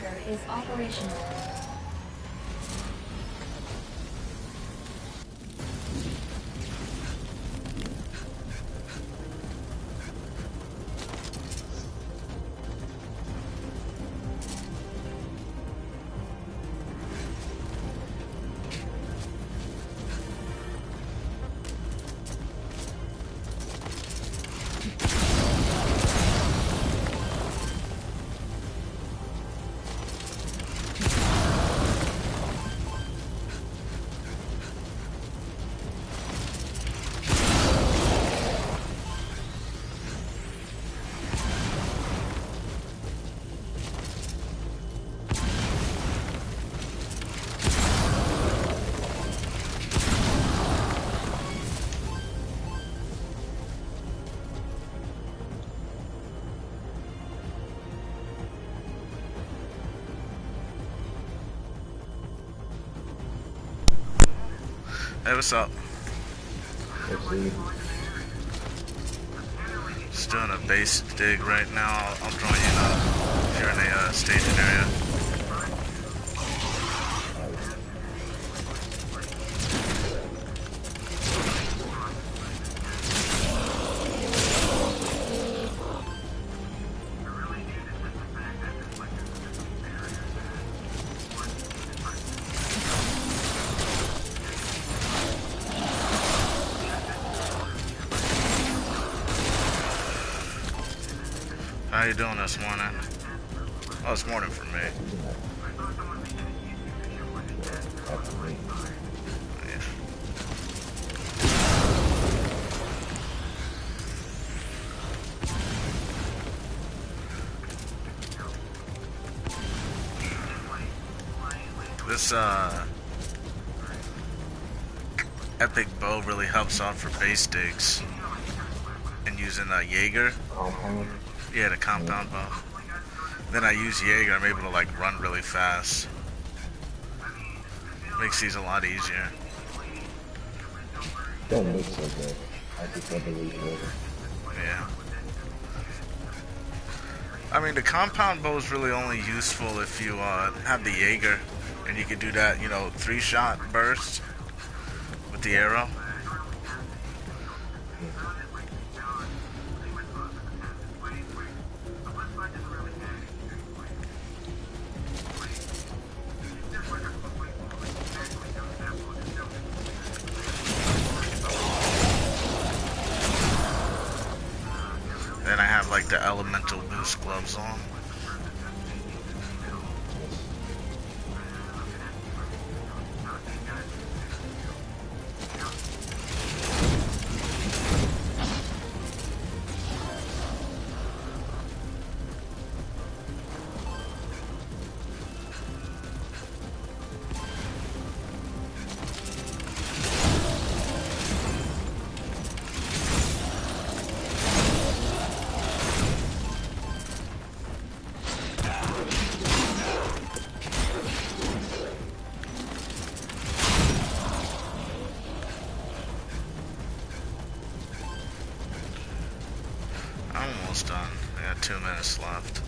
Jaeger is operational. Hey, what's up? Let's see. Just doing a base dig right now. I'll join you if you're in a staging area. How you doing this morning? Oh, it's morning for me. Yeah. This epic bow really helps out for base digs. And using Jaeger. Yeah, the compound bow. Then I use Jaeger, I'm able to like run really fast. Makes these a lot easier. Don't look so good. I just want to leave it. Yeah. I mean, the compound bow is really only useful if you have the Jaeger. And you can do that, you know, 3-shot burst with the arrow. Then I have like the elemental boost gloves on. I'm almost done. I got 2 minutes left.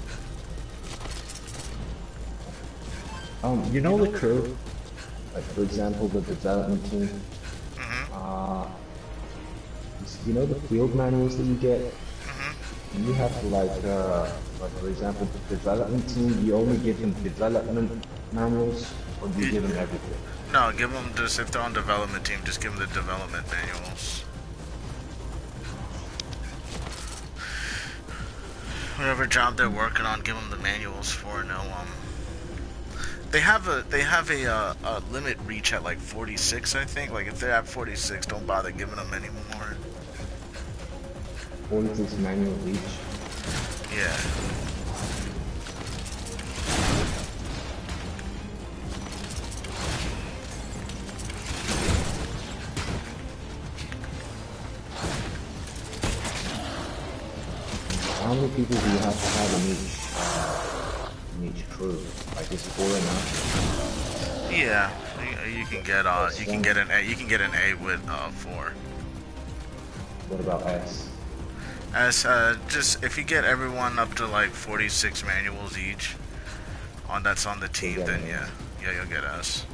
You know the crew? Like, for example, the development team. You know the field manuals that you get? You have to like for example, the development team, you only give them development manuals, or do you give them everything? No, give them just, if they're on development team, just give them the development manuals. Whatever job they're working on, give them the manuals for. No, they have a limit reach at like 46, I think. Like if they're at 46, don't bother giving them any more. 46 manual reach. Yeah. How many people do you have to have in each crew? Like is 4 enough? Yeah, you can get an A with 4. What about S? As just if you get everyone up to like 46 manuals each, on that's on the team, then yeah, you'll get us.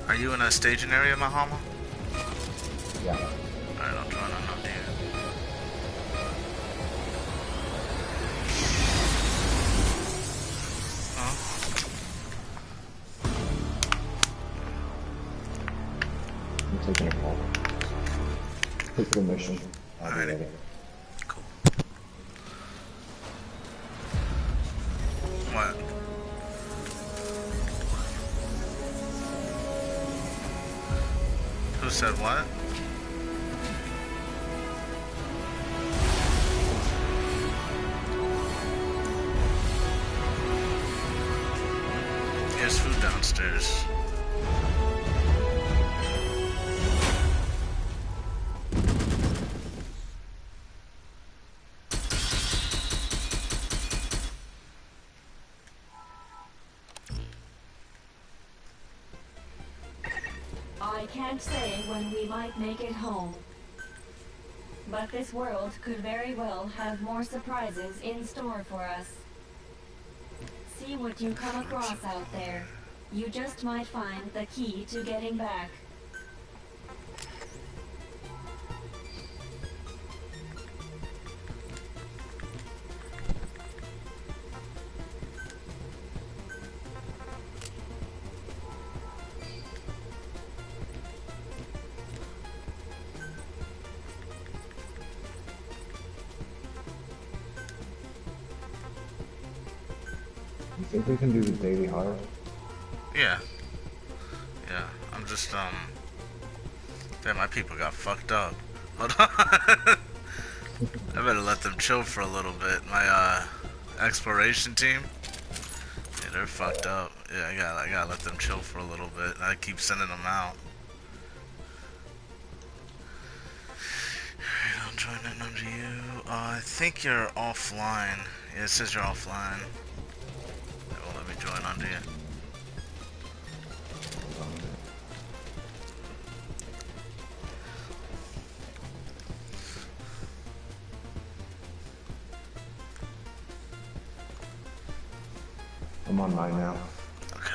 Are you in a staging area, Mahama? Yeah. Alright, I'll try to not do it. Huh? I'm taking a call. Take the mission. I'll be ready. Cool. What? Who said what? There's food downstairs. I can't say when we might make it home. But this world could very well have more surprises in store for us. See what you come across out there. You just might find the key to getting back. You think we can do the daily hard? Yeah. Yeah. I'm just, damn, my people got fucked up. Hold on. I better let them chill for a little bit. My, exploration team. Yeah, they're fucked up. Yeah, I gotta let them chill for a little bit. I keep sending them out. Alright, I'll join in under you. I think you're offline. Yeah, it says you're offline. It won't let me join under you. I'm on mine now. Okay.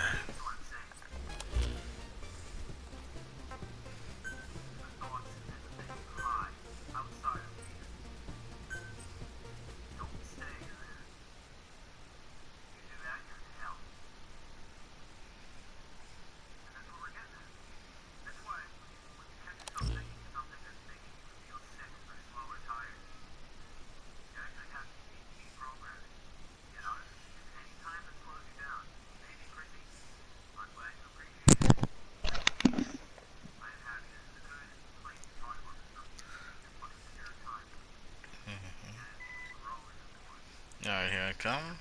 Alright, here I come.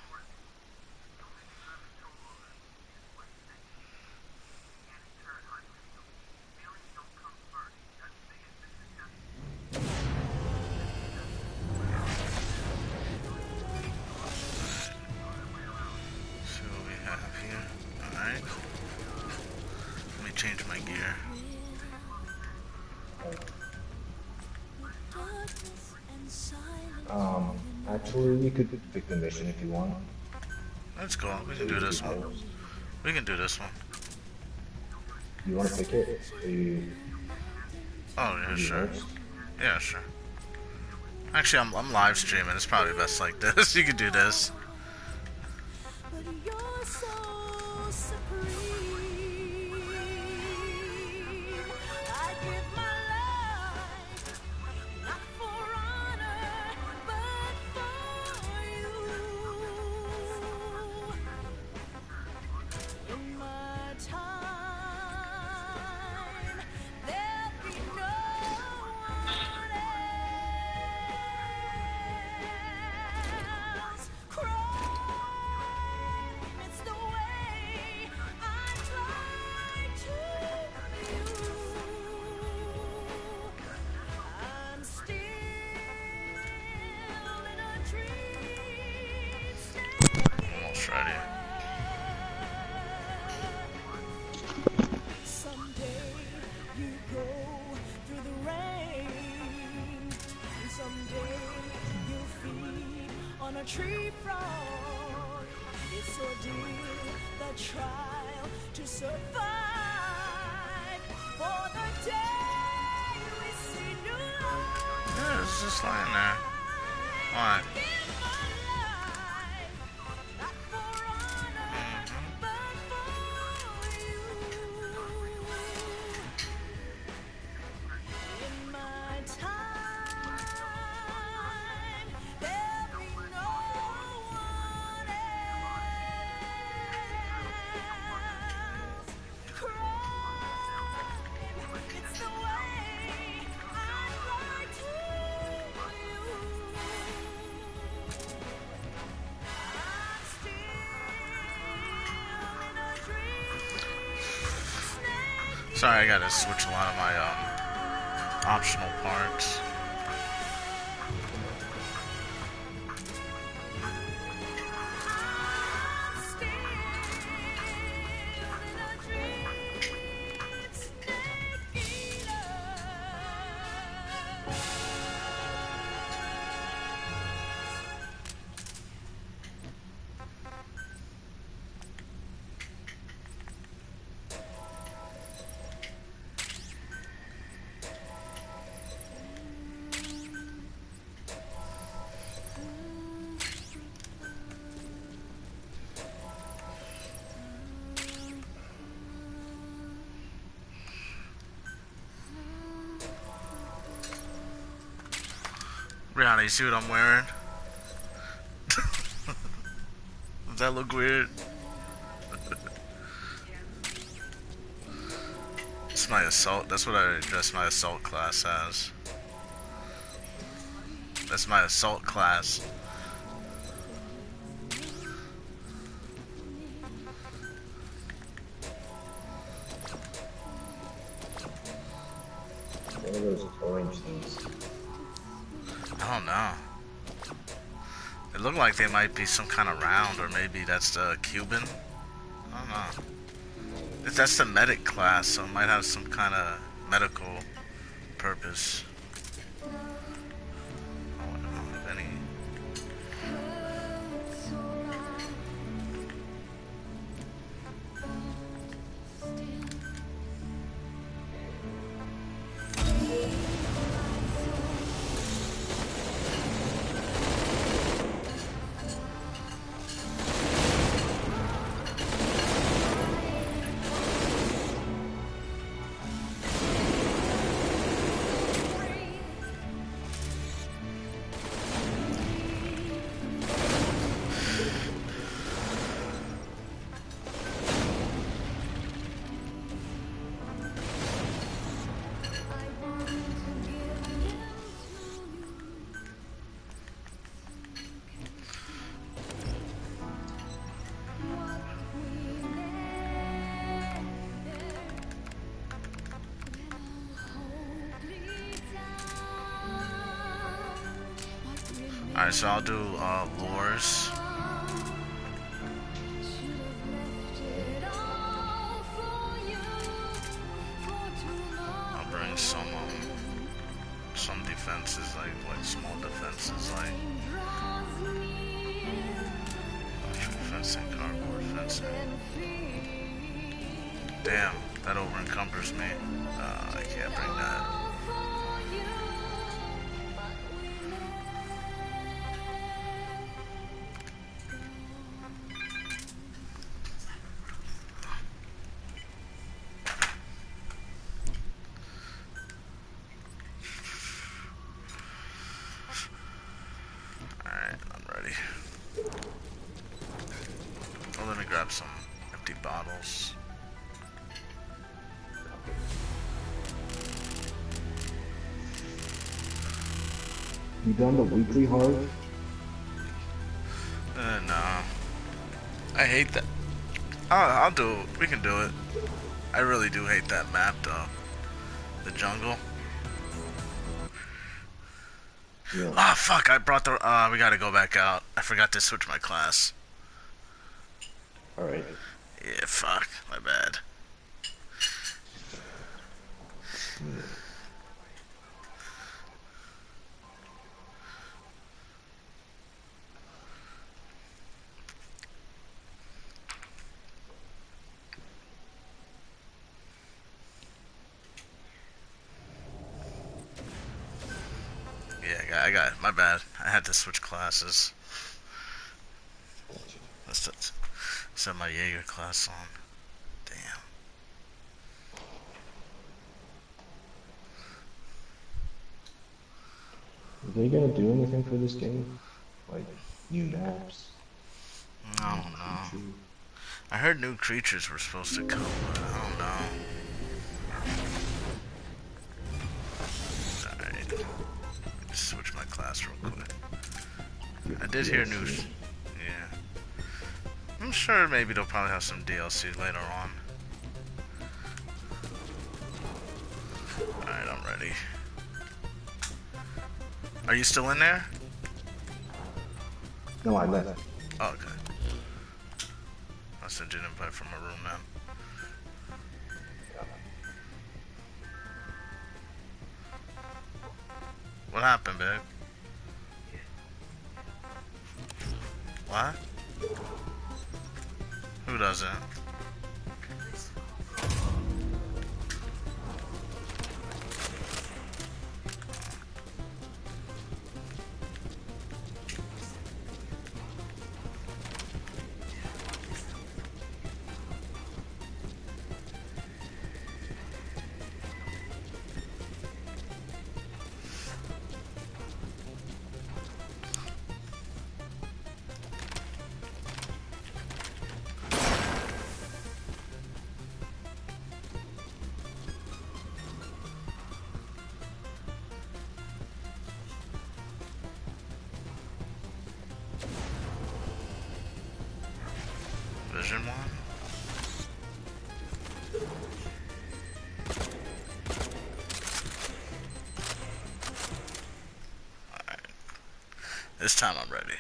See what we have here. Alright. Let me change my gear. Actually, you could pick the mission if you want. Let's go. We can do this one. We can do this one. You want to pick it? Oh, yeah, sure. Yeah, sure. Actually, I'm live streaming. It's probably best like this. You can do this. ready. Someday you go through the rain. Someday you feed on a tree frog. It's ordeal, the trial to survive. For the day we see new life. Yeah, it's just lying there. Why? Sorry, I gotta switch a lot of my optional parts. Brianna, you see what I'm wearing? Does that look weird? It's my assault. That's what I dress my assault class as. That's my assault class. What are those orange things? I don't know. It looked like they might be some kind of round, or maybe that's the Cuban. I don't know. That's the medic class, so it might have some kind of medical purpose. Oh, I don't have any. Alright, so I'll do lures. I'll bring some defenses, like small defenses, like electric fencing, cardboard fencing. Damn, that over encumbers me. I can't bring that. Grab some empty bottles. You done the weekly hard? No. I hate that. I'll do it. We can do it. I really do hate that map though. The jungle. Yeah. Ah, fuck, I brought the, we gotta go back out. I forgot to switch my class. Alright. Yeah, fuck. My bad. Yeah, I got my bad. I had to switch classes. Let's set my Jaeger class on. Damn. Are they gonna do anything for this game? Like, new maps? I New don't know. creatures? I heard new creatures were supposed to come, but I don't know. Alright. Just switch my class real quick. I did hear new... Yeah. I'm sure maybe they'll probably have some DLC later on. Alright, I'm ready. Are you still in there? No, I left. Oh, okay. I'll send you an invite from my room now. What happened, babe? What? Who doesn't? Vision one? Alright. This time I'm ready.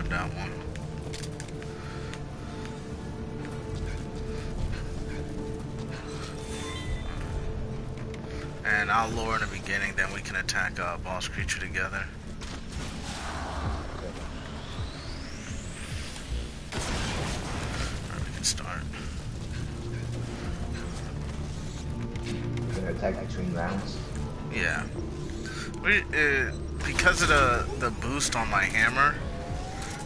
grab that one. And I'll lure in the beginning, then we can attack boss creature together. Alright, we can start. Can attack between rounds. Yeah. Because of the boost on my hammer,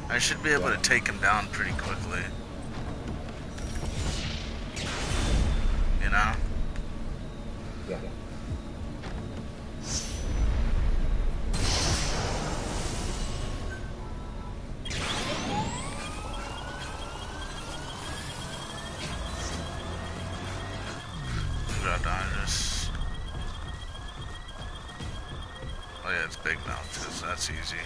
I should be able to take him down pretty quickly. You know? Yeah. Grab Dynasty. Oh yeah, it's big now, because that's easy.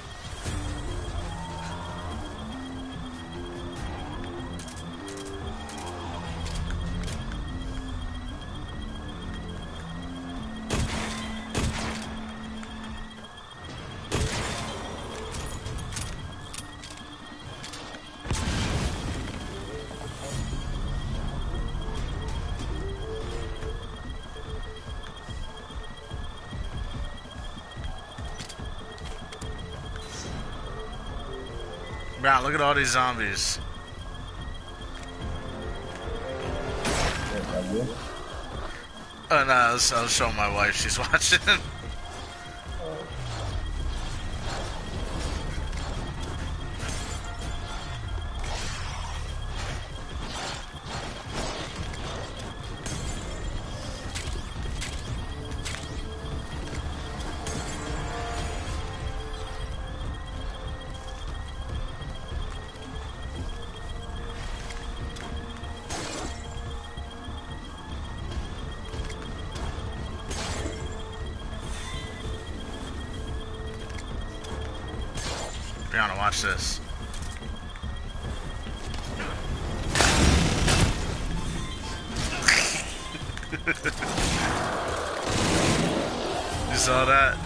Brown, look at all these zombies. Oh no, I was showing my wife, she's watching. Brianna, watch this. You saw that?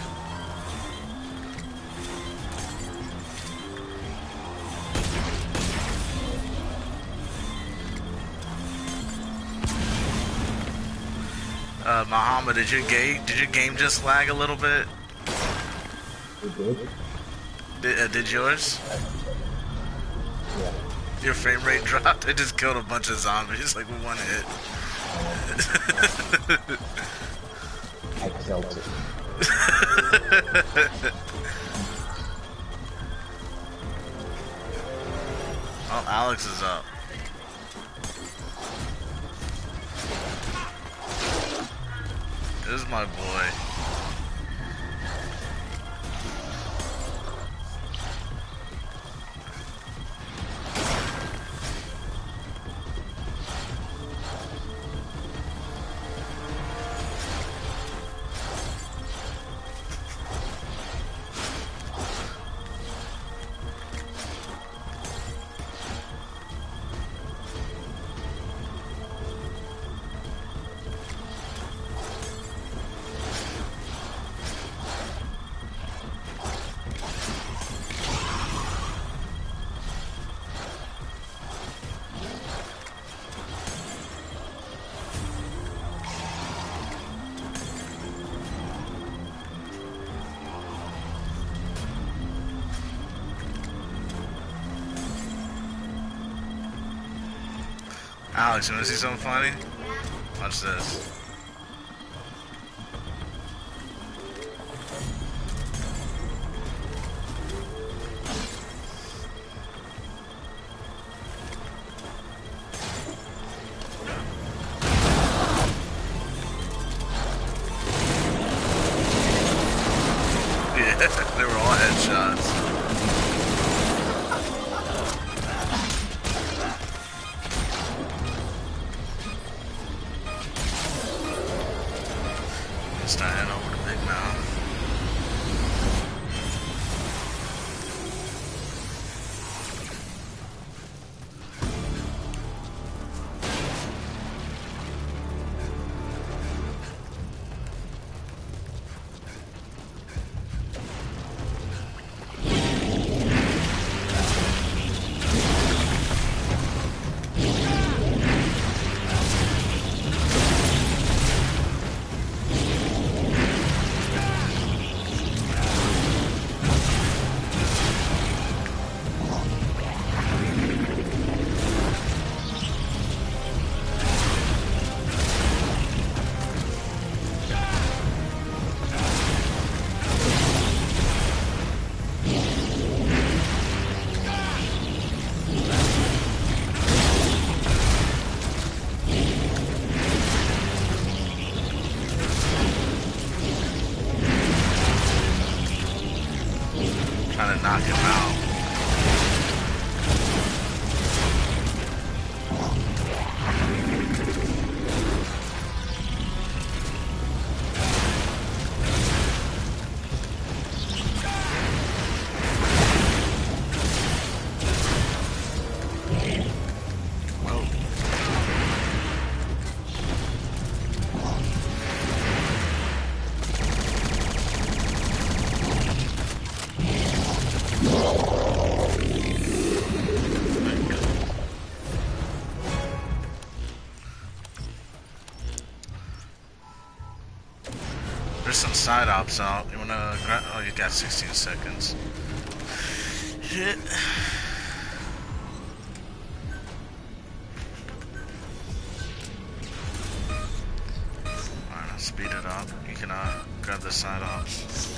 Muhammad, did your game just lag a little bit? It did? Did yours? Yeah. Your frame rate dropped? It just killed a bunch of zombies like with one hit. I felt it. Oh, Alex is up. This is my boy. Alex, you wanna see something funny? Watch this. Yeah, they were all headshots. side ops out. You wanna grab? Oh, you got 16 seconds. Shit. Alright, I'll speed it up. You can grab the side ops.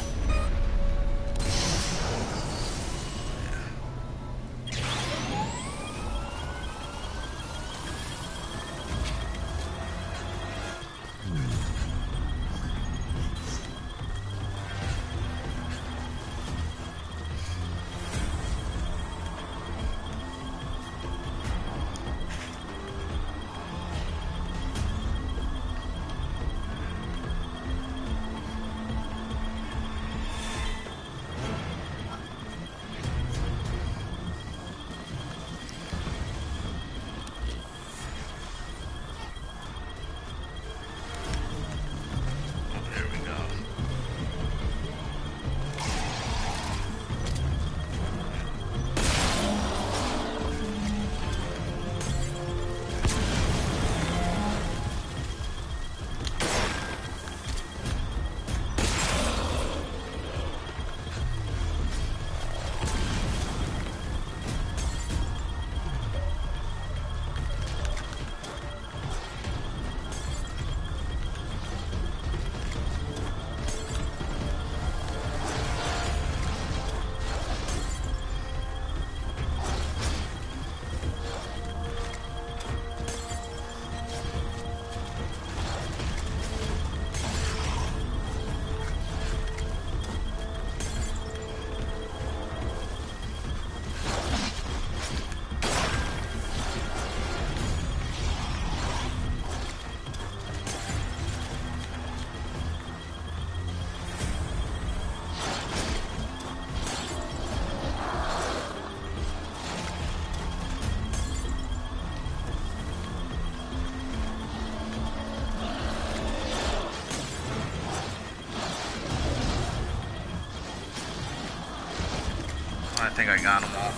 I think I got them all.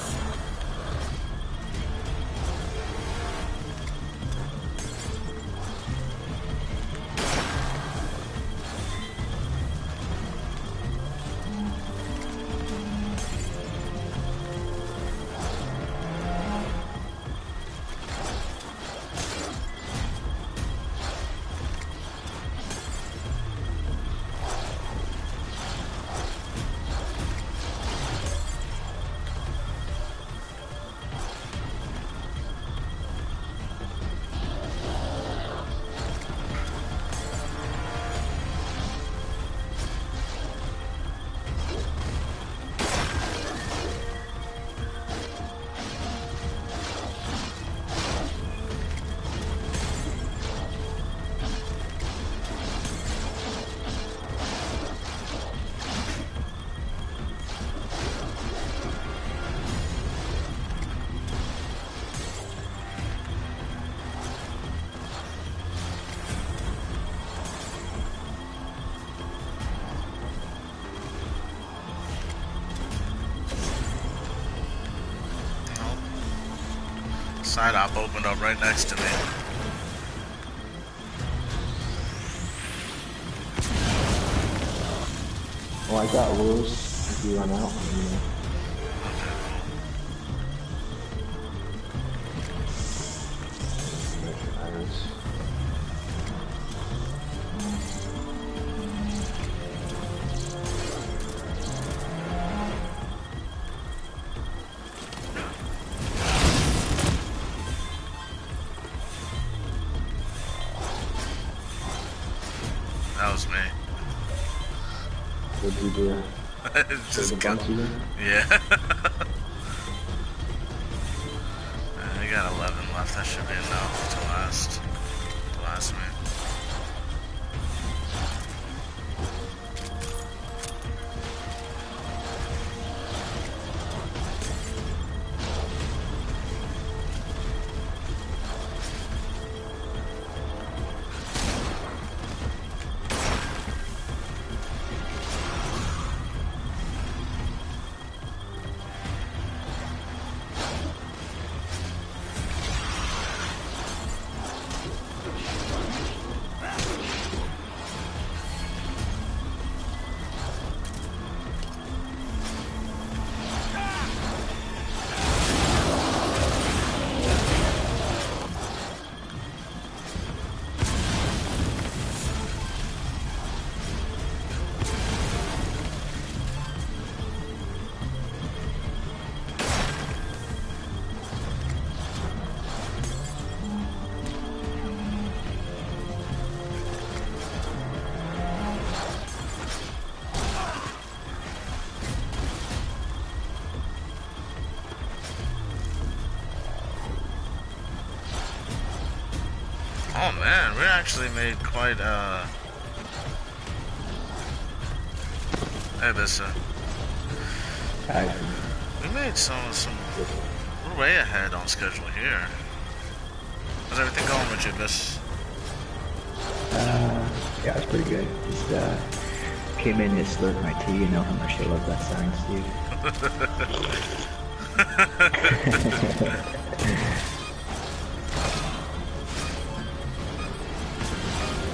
Side op opened up right next to me. Oh, I got Rose. If you run out, let me know. That was me. What'd you do? Just bunch of them? Yeah. I got 11 left. That should be enough to last me. Oh man, we actually made quite hey Vista. We made some we're way ahead on schedule here. How's everything going with you, Vis? Yeah, it's pretty good. Just came in to slurp my tea. You know how much I love that sound, Steve.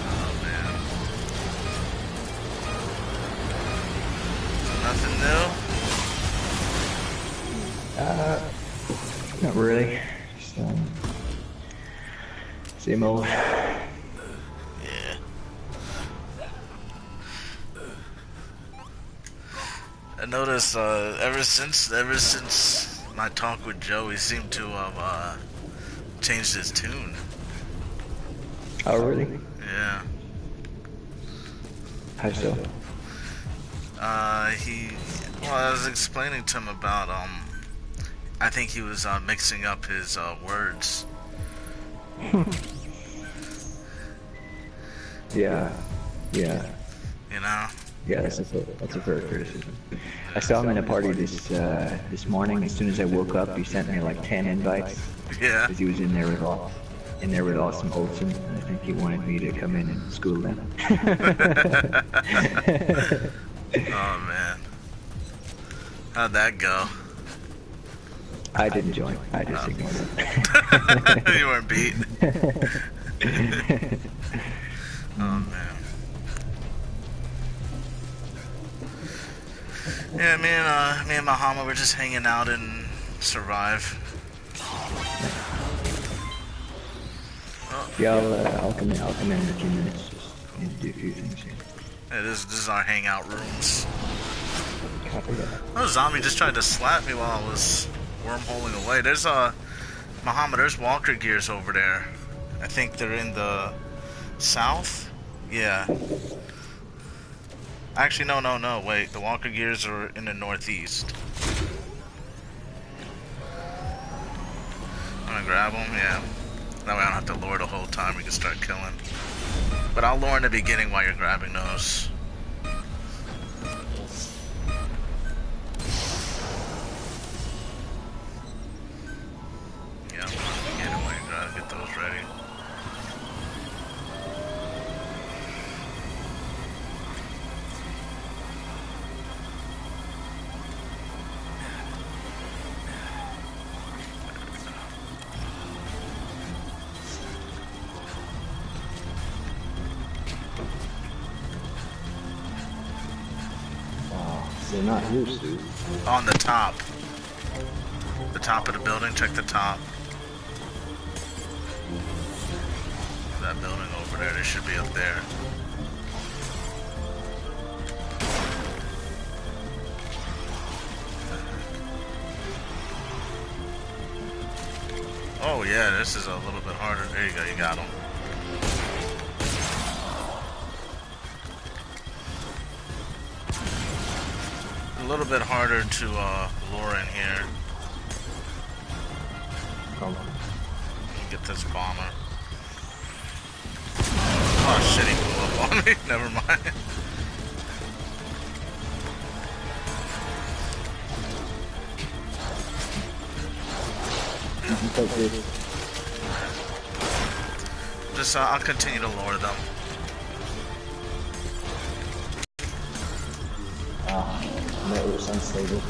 Oh man. Nothing new? Not really. Just, same old. Yeah. I noticed ever since my talk with Joe, he seemed to have changed his tune. Oh, really? Yeah. How so? I was explaining to him about I think he was mixing up his words. Yeah. You know? Yeah, that's a fair criticism. I saw him in a party this morning. As soon as I woke up, he sent me like 10 invites Yeah. because he was in there with Awesome Olsen. And I think he wanted me to come in and school them. Oh man. How'd that go? I didn't join. I just ignored him. You weren't beat. Oh man. Yeah, me and Muhammad were just hanging out and survive. Yeah, I'll come in in a few minutes. Just need to do a few things here. Yeah, this is our hangout rooms. Copy that. Oh, zombie just tried to slap me while I was wormholing away. There's Muhammad, there's Walker gears over there. I think they're in the south? Yeah. Actually, no, wait. The Walker gears are in the northeast. I'm gonna grab them, yeah. That way I don't have to lure the whole time, we can start killing. But I'll lure in the beginning while you're grabbing those. Yeah, beginning while you gotta get those ready. They're not here, Stu. On the top. The top of the building, check the top. That building over there, they should be up there. Oh yeah, this is a little bit harder. There you go, you got them. A little bit harder to lure in here. Get this bomber. Oh shit, he blew up on me. Never mind. Just I'll continue to lure them. Network's unstable.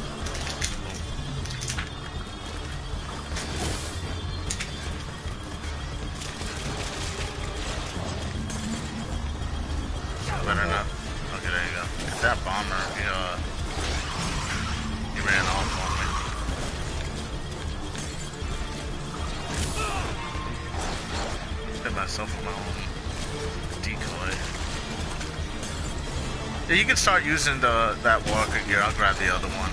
Better not. Okay, there you go. Get that bomber. He ran off on me. Hit myself with my own decoy. Yeah, you can start using that walker gear. I'll grab the other one.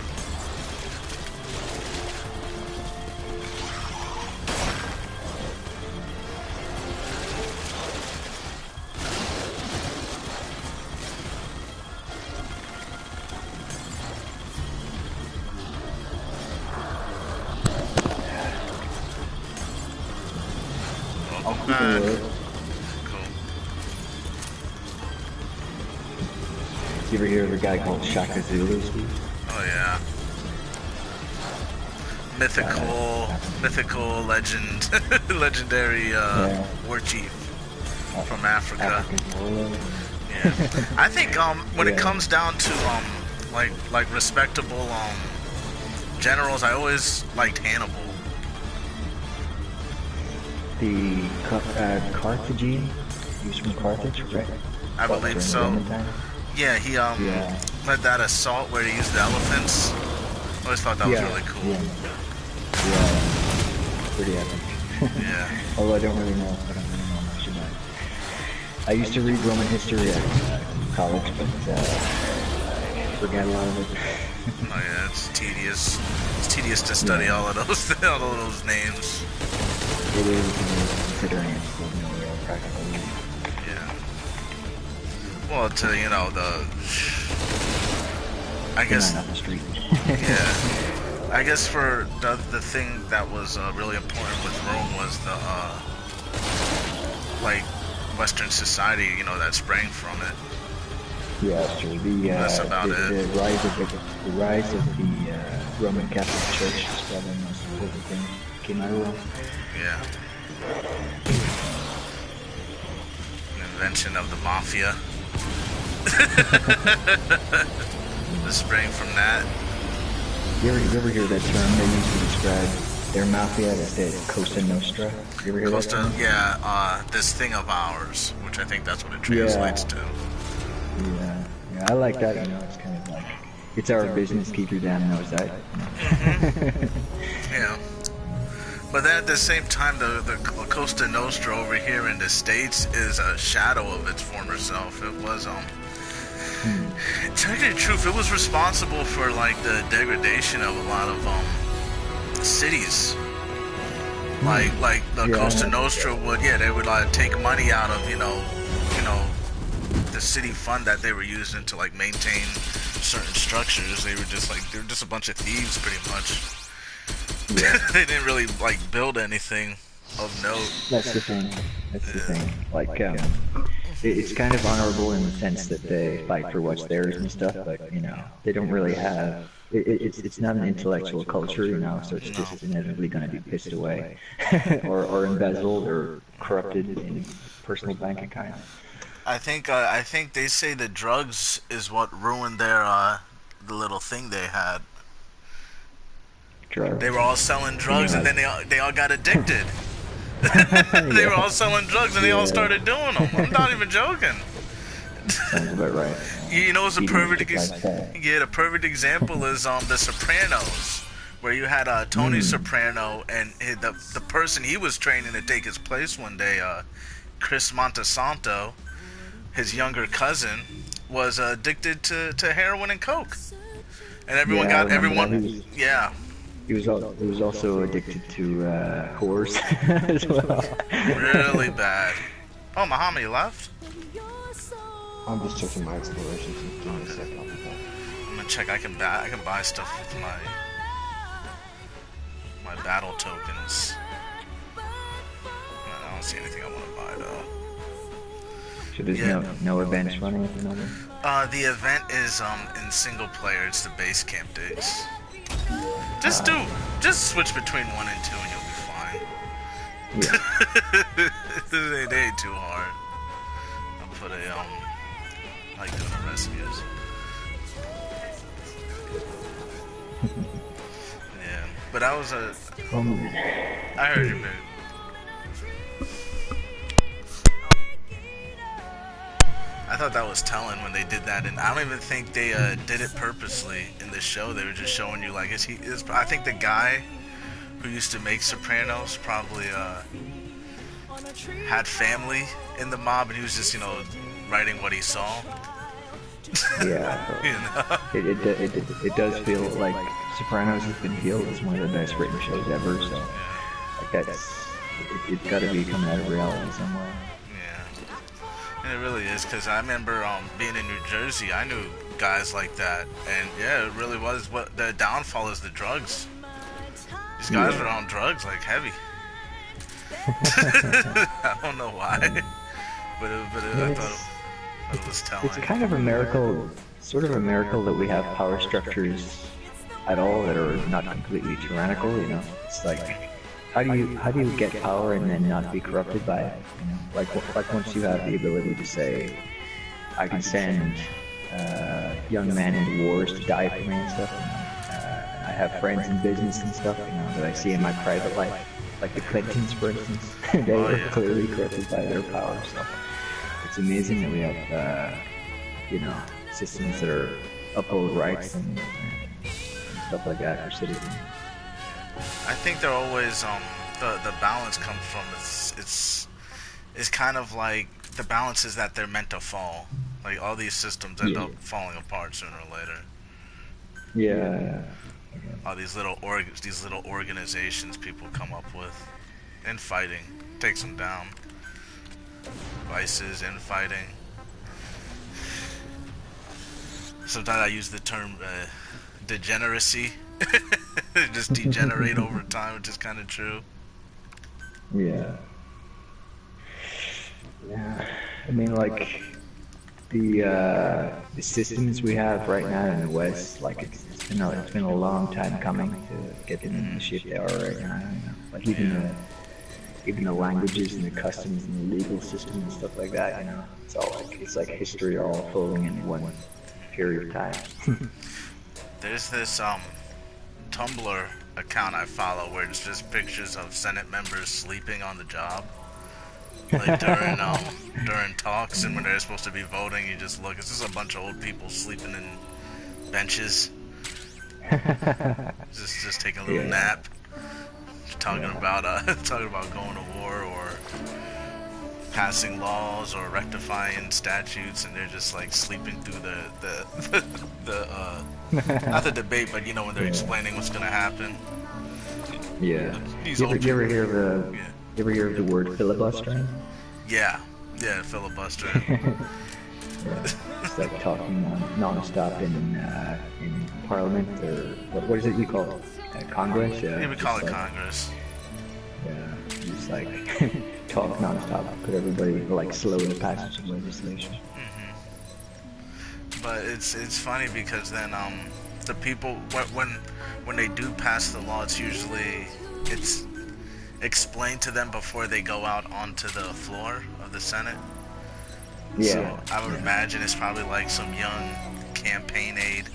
Welcome back. You ever hear of a guy called Shaka Zulu? Steve? Oh yeah. Mythical legend, legendary war chief from Africa. African warlord. Yeah. I think when it Yeah. comes down to like respectable generals, I always liked Hannibal. The Carthagine? He was from Carthage, right? I Fought believe during so. Roman time? Yeah, he Yeah. led that assault where he used the elephants. I always thought that was really cool. Yeah. Pretty epic. Yeah. Although I don't really know much about it. I used to read Roman history at college, but I forgot a lot of it. Oh yeah, it's tedious. It's tedious to study all of those all of those names. It is considering it's no real practical use. Yeah. Well, to I guess. Up the street. Yeah. I guess for the thing that was really important with Rome was the like Western society, that sprang from it. Yeah, that's true. That's about it. The rise of the Roman Catholic Church is probably the most important thing that came out of Rome. Yeah. An invention of the mafia. The sprang from that. You ever hear that term they use to describe their mafia? They say Cosa Nostra. You ever hear that term? This thing of ours, which I think that's what it translates to. Yeah, I like that. It's kind of like it's our business. Keep your damn nose out. Yeah. But then at the same time, the Costa Nostra over here in the States is a shadow of its former self. It was to tell you the truth, it was responsible for like the degradation of a lot of cities. Like the Costa Nostra they would like take money out of the city fund that they were using to like maintain certain structures. They were just a bunch of thieves pretty much. They didn't really like build anything of note. That's the thing. Like, it's kind of honorable in the sense that they fight for what's theirs and stuff, but they don't really have. It's not an intellectual culture, so it's just inevitably going to be pissed away, or embezzled, or corrupted in personal bank account. I think they say the drugs is what ruined their the little thing they had. Drugs. They were all selling drugs, and then they all got addicted. They were all selling drugs, and they all started doing them. I'm not even joking. Sounds about right. It's a perfect the perfect example is The Sopranos, where you had Tony Soprano and the person he was training to take his place one day, Chris Montesanto, his younger cousin, was addicted to heroin and coke, and everyone. He was also addicted to whores as well. Really bad. Oh, Muhammad, you left? I'm just checking my explorations. Give me a sec, I'll be back. I'm gonna check. I can buy stuff with my battle tokens. I don't see anything I want to buy though. So there's no events running at the moment? The event is in single player. It's the base camp days. Just switch between 1 and 2 and you'll be fine. They ain't too hard. I'll put I like doing the rescues. Yeah, but I heard you, man. I thought that was telling when they did that, and I don't even think they did it purposely in the show. They were just showing you like, I think the guy who used to make Sopranos probably had family in the mob, and he was just writing what he saw. Yeah, it does feel like Sopranos has been hailed as one of the best written shows ever. So like it's got to be coming out of reality somewhere. And it really is, because I remember being in New Jersey, I knew guys like that, and yeah, it really was. What the downfall is the drugs. These guys were on drugs like heavy. I don't know why, but I thought it was telling. It's kind of a miracle sort of a miracle that we have power structures at all that are not completely tyrannical. You know, it's like how do you get power and then not be corrupted by it? You know, like once you have the ability to say, I can send young men into wars to die for me and stuff. You know? I have friends in business and stuff, you know, that I see in my private life, like the Clintons, for instance. They were clearly corrupted by their power. So it's amazing that we have, you know, systems that are uphold rights and stuff like that for citizens. I think they're always the balance comes from it's kind of like the balance is that they're meant to fall. Like all these systems end up falling apart sooner or later. Yeah. All these little organizations people come up with, infighting takes them down. Vices, infighting. Sometimes I use the term degeneracy. Just degenerate over time, which is kind of true. Yeah. Yeah. I mean, like the systems we have right now in the West, like it's been a long time coming to get them in the shape they are right now. You know? Like even the languages and the customs and the legal system and stuff like that. You know, it's like history all folding in one period of time. There's this Tumblr account I follow where it's just pictures of Senate members sleeping on the job. Like during talks and when they're supposed to be voting, you just look. It's just a bunch of old people sleeping in benches, just taking a little nap, talking about going to war or passing laws or rectifying statutes, and they're just like sleeping through the not the debate, but you know when they're explaining what's gonna happen. Yeah. These You old ever people- hear of the word filibustering? Yeah, filibuster. It's like talking non-stop in Parliament, or what is it you call it? Congress? Yeah, we call it like, Congress. Yeah, just like talk non-stop, put everybody like slow the passage of legislation. But it's funny because then the people when they do pass the law, it's explained to them before they go out onto the floor of the Senate. Yeah. So I would imagine it's probably like some young campaign aide,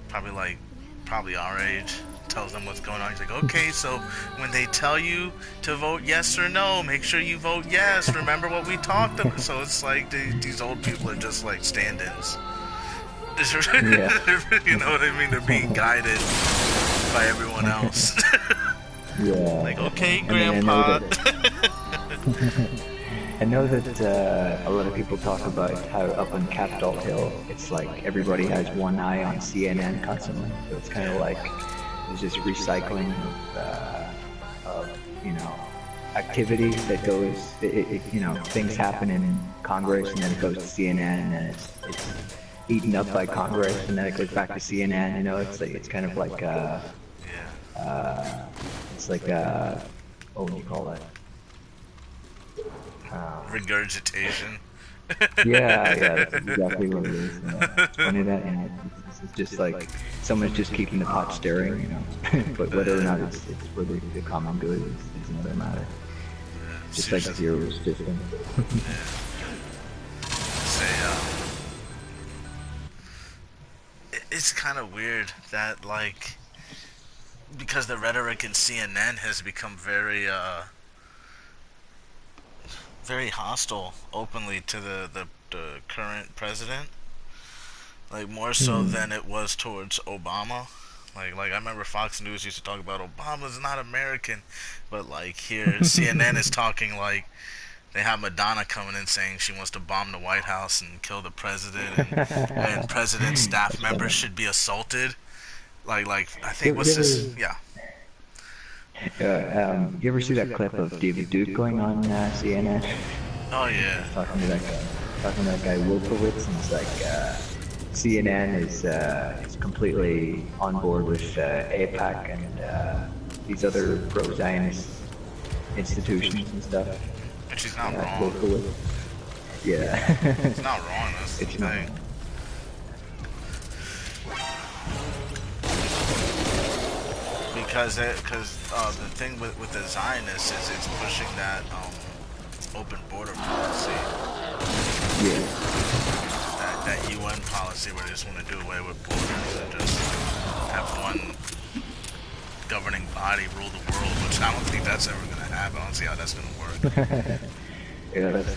probably our age, tells them what's going on. He's like, okay, so when they tell you to vote yes or no, make sure you vote yes. Remember what we talked about. So it's like these old people are just like stand-ins. You know what I mean? They're being guided by everyone else. Yeah. Like, okay, I mean, Grandpa. I know that a lot of people talk about how up on Capitol Hill, it's like everybody has one eye on CNN constantly. So it's kind of like there's just recycling of you know, activity that goes, you know, things happen in Congress and then it goes to CNN and then it's eaten up by Congress and then it goes back to CNN. You know, it's kind of like it's like what would you call that? Regurgitation. Yeah, that's exactly what it is. It's funny that, you know, it's just like someone's just keeping the pot stirring, you know. But whether or not it's for the common good is another matter. Just like zero system. It's kind of weird that, like, because the rhetoric in CNN has become very hostile openly to the current president, like more so than it was towards Obama. Like I remember Fox News used to talk about Obama's not American, but like here CNN is talking like they have Madonna coming in saying she wants to bomb the White House and kill the president, and president's staff members should be assaulted. Like I think what's this? Yeah. You ever see that clip of David Duke going on CNN? Oh yeah. Talking to that guy Wolfowitz, and it's like CNN is completely on board with AIPAC and these other pro-Zionist institutions and stuff. And she's not wrong. Wolfowitz. Yeah. It's not wrong. That's the thing. because the thing with the Zionists is it's pushing that open border policy, Yeah. that UN policy where they just want to do away with borders and just have one governing body rule the world, which I don't think that's ever going to happen. I don't see how that's going to work. Yeah, that's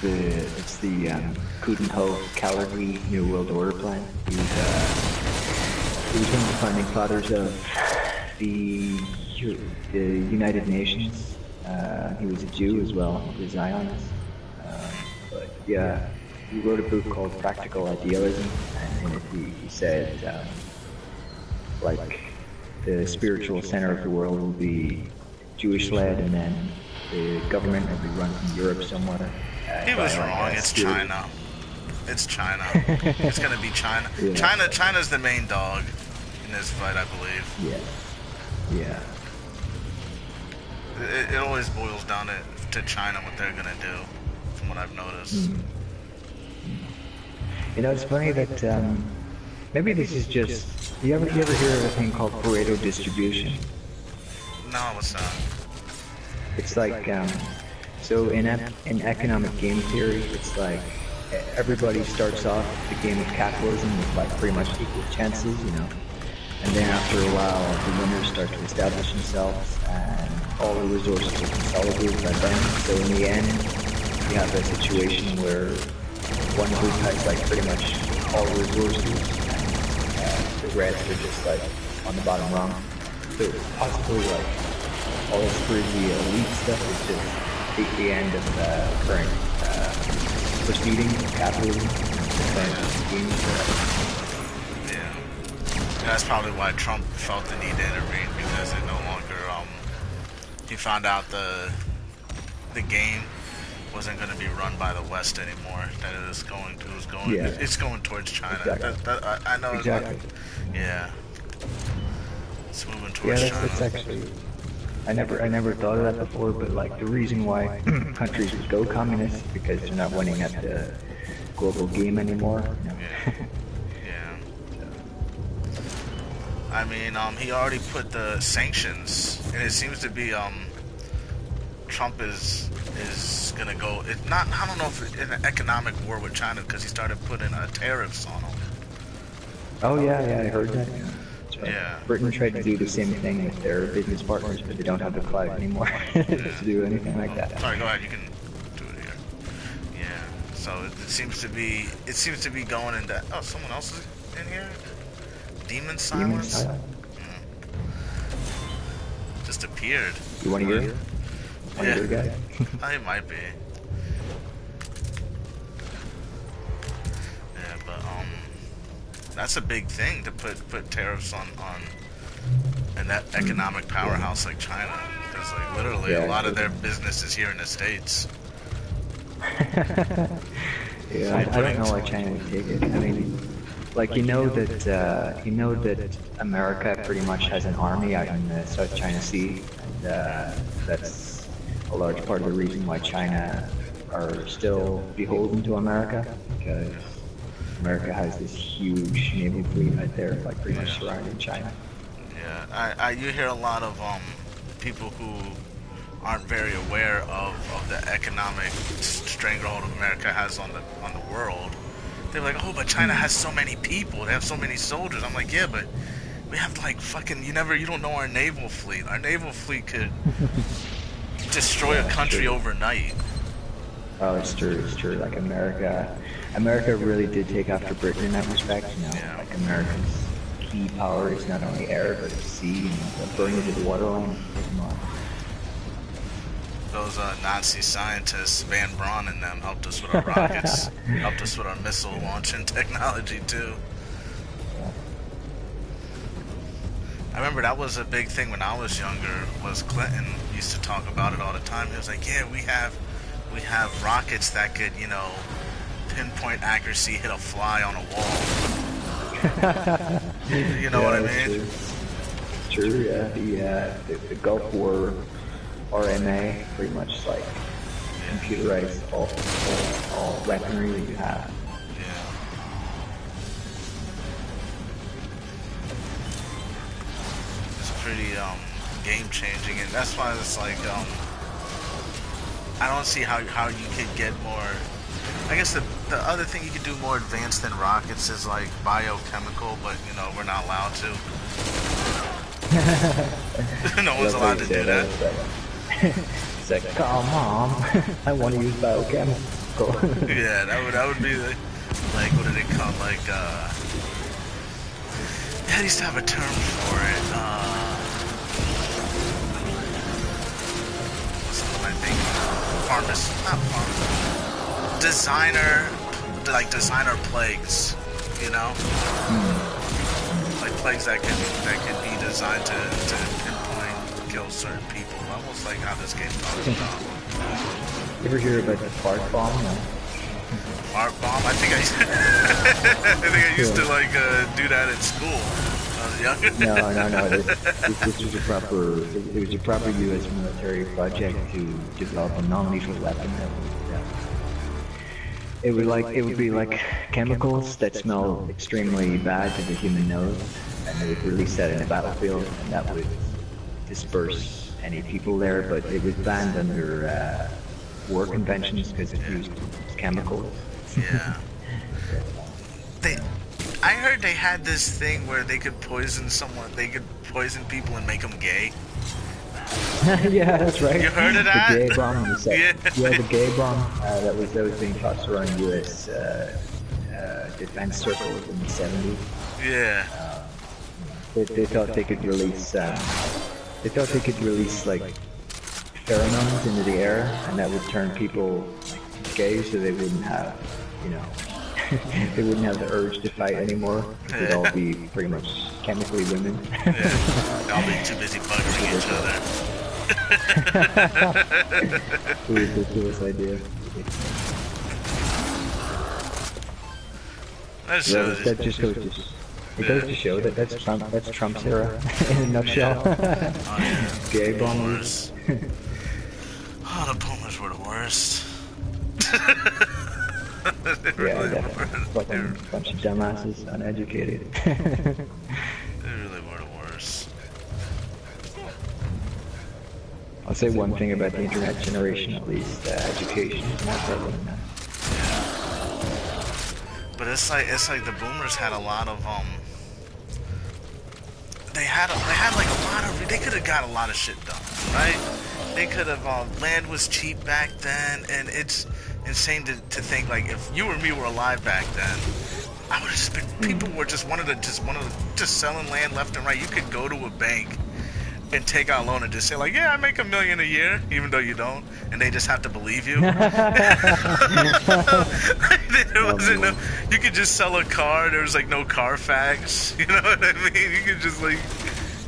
the Coudenhove Cowardly New World Order plan. He was one of the founding fathers of the United Nations. He was a Jew as well, he was a Zionist. But yeah, he wrote a book called Practical Idealism, and in it he said, like, the spiritual center of the world will be Jewish-led, and then the government will be run from Europe somewhere. He was wrong. It's China. It's China. It's gonna be China. Yeah. China's the main dog in this fight, I believe. Yeah. It always boils down to China, what they're gonna do, from what I've noticed. You know, it's funny that maybe this is just. You ever hear of a thing called Pareto distribution? No, what's that? It's like so in economic game theory, it's like everybody starts off the game of capitalism with like pretty much equal chances, you know. And then after a while, the winners start to establish themselves, and all the resources are consolidated by them. So in the end, you have a situation where one group has like pretty much all the resources, and the reds are just like on the bottom rung. So possibly like all this crazy elite stuff is just the end of the current proceedings of capitalism. Yeah. That's probably why Trump felt the need to intervene, because it no longer he found out the game wasn't going to be run by the West anymore. That it's going towards China. Exactly. I know. Exactly. Yeah. It's moving towards Yeah, China. that's actually. I never thought of that before, but like the reason why countries would go communist is because they're not winning at the global game anymore. You know? Yeah. I mean, he already put the sanctions, and it seems to be Trump is gonna go. It's not. I don't know if it's in an economic war with China, because he started putting tariffs on them. Oh yeah, I heard that. Yeah. That's right. Yeah. Britain tried to do the same thing with their business partners, but they don't have the clout anymore to do anything like that. Sorry, go ahead. You can do it here. Yeah. So it seems to be going into. Oh, someone else is in here. Demon Silence. Just appeared. You want to hear? Yeah. Guy? Oh, it might be. Yeah, but that's a big thing to put tariffs on an economic powerhouse like China, because like literally a lot of their business is here in the States. Yeah, I don't know why China would take it. I mean, like you know that America pretty much has an army out in the South China Sea, and that's a large part of the reason why China are still beholden to America, because America has this huge naval fleet right there, like pretty much surrounding China. Yeah, you hear a lot of people who aren't very aware of the economic stranglehold America has on the world. They're like, oh, but China has so many people. They have so many soldiers. I'm like, yeah, but we have like fucking. You don't know our naval fleet. Our naval fleet could destroy a country overnight. Oh, it's true. Like America really did take after Britain in that respect. You know, like America's key power is not only air but it's sea, and burning to the waterline. Those Nazi scientists, Van Braun and them, helped us with our rockets, helped us with our missile launching technology too. I remember that was a big thing when I was younger. Was Clinton used to talk about it all the time. He was like, "Yeah, we have rockets that could, pinpoint accuracy hit a fly on a wall." You know what I mean? True. Yeah. The Gulf War RMA pretty much like computerized all weaponry that you have. Yeah. It's pretty game changing, and that's why it's like I don't see how you could get more. I guess the other thing you could do more advanced than rockets is like biochemical, but you know we're not allowed to. No one's allowed to do that. It's like, oh mom, I want to use biochemical. Yeah, that would be the, like, what do they call, like, they used to have a term for it, what's the one I think, designer plagues, you know? Like plagues that can be designed to pinpoint, kill certain people, almost like how this game talks about. You ever hear about the fart bomb? No? Fart bomb? I think I used to like do that in school when I was younger. No. This was a proper. It was a proper U.S. military project to develop a non-lethal weapon that would. It would be like chemicals that smell extremely bad to the human nose, and they would release that in a battlefield, and that would disperse any people there. But it was banned under war conventions because it used chemicals. Yeah. I heard they had this thing where they could poison someone. They could poison people and make them gay. Yeah, that's right. You heard of that? The gay bomb. Yeah. The gay bomb that was being tossed around U.S. Defense circles in the 70s. Yeah. They thought they could release. They thought they could release like pheromones into the air, and that would turn people like, gay, so they wouldn't have, you know, they wouldn't have the urge to fight anymore. They'd all be pretty much chemically women. Yeah. They'll all be too busy bugging each other. Ridiculous idea. That shows That just goes to. It goes to show that that's Trump's era in a nutshell. Yeah. Oh, yeah. Gay Boomers. bombers. Oh, the boomers were the worst. They Yeah, really definitely. were. Fucking bunch of dumbasses, uneducated. They really were the worst. I'll say one thing about the internet generation, at least, education is more prevalent now. But it's like the boomers had a lot of they had like a lot of, they could have got a lot of shit done, right? They could have land was cheap back then, and it's insane to think like if you or me were alive back then, I would have just been, people were just wanted to selling land left and right. You could go to a bank and take out a loan and just say like, yeah, I make $1 million a year, even though you don't, and they just have to believe you. There wasn't no, you could just sell a car. There was like no Carfax. You know what I mean? You could just like,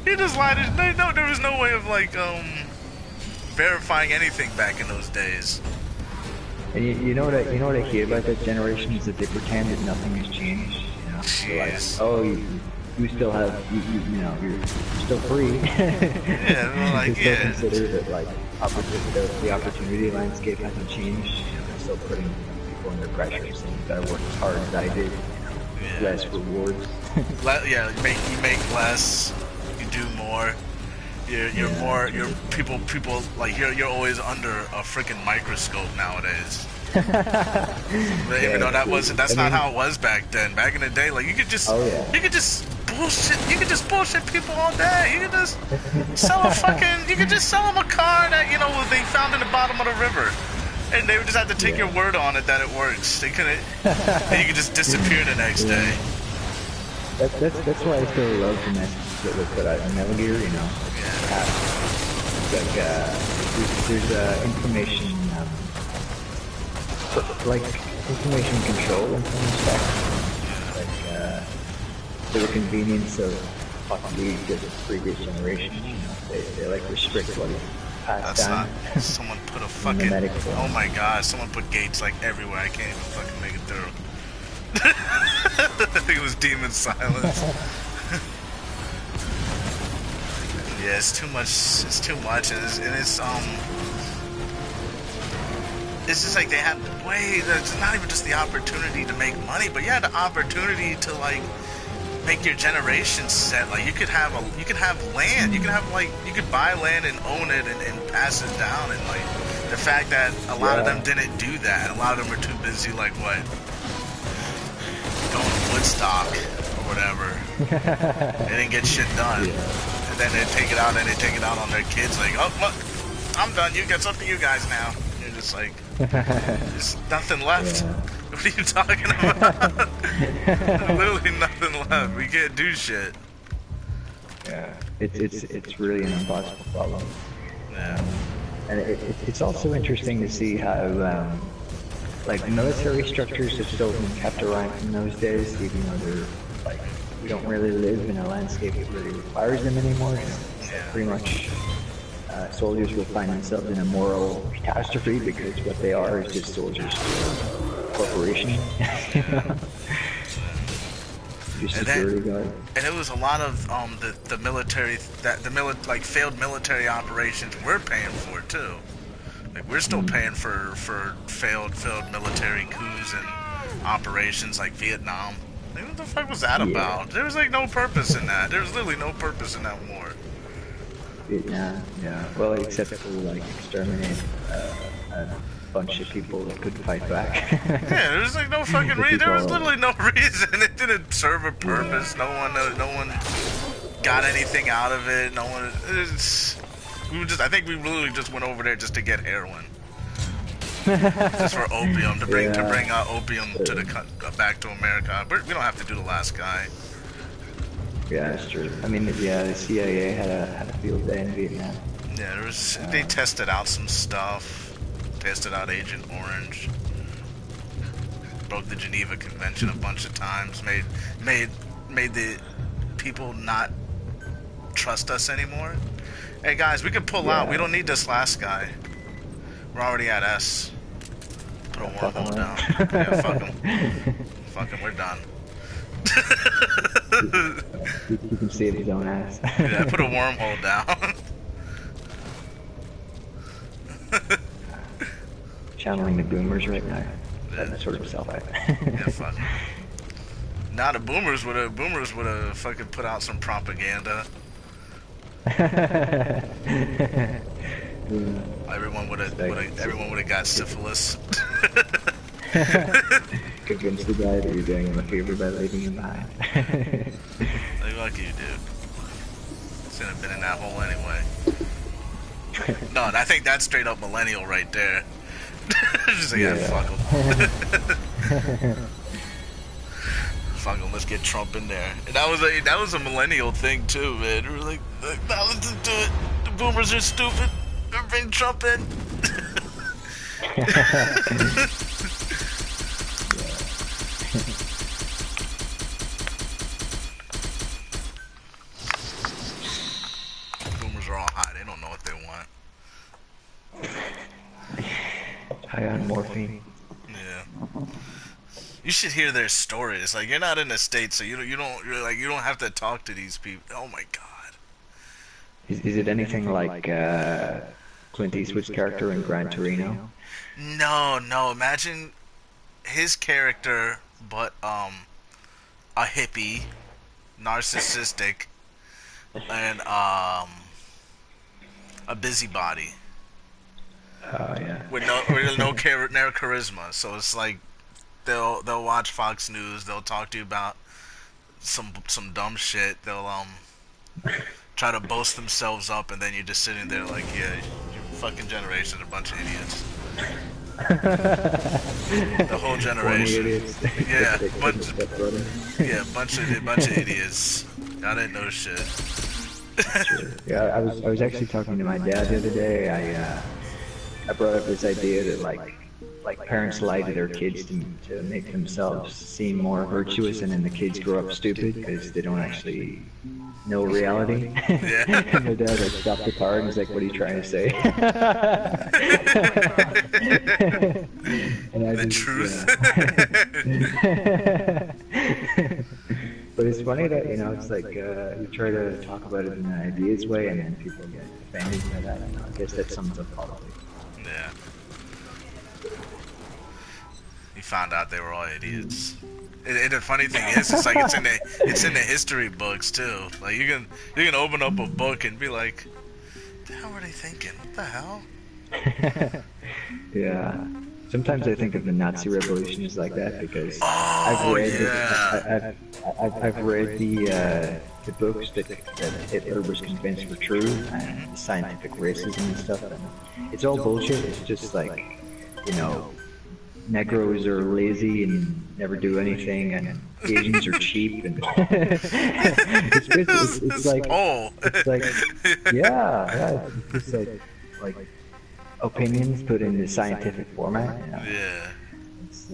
you just lied. There was no way of like verifying anything back in those days. And you know what I hear about that generation is that they pretend that nothing has changed. You know, they're like, oh, you still have, you know, you're still free. Yeah, well, like, they still yeah. consider that like the opportunity landscape hasn't changed. You know, they're still putting people under pressure, saying you gotta work as hard as I did. Yeah. Less rewards. Yeah, you make less, you do more. You're more. You're people like you're always under a freaking microscope nowadays. Even though that's not how it was back then. Back in the day, like you could just bullshit people all day. You could just sell them a car that they found in the bottom of the river, and they would just have to take your word on it that it works. They couldn't, and you could just disappear the next day. That's why I still love the messages that they put out in Metal Gear. You know, there's information. Like information control in some respects, like for the convenience of possibly the previous generation. You know, they like restrict what is passed down. Someone put a fucking. Oh my god! Someone put gates like everywhere. I can't even fucking make it through. I think it was Demon Silence. Yeah, it's too much. It's too much, and it's just like they had there's not even just the opportunity to make money, but you had the opportunity to like make your generation set. Like you could have land. You could have like you could buy land and own it and pass it down. And like the fact that a lot of them didn't do that. A lot of them were too busy like what going to Woodstock or whatever. They didn't get shit done. And then they take it out and they take it out on their kids. Like, oh look, I'm done. It's up to you guys now. And you're just like, there's nothing left. What are you talking about? Literally nothing left. We can't do shit. Yeah, it's really an impossible problem. Yeah. And it's also interesting to see how like military structures have still been kept around in those days, even though they're like we don't really live in a landscape that really requires them anymore. You know? Pretty much, soldiers will find themselves in a moral catastrophe because what they are is just soldiers for a corporation. And it was a lot of the military like failed military operations we're paying for too. Like we're still paying for failed military coups and operations like Vietnam. Like, what the fuck was that about? There was like no purpose in that. There was literally no purpose in that war. Yeah. Well, except for like exterminate a bunch of people that couldn't fight back. Yeah, there was like no fucking reason. There was literally no reason. It didn't serve a purpose. No one got anything out of it. No one. I think we literally just went over there just to get heroin. Just for opium to bring opium to back to America. But we don't have to do the last guy. Yeah, that's true. I mean, the CIA had a field day in Vietnam. Yeah, they tested out some stuff. Tested out Agent Orange. Broke the Geneva Convention a bunch of times. Made the people not trust us anymore. Hey guys, we can pull out. We don't need this last guy. We're already at S. Put a wormhole down. Yeah, fuck him. Fuck him, we're done. You can save his own ass. Yeah, put a wormhole down. Channeling the boomers right now. That sort of self out. Yeah, fuck. Now the boomers would have fucking put out some propaganda. Everyone would have got syphilis. Convince the guy that you're doing him a favor by leaving him behind. Like, fuck you, dude. Shouldn't have been in that hole anyway. No, I think that's straight up millennial right there. Just like, yeah, fuck him. Fuck him, let's get Trump in there. And that was a millennial thing too, man. We were like, now let's do it. The boomers are stupid. Bring Trump in. Boomers are all high. They don't know what they want. High on morphine. Yeah. You should hear their stories. Like, you're not in the States, so you don't have to talk to these people. Oh my god. Is it anything like Clint Eastwood's character in Gran Torino? No. Imagine his character, but a hippie, narcissistic, and a busybody. Oh yeah. With no charisma. So it's like they'll watch Fox News. They'll talk to you about some dumb shit. They'll try to boast themselves up, and then you're just sitting there like, yeah, your fucking generation's a bunch of idiots. The whole generation. Yeah, bunch of idiots. I didn't know shit. Yeah, I was actually talking to my dad the other day. I brought up this idea that like parents lie to their kids to make themselves seem more virtuous, and then the kids grow up stupid because they don't actually know reality. Yeah. And my dad like stopped the car and he's like, "What are you trying to say?" And the truth. But it's funny that, you know, it's like you try to talk about it in an ideas way, and then people get offended by that. You know, I guess that's some of the politics. Yeah. He found out they were all idiots. And the funny thing is, it's like it's in the history books too. Like you can open up a book and be like, "What the hell were they thinking? What the hell?" Yeah. Sometimes I think of the Nazi Revolution as like that because Oh yeah. I've read the books that Hitler was convinced were true and the scientific racism and stuff. And it's all bullshit. It's just like, you know, Negroes are lazy and never do anything, and Asians are cheap, and it's like Oh. it's like yeah, it's just like opinions put in the scientific format. You know? Yeah. It's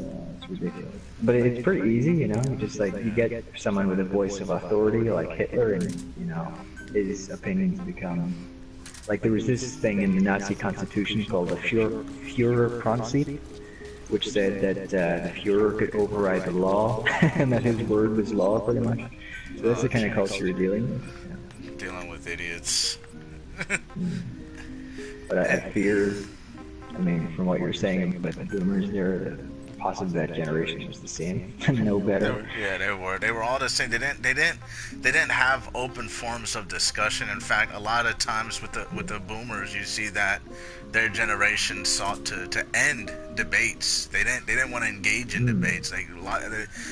ridiculous, but it's pretty easy, you know. You just like you get someone with a voice of authority like Hitler, and you know his opinions become like there was this thing in the Nazi Constitution called the Führerprinzip, which said that the Führer could override the law, and that his word was law, pretty much. So that's the kind of culture you're dealing with. You know? Dealing with idiots. But I fear, I mean, from what you're saying, but the boomers there, possibly that generation was the same, no better. They were all the same. They didn't have open forms of discussion. In fact, a lot of times with the boomers, you see that their generation sought to end debates. They didn't want to engage in debates.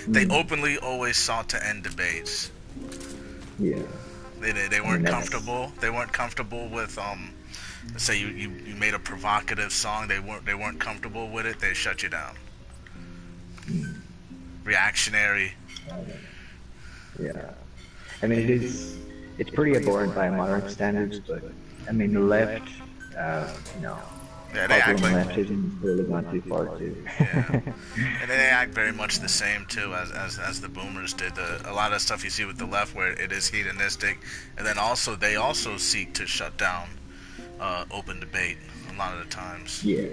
They openly always sought to end debates. Yeah. They weren't comfortable. They weren't comfortable with say you made a provocative song. They weren't comfortable with it. They shut you down. Reactionary. Yeah. I mean, it's pretty abhorrent by modern standards, but I mean the left, you know. Yeah, they act like leftism really gone too far too. Yeah. And they act very much the same too as the boomers did. A lot of stuff you see with the left where it is hedonistic, and then also they also seek to shut down open debate a lot of the times. Yeah.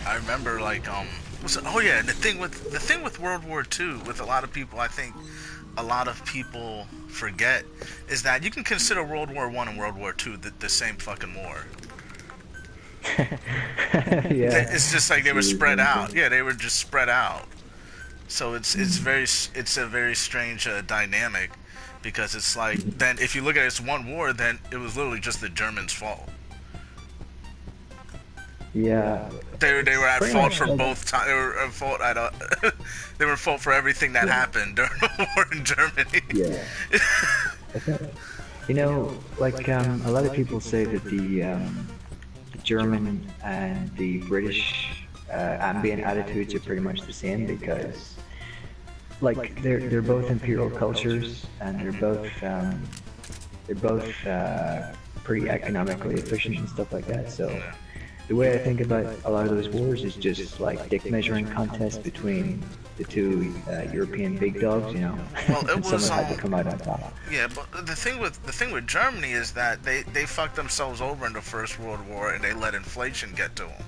I remember like the thing with World War II with a lot of people, I think a lot of people forget is that you can consider World War I and World War II the same fucking war. Yeah. It's just like they were spread out. Yeah, they were just spread out. So it's a very strange dynamic, because it's like then if you look at it as one war, then it was literally just the Germans' fault. Yeah. They were at Pretty fault much for like- both times. They were at fault they were at fault for everything that happened during the war in Germany. Yeah. You know, like a lot of people say that the German and the British ambient attitudes are pretty much the same because, like, they're both imperial cultures and they're both pretty economically efficient and stuff like that. So the way I think about a lot of those wars is just like dick measuring contests between the two European big dogs, you know. Well, it And was, someone had to come out on top. Yeah, but the thing with Germany is that they fucked themselves over in the First World War, and they let inflation get to them.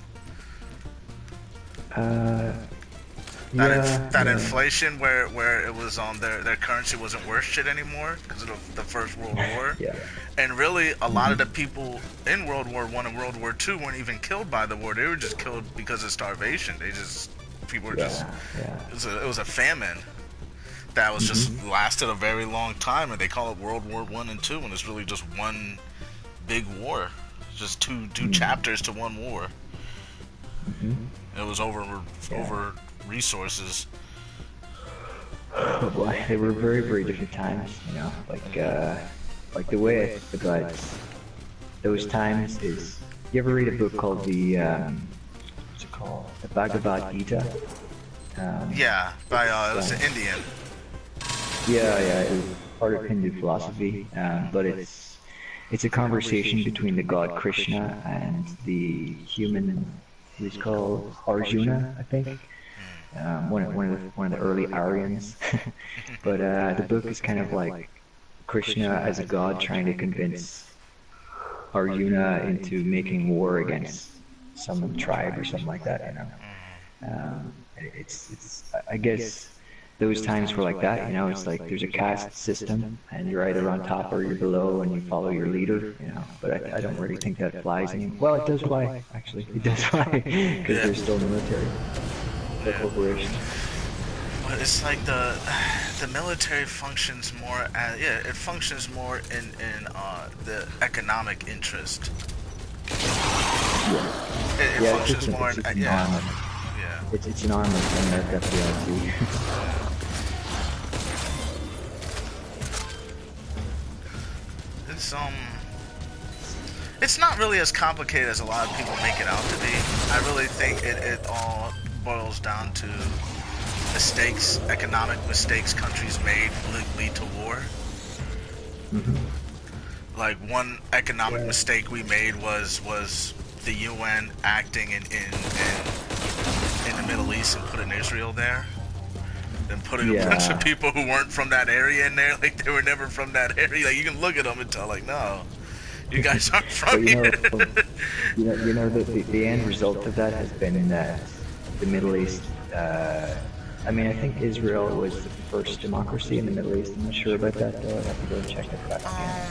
That inflation where it was their currency wasn't worth shit anymore because of the First World War. Yeah. And really, a lot of the people in World War I and World War II weren't even killed by the war. They were just killed because of starvation. People were just. Yeah. It was a famine that was just lasted a very long time, and they call it World War I and II, and it's really just one big war. It's just two chapters to one war. It was over resources. But boy, they were very, very different times, you know. Like the way I think about those times is, you ever read a book called what's it called? The Bhagavad Gita? Yeah, by it was an Indian. Yeah, it was part of Hindu philosophy, but it's a conversation between the god Krishna and the human who's called Arjuna, I think. One of the early Aryans. But the book is kind of like Krishna as a god trying to convince Arjuna into making war against some tribe or something like that, you know. It's I guess those times were like that, you know, it's like there's a caste system and you're either on top or you're below and you follow your leader, you know, but I don't really think that flies anymore. Well, it does fly, actually. It does fly because there's still military, the corporation. But it's like the military functions more as, yeah, it functions more in the economic interest. It Yeah, functions more in, it's an yeah. arm. Yeah. It's an arm of America PLC. It's not really as complicated as a lot of people make it out to be. I really think it all boils down to mistakes, economic mistakes countries made lead to war. Like one economic mistake we made was the UN acting in the Middle East and putting Israel there. And putting a bunch of people who weren't from that area in there, like they were never from that area. Like you can look at them and tell, like, no, you guys aren't from here. You know, the end result of that has been that the Middle East. I mean, I think Israel was the first democracy in the Middle East. I'm not sure about that though. I have to go and check that back again.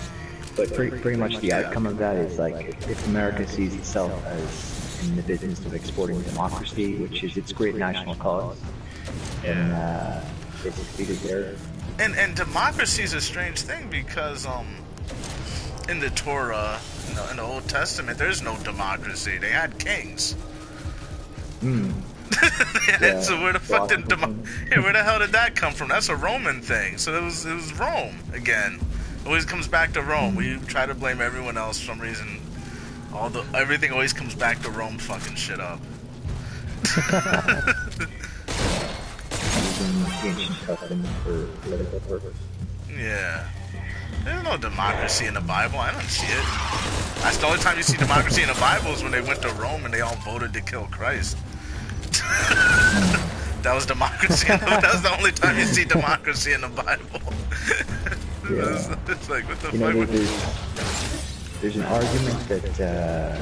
But pretty much the outcome of that is like if America sees itself as in the business of exporting democracy, which is its great national cause. And it's defeated there. And democracy is a strange thing because in the Torah, in the Old Testament, there's no democracy. They had kings. So where the fuck did where the hell did that come from? That's a Roman thing. So it was Rome again. It always comes back to Rome. We try to blame everyone else for some reason. Everything always comes back to Rome fucking shit up. Ancient customs for political purpose. Yeah. There's no democracy in the Bible. I don't see it. That's the only time you see democracy in the Bible is when they went to Rome and they all voted to kill Christ. That was democracy. That was the only time you see democracy in the Bible. It's like, what the fuck? There's an argument that the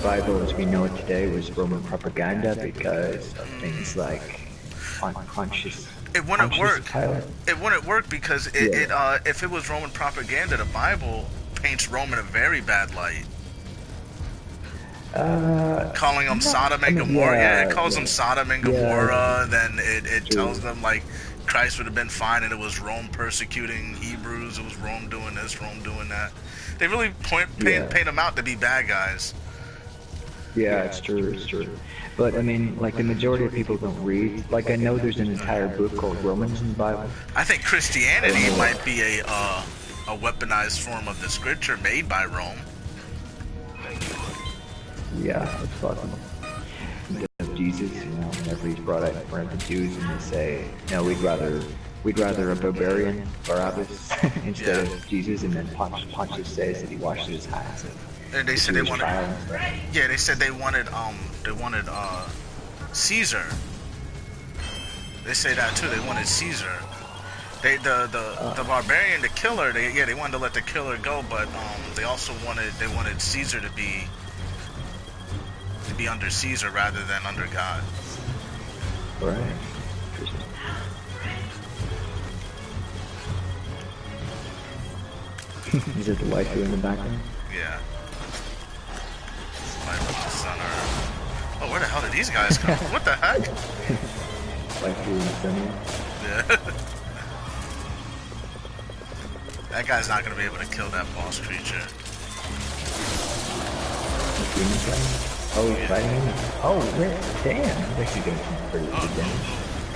Bible as we know it today was Roman propaganda because of things like unconscious. It wouldn't work. Pilot. It wouldn't work because if it was Roman propaganda, the Bible paints Rome in a very bad light. Calling them Sodom and Gomorrah. It calls them Sodom and Gomorrah. Then it tells them like Christ would have been fine, and it was Rome persecuting Hebrews. It was Rome doing this, Rome doing that. They really paint them out to be bad guys. Yeah, it's true. It's true. But I mean, like the majority of people don't read. Like I know there's an entire book called Romans in the Bible. I think Christianity might be a weaponized form of the scripture made by Rome. Yeah, it's possible. Of Jesus, you know, whenever he's brought out in front of the Jews and they say, no, we'd rather a barbarian, Barabbas, instead of Jesus, and then Pontius says that he washes his hands. And they said they wanted. Yeah, they said they wanted Caesar. They say that too. They wanted Caesar. The barbarian, the killer. They wanted to let the killer go, but they also wanted Caesar to be under Caesar rather than under God. Right. Is it the waifu in the background? Yeah. Oh, where the hell did these guys come from? What the heck? Waifu in the center. Yeah. That guy's not gonna be able to kill that boss creature. Oh, he's fighting him? Oh, damn. I think he's doing some pretty good damage.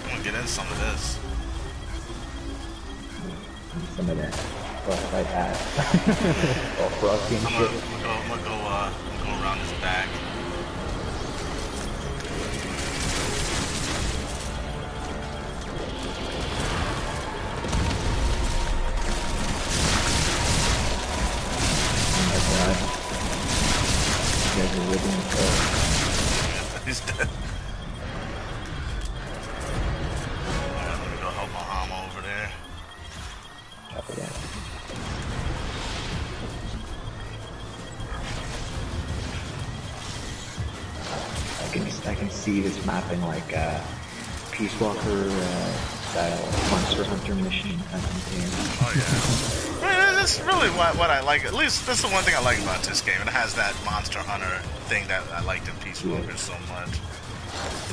I'm gonna get in some of this. Some of that. Frostbite ass. All frosty and shit. I'm gonna go around his back. Oh my god. You guys are ripping the car. He's dead. Alright, let me go help Mahama over there. Copy that. I can see this mapping like Peace Walker style Monster Hunter mission kind of game. Oh yeah. I mean, that's really what I like. At least that's the one thing I like about this game. It has that Monster Hunter thing that I liked in Peace Walker so much.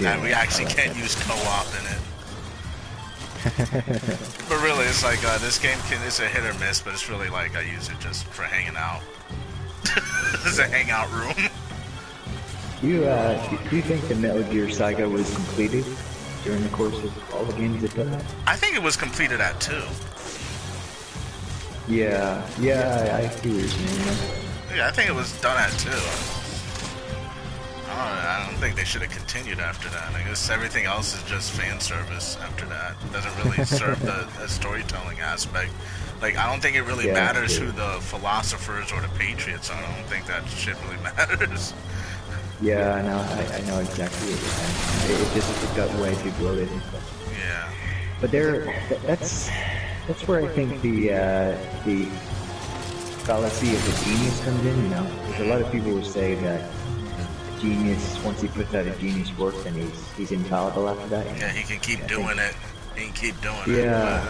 Yeah, And we actually can use co-op in it. But really, it's like this game it's a hit or miss, but it's really like I use it just for hanging out. It's a hangout room. Do you think the Metal Gear saga was completed during the course of all the games it put out? I think it was completed at 2. Yeah, I see what you're saying. Yeah, I think it was done at 2. I don't think they should have continued after that. I guess everything else is just fan service after that. It doesn't really serve the storytelling aspect. Like, I don't think it really matters who the philosophers or the patriots are. I don't think that shit really matters. Yeah, I know exactly what you're saying. It just got way too bloated and stuff. Yeah. But that's where I think the fallacy of the genius comes in, you know? There's a lot of people who say that a genius, once he puts out a genius work, then he's infallible after that. Yeah, he can keep doing it. He can keep doing it. Yeah,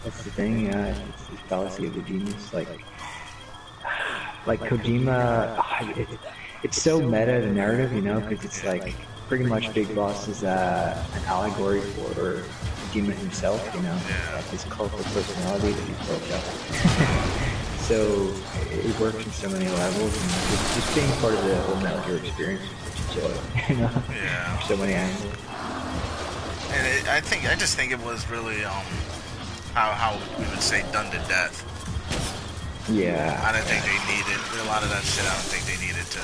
that's the thing, yeah. It's the fallacy of the genius. Like Kojima, it's so meta, the narrative, you know, because it's like pretty much Big Boss is an allegory for Kojima himself, you know, like his cult of personality that he built up. So it works on so many levels, and just being part of the whole Metal Gear experience is such a joy, you know, so many angles. And I just think it was really how we would say done to death. Yeah. I don't think they needed a lot of that shit. I don't think they needed to.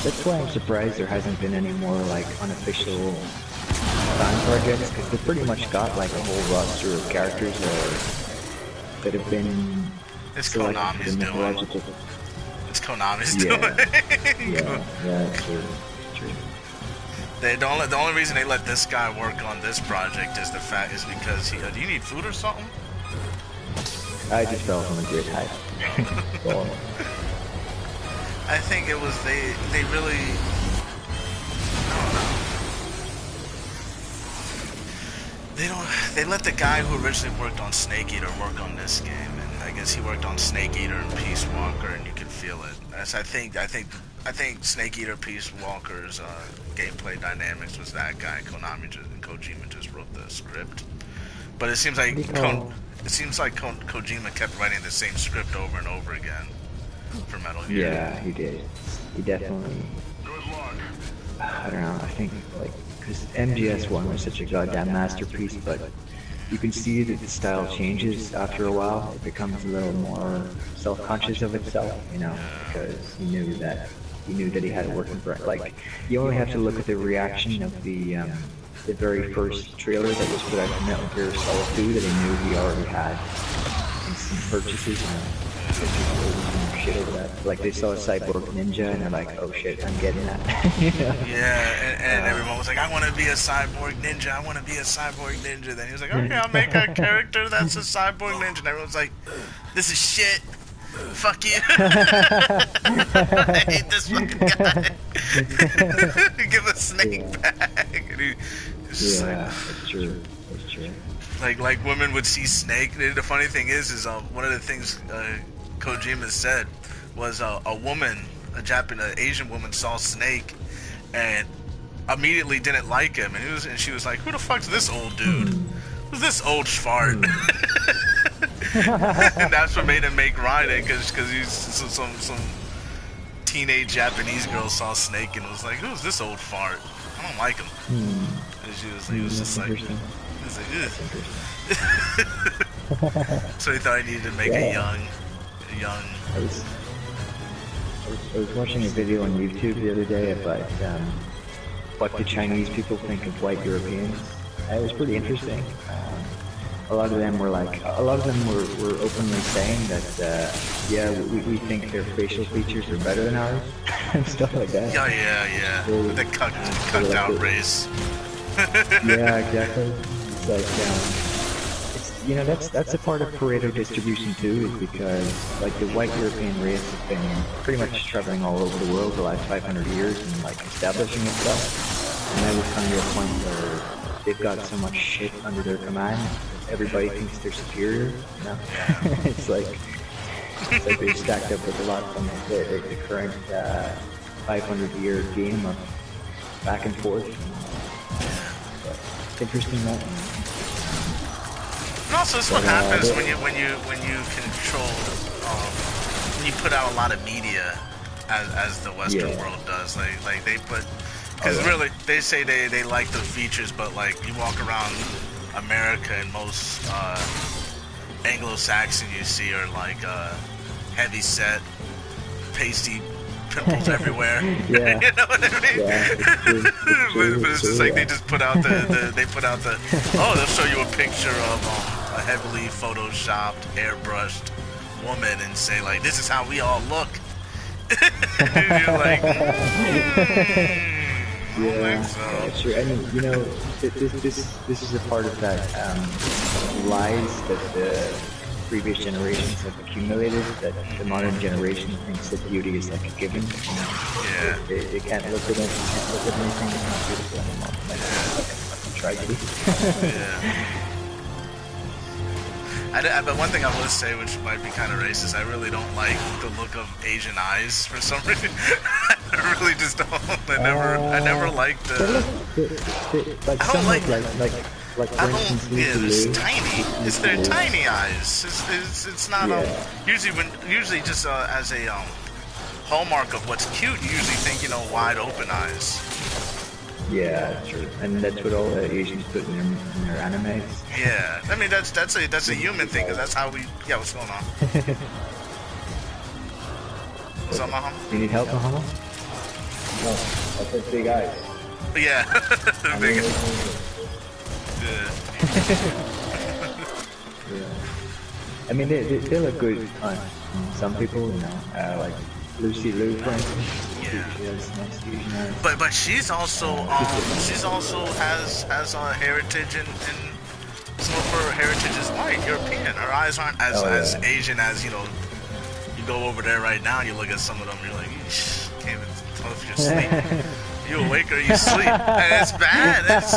That's why I'm surprised there hasn't been any more like unofficial fan projects, because they pretty much got like a whole roster of characters that have been. It's Konami's doing. It's Konami's doing. Yeah, true. The only reason they let this guy work on this project is because he. Do you need food or something? I just fell from a great height. I think it was they really. I don't know. They let the guy who originally worked on Snake Eater work on this game, and I guess he worked on Snake Eater and Peace Walker, and you can feel it. I think Snake Eater Peace Walker's gameplay dynamics was that guy. Kojima just wrote the script, but it seems like Kojima kept writing the same script over and over again for Metal Gear. Yeah, he did. He definitely. I don't know. I think like because MGS1 was such a goddamn masterpiece, but you can see that the style changes after a while. It becomes a little more self-conscious of itself, you know, because he knew that he had it working for it. Like you only have to look at the reaction of the very first trailer that was put out for Metal Gear Solid 2 that he knew he already had instant purchases, you know, shit over that. Like they saw a Cyborg Ninja and they're like, oh shit, I'm getting that. You know? Yeah, and everyone was like, I want to be a Cyborg Ninja, I want to be a Cyborg Ninja. Then he was like, okay, I'll make a character that's a Cyborg Ninja. And everyone's like, this is shit. Fuck you. I hate this fucking guy. Give a snake back. That's true. That's true. Like women would see Snake. The funny thing is one of the things Kojima said was a Asian woman saw Snake and immediately didn't like him, and she was like, "Who the fuck's this old dude? Who's this old fart?" And that's what made him make Raiden, because he's some teenage Japanese girl saw Snake and was like, "Who's this old fart? I don't like him." And he was just like, so he thought he needed to make a young. I was watching a video on YouTube the other day about what the Chinese people think of white Europeans. It was pretty interesting. A lot of them were openly saying that, we think their facial features are better than ours, and stuff like that. Yeah. The cucked out race. Yeah, exactly. It's like, that's a part of Pareto distribution too, is because like the white European race has been pretty much traveling all over the world the last 500 years and like establishing itself. And there was kind of a point where they've got so much shit under their command. Everybody thinks they're superior. You know? it's like they're stacked up with a lot from the current 500-year game of back and forth. It's interesting that. And also, this is what happens when you control, when you put out a lot of media, as the Western world does. Like they put, because really they say they like the features, but like you walk around America and most Anglo-Saxon you see are like heavy set, pasty, pimples everywhere. You know what I mean? But it's just like they just put out they'll show you a picture of a heavily photoshopped, airbrushed woman and say like, this is how we all look. And you're like, Sure. And you know, this is a part of that lies that the previous generations have accumulated, that the modern generation thinks that beauty is like a given. They can't look at it, can't look at anything that's not beautiful anymore. Like, fucking tragedy. But one thing I will say, which might be kind of racist, I really don't like the look of Asian eyes for some reason. I really just don't. I never liked the. Like I don't like for instance, it's tiny. They're tiny eyes. It's not usually just as a hallmark of what's cute. You usually think wide open eyes. Yeah, true. And that's what all the Asians put in their animes. Yeah, I mean that's a human thing, because that's how we. Yeah, what's going on? What's up, Maham? You need help, Mahama? No, I said big eyes. Yeah, big. I mean, they look good on some people, like Lucy Liu, for instance. She has nice fusion eyes. But she's also has a heritage in some of her heritage is white, European. Her eyes aren't as Asian as you go over there right now and you look at some of them, you're like, can't even tell if you're asleep. You awake or you sleep, and it's bad. It's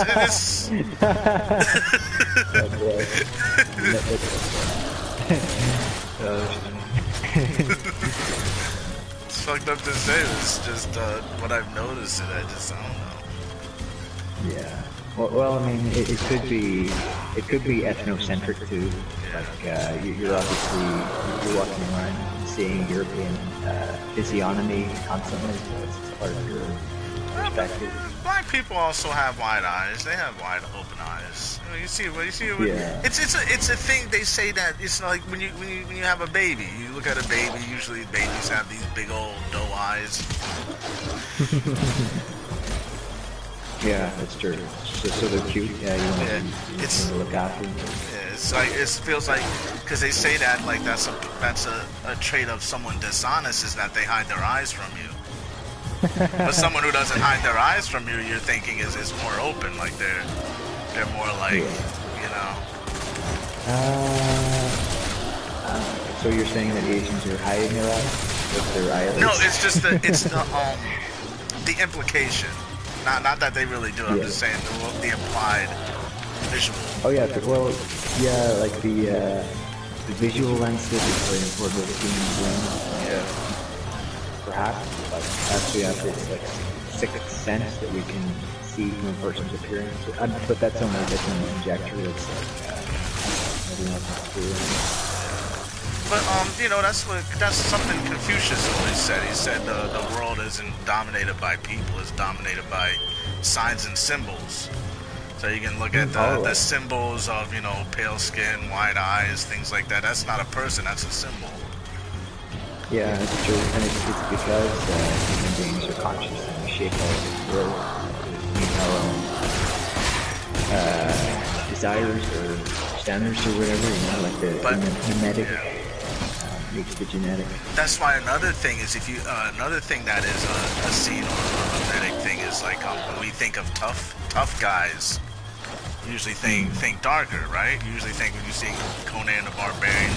it's fucked up to say. It's just what I've noticed, and I don't know. Yeah. Well, I mean, it could be ethnocentric too. Like you're obviously walking around and seeing European physiognomy constantly, so it's part of your perspective. Black people also have wide eyes. They have wide open eyes. You see. Yeah. It's a thing. They say that it's like when you have a baby. You look at a baby. Usually babies have these big old doe eyes. Yeah, that's true. So they're cute. Yeah, you want to look after them. Yeah, it's like it feels like, because they say that like that's a trait of someone dishonest, is that they hide their eyes from you. But someone who doesn't hide their eyes from you, you're thinking is more open, like they're more like, So you're saying that Asians are hiding their eyes with their eyelids? No, it's just the implication. Not that they really do. I'm just saying the implied visual. Oh yeah, well, yeah, like the visual landscape is very important with human brain. Yeah. Perhaps, but actually have this like sixth sense that we can see from a person's appearance. But that's only a different conjecture. It's like everyone's experience. But that's something Confucius always said. He said the world isn't dominated by people; it's dominated by signs and symbols. So you can look at the symbols of pale skin, wide eyes, things like that. That's not a person; that's a symbol. Yeah, that's true, and it's because human beings are conscious and we shape our world, meet our own desires or standards or whatever, like the mimetic meets the genetic. That's why another thing is another thing that is a scene or a mimetic thing is like when we think of tough guys, usually think darker, right? You usually think when you see Conan the Barbarian,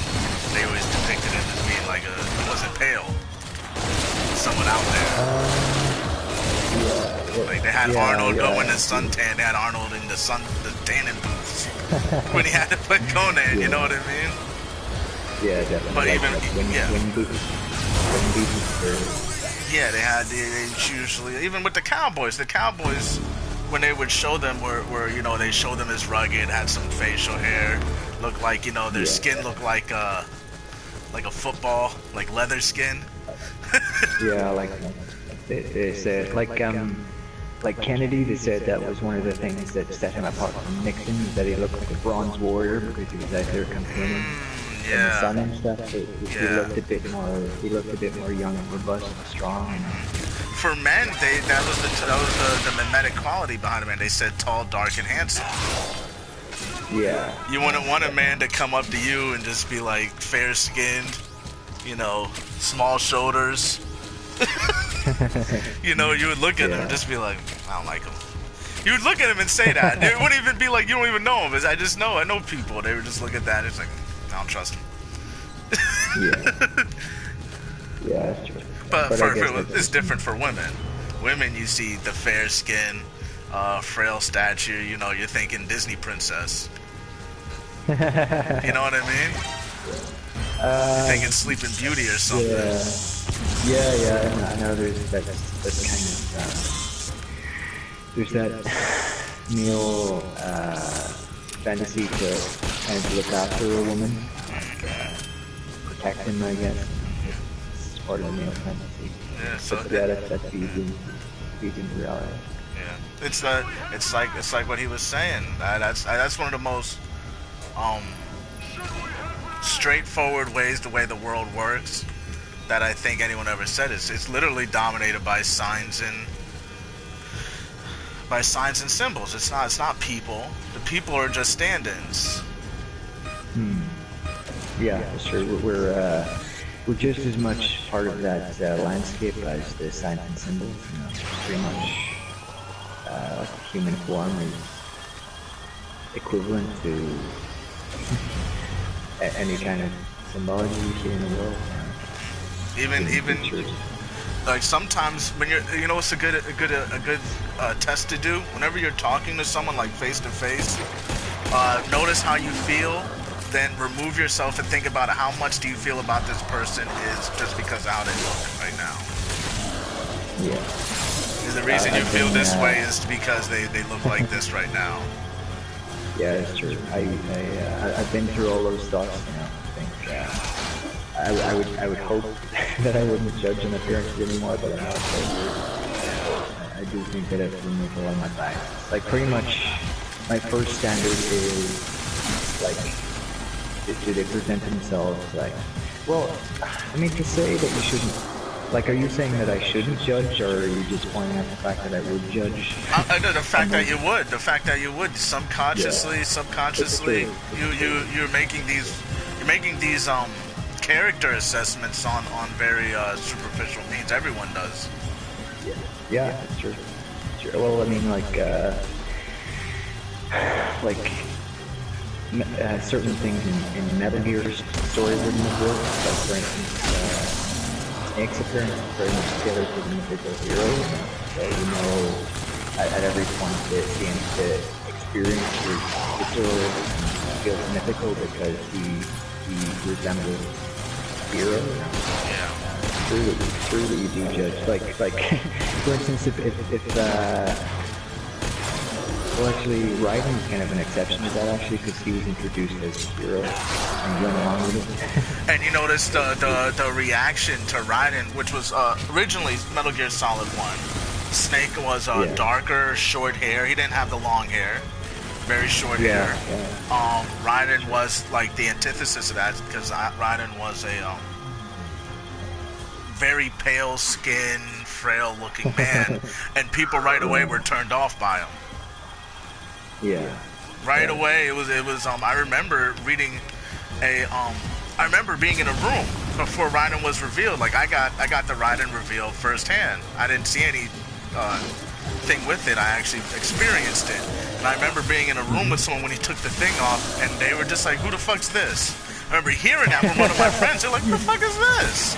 they always depicted him as being like he wasn't pale, someone out there. Like they had Arnold going in suntan. They had Arnold in the Danon booths when he had to play Conan. You know what I mean? Yeah, definitely. But even yeah, they had they usually even with the Cowboys. The Cowboys, when they would show them were you know, they show them as rugged, had some facial hair, looked like, you know, their skin looked like a football, like leather skin. Yeah, like they said, like Kennedy, they said that was one of the things that set him apart from Nixon, that he looked like a bronze warrior because he was out there campaigning in the sun and stuff. So he looked a bit more young and robust and strong. For men, that was the mimetic quality behind him, and they said tall, dark, and handsome. Yeah. You wouldn't want a man to come up to you and just be like fair-skinned, you know, small shoulders. You know, you would look at him and just be like, I don't like him. You would look at him and say that. It wouldn't even be like, you don't even know him. I know people. They would just look at that and it's like, I don't trust him. Yeah, that's true. But it's different for women. Women, you see the fair skin, frail stature, you know, you're thinking Disney princess. You know what I mean? You're thinking Sleeping Beauty or something. Yeah, I know there's that kind of, there's that male fantasy to kind of look after a woman, protect him, I guess. It's part of the male fantasy. Yeah, so that feeds into reality. Yeah, it's like what he was saying. That's one of the most straightforward ways, the way the world works, that I think anyone ever said. It's literally dominated by signs and symbols. It's not people. The people are just stand-ins. Yeah, that's true. We're just as much part of that landscape as the signs and symbols. You know, pretty much like the human form is equivalent to any kind of symbology you see in the world. Even like sometimes when you know, it's a good test to do whenever you're talking to someone like face to face. Notice how you feel, then remove yourself and think about how much do you feel about this person is just because of how they look right now. Yeah. And the reason you feel this way is because they look like this right now. Yeah, that's true. I've been through all those thoughts. You know, I think I would hope that I wouldn't judge an appearance anymore, but I'm not so sure. I do think that I've removed a lot of my bias. Like pretty much, my first standard is like, do they present themselves like? Well, I mean, to say that you shouldn't. Like, are you saying that I shouldn't judge, or are you just pointing out the fact that I would judge? The fact that you would, subconsciously, you're making these character assessments on very superficial means. Everyone does. Yeah, that's true. Well, I mean, certain things in Metal Gear stories in the book, like for instance, Snake's appearance is very much tailored to the mythical hero. So you know, at every point that the experience is visceral and feels mythical because he resembles a hero. It's true that you do judge. Like for instance, if well, actually, Raiden's kind of an exception to that, actually, because he was introduced as a hero and went along with it. And you notice the reaction to Raiden, which was originally Metal Gear Solid 1. Snake was darker, short hair. He didn't have the long hair. Very short hair. Yeah. Raiden was like the antithesis of that, because Raiden was a very pale skin, frail looking man, and people right away were turned off by him. Yeah. Right away, it was. I remember reading I remember being in a room before Raiden was revealed. Like I got the Raiden reveal firsthand. I didn't see any thing with it. I actually experienced it. And I remember being in a room with someone when he took the thing off, and they were just like, "Who the fuck's this?" I remember hearing that from one of my friends. They're like, "What the fuck is this?"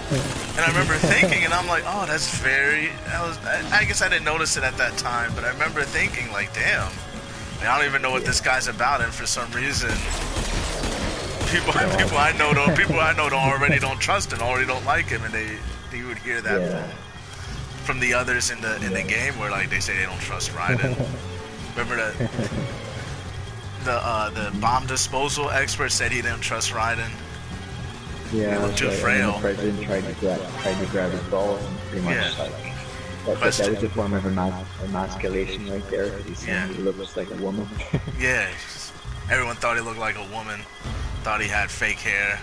And I remember thinking, and I'm like, "Oh, that's very." I guess I didn't notice it at that time, but I remember thinking, like, "Damn, I don't even know what this guy's about, and for some reason, people I know don't already don't trust him, already don't like him, and you would hear that Yeah. from the others in the game where like they say they don't trust Raiden. Remember the bomb disposal expert said he didn't trust Raiden. Yeah, looked too that's right. frail. And the president tried to grab his balls and pretty much Yeah. like that was a form of emasculation right there. He's saying Yeah. he looks like a woman. Yeah, everyone thought he looked like a woman. Thought he had fake hair.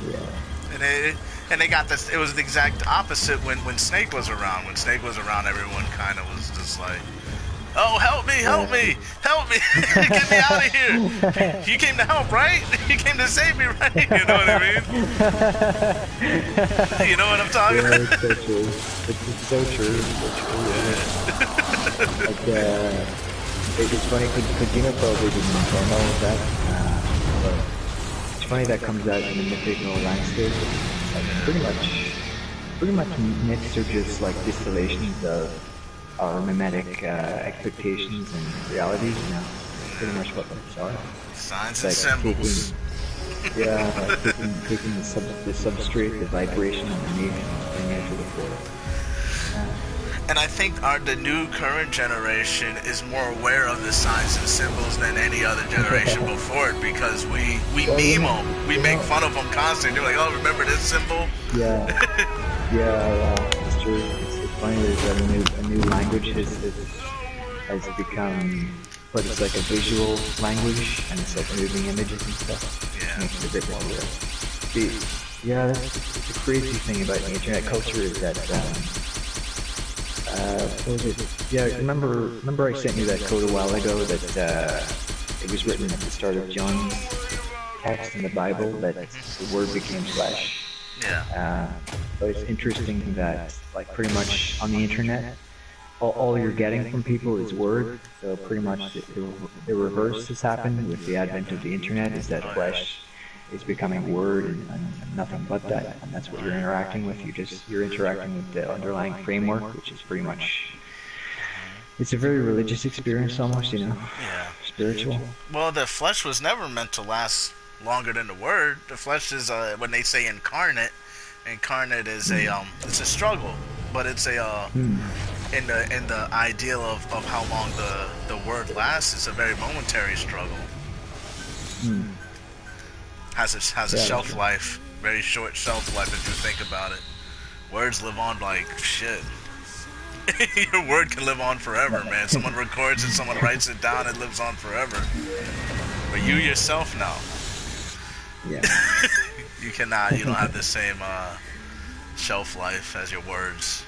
Yeah. And they got this. It was the exact opposite when Snake was around. When Snake was around, everyone kind of was just like, "Oh, help me! Help me! Help me! Get me out of here! You came to help, right? You came to save me, right? You know what I mean? You know what I'm talking Yeah, about?" it's so true. It's so true. It's so true. Yeah. Like, it's funny, Kojima probably didn't know all of that. But it's funny that comes out in the mythical landscape. It's like pretty much myths are just like distillations of our mimetic expectations and realities. You know, pretty much what myths are. Signs It's and like symbols. taking the substrate, the vibration underneath, and bringing it to the fore. And I think the new current generation is more aware of the signs and symbols than any other generation before it, because we meme them. We make fun of them constantly. They're like, "Oh, remember this symbol?" Yeah, it's true. It's funny that a new language has become, but it's like a visual language, and it's like moving images and stuff. Yeah. Makes it a bit more real. That's the crazy thing about the internet culture is that, what was it? Yeah, remember I sent you that code a while ago that it was written at the start of John's text in the Bible that the word became flesh. Yeah. But it's interesting that, like, pretty much on the internet, all you're getting from people is word. So pretty much the reverse has happened with the advent of the internet, is that flesh is becoming word and nothing but that. And that's what you're interacting with. You're interacting with the underlying framework, which is pretty much, it's a very religious experience almost, you know, Yeah. spiritual. Well, the flesh was never meant to last longer than the word. The flesh is when they say incarnate. Incarnate is it's a struggle, but it's a in the ideal of how long the word lasts, it's a very momentary struggle. Has a shelf life, very short shelf life if you think about it. Words live on like shit. Your word can live on forever, man. Someone records it, someone writes it down, it lives on forever. But you yourself, no. Yeah. You cannot. You don't have the same shelf life as your words.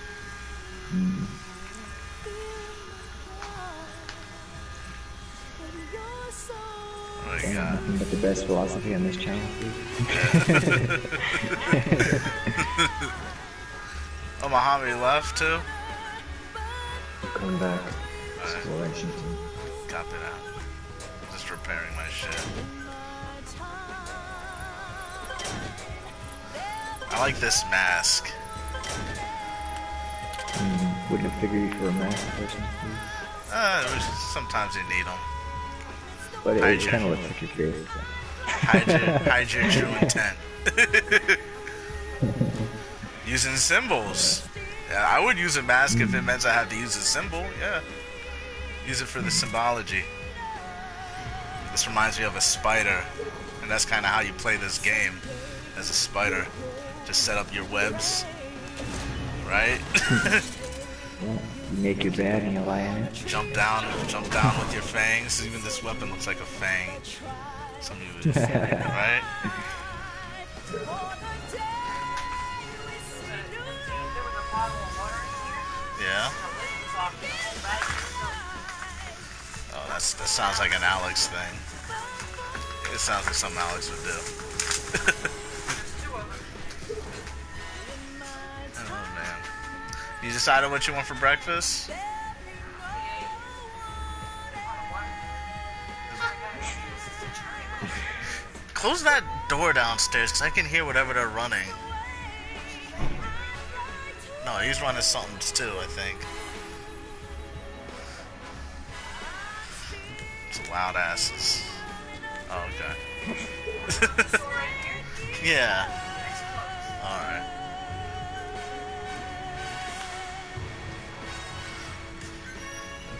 Oh my God. Nothing but the best philosophy on this channel, please. Oh, Muhammad left too? Come back. Exploration team. Copy that. Just repairing my shit. I like this mask. Wouldn't have figured you for a mask person, Sometimes you need them. but Hide it your- kind of looks like your face. So. Hide your true intent. Using symbols. Yeah, I would use a mask if it meant I had to use a symbol. Yeah. Use it for the symbology. This reminds me of a spider. And that's kind of how you play this game. As a spider. Just set up your webs. Right? Yeah. You make your bed and you lie in it. Jump down with your fangs. Even this weapon looks like a fang. Some of you, right? Yeah. Oh, that sounds like an Alex thing. It sounds like something Alex would do. Oh man. You decided what you want for breakfast? Close that door downstairs, because I can hear whatever they're running. No, he's running something too, I think. loud asses. Oh, okay. Yeah. Alright.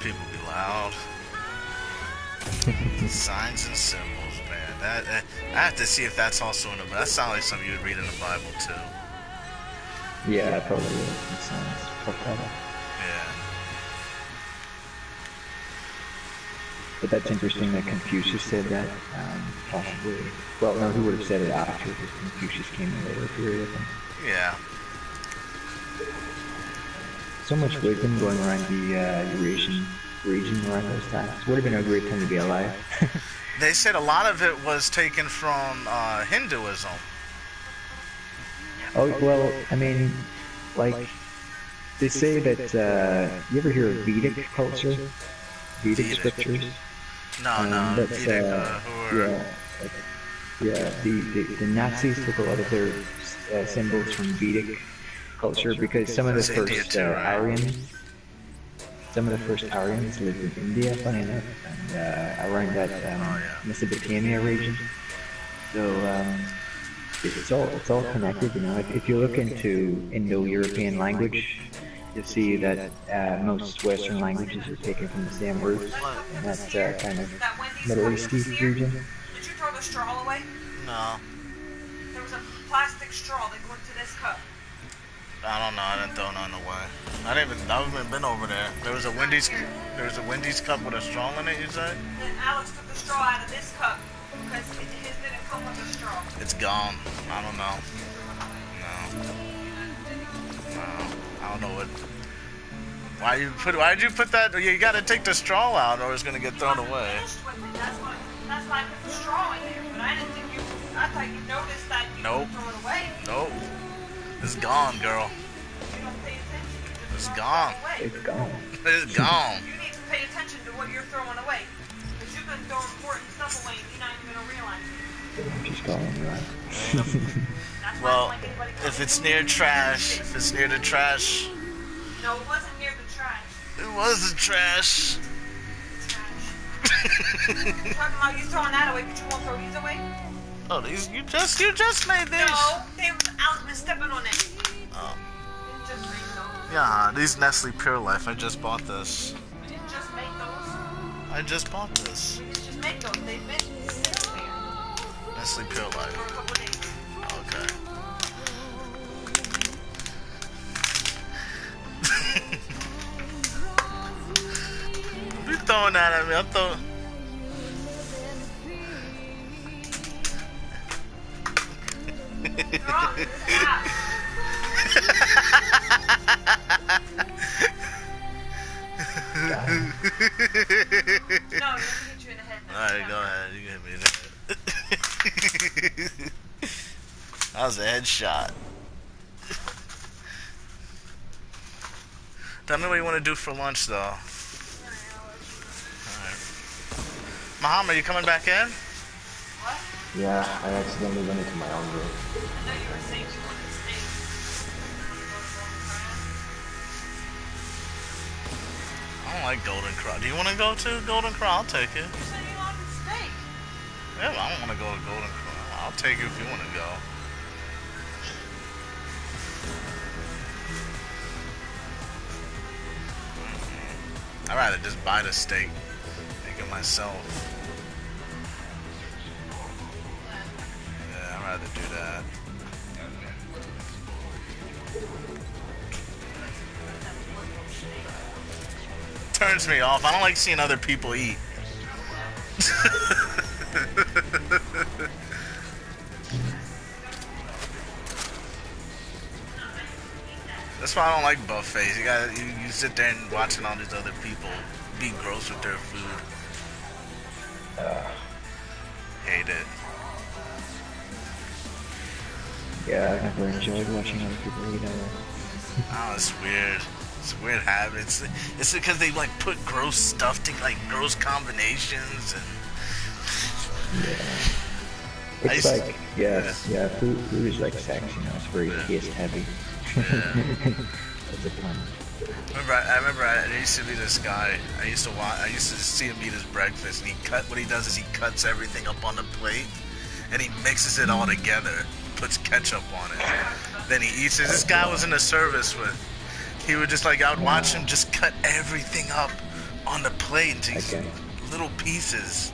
People be loud. Signs and symbols, man. I have to see if that's also in the Bible. That sounds like something you would read in the Bible, too. Yeah, probably. It sounds prophetic. Yeah. But that's interesting that Confucius said that. Possibly. Well, no, he would have said it after because Confucius came in a later period, I think. Yeah. So much wisdom going around the Eurasian region around those times. Would have been a great time to be alive. They said a lot of it was taken from Hinduism. Oh, well, I mean, like, they say that, you ever hear of Vedic culture? Vedic scriptures? No, That's, Vedic, who are... yeah, the Nazis took a lot of their symbols from Vedic culture because some of the That's India first too, right? Aryans lived in India, funny enough, and around that Mesopotamia region. So it's all connected, you know. If you look into Indo-European language, you'll see that most Western languages are taken from the same roots, and that's kind of Middle Eastern region. Did you throw the straw away? No. There was a plastic straw that went to this cup. I don't know. I didn't throw none away. I haven't been over there. There was a Wendy's cup with a straw in it. You say? Then Alex took the straw out of this cup because his didn't come with a straw. It's gone. I don't know. No. I don't know what. Why did you put that? You got to take the straw out, or it's gonna get thrown away. That's why I put the straw in there. But I didn't think you. I thought you noticed that you Nope. threw it away. Nope. It's gone, girl. You don't pay attention. You just It's throw gone. it away. It's gone. It's gone. You need to pay attention to what you're throwing away. Because you've been throwing important stuff away and you're not even going to realize it. Just gone, right? That's why I Well, don't like anybody if coming it's in near and trash, if it's near the trash, No, it wasn't near the trash. it was the trash. You're talking about you throwing that away, but you won't throw these away? Oh, these you just made these. No, Alex been stepping on it. Oh. Didn't just make those. Yeah, these Nestle Pure Life. I just bought this. Didn't just make those. I just bought this. We didn't just make those. They've been sitting there Nestle Pure for a Life. couple of days. Okay. You throwing that at me? I'm throwing. Drop it. Stop. No, you're going to hit you in the head now. Alright, go ahead. You can hit me in the That was a headshot. Tell me what you want to do for lunch, though. Alright. Muhammad, you coming back in? What? Yeah, I accidentally went into my own room. I know you were saying you wanted to stay. I don't like Golden Corral. Do you want to go to Golden Corral? I'll take it. You said you wanted to stay. Yeah, but I don't want to go to Golden Corral. I'll take you if you want to go. I'd rather just buy the steak, make it myself. Yeah, I'd rather do that. Turns me off. I don't like seeing other people eat. That's why I don't like buffets. You sit there and watching all these other people be gross with their food. Hate it. Yeah, I've never enjoyed watching other people eat either. Oh, it's weird. It's a weird habit. It's because they like put gross stuff to like gross combinations and. It's used to- like, yeah, food is like sex, you know, it's very taste heavy. Yeah. That's a pun. I remember there used to be this guy. I used to see him eat his breakfast, and what he does is he cuts everything up on the plate, and he mixes it all together, puts ketchup on it. Then he eats it. This guy was in the service with. He would just like I would watch him just cut everything up on the plate into little pieces.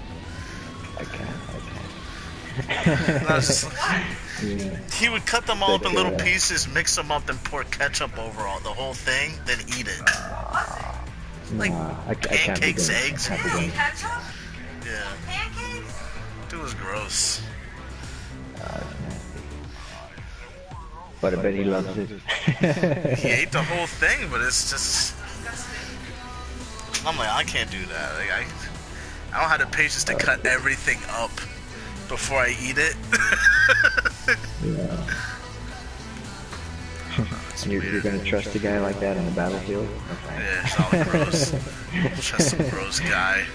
I can't. And I was just like, Yeah. he would cut them all up in little pieces, mix them up, then pour ketchup over the whole thing, then eat it. Like I can't be pancakes, doing it. eggs, I can't be doing it. Ketchup? yeah. Pancakes? It was gross. But I bet he loves it. He ate the whole thing, but it's just. I'm like, I can't do that. Like, I don't have the patience to cut everything up before I eat it. Yeah. And you're gonna trust a guy like that on the battlefield? Okay. Yeah, it's all gross. Trust some gross guy.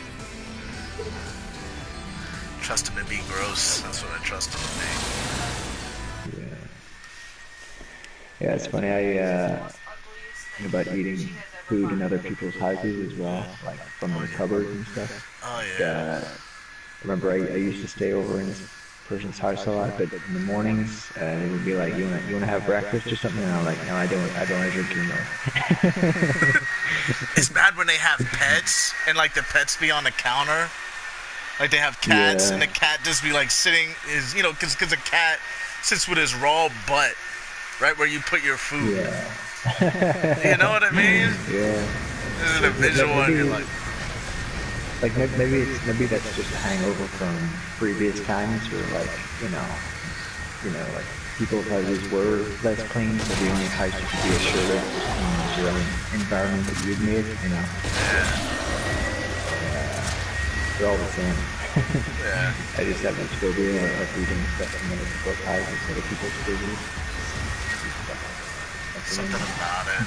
Trust him to be gross. That's what I trust him to be. Yeah. Yeah, it's funny. I think about eating food in other people's houses as well, like from the cupboards and stuff. Oh yeah. Remember, I used to stay over in this person's house a lot, but in the mornings, it would be like, you wanna have breakfast or something? And I'm like, no, I don't wanna drink anymore. It's bad when they have pets and like the pets be on the counter. Like they have cats and the cat just be like sitting because a cat sits with his raw butt right where you put your food. Yeah. You know what I mean? Yeah. This is a visual and you're like, maybe that's just a hangover from previous times where like like people's houses were less clean, so the only house you could be assured of was clean as your own environment that you'd made, they're all the same. yeah. I just have this phobia of eating stuff from other people's houses, other people's fridges. Something about it.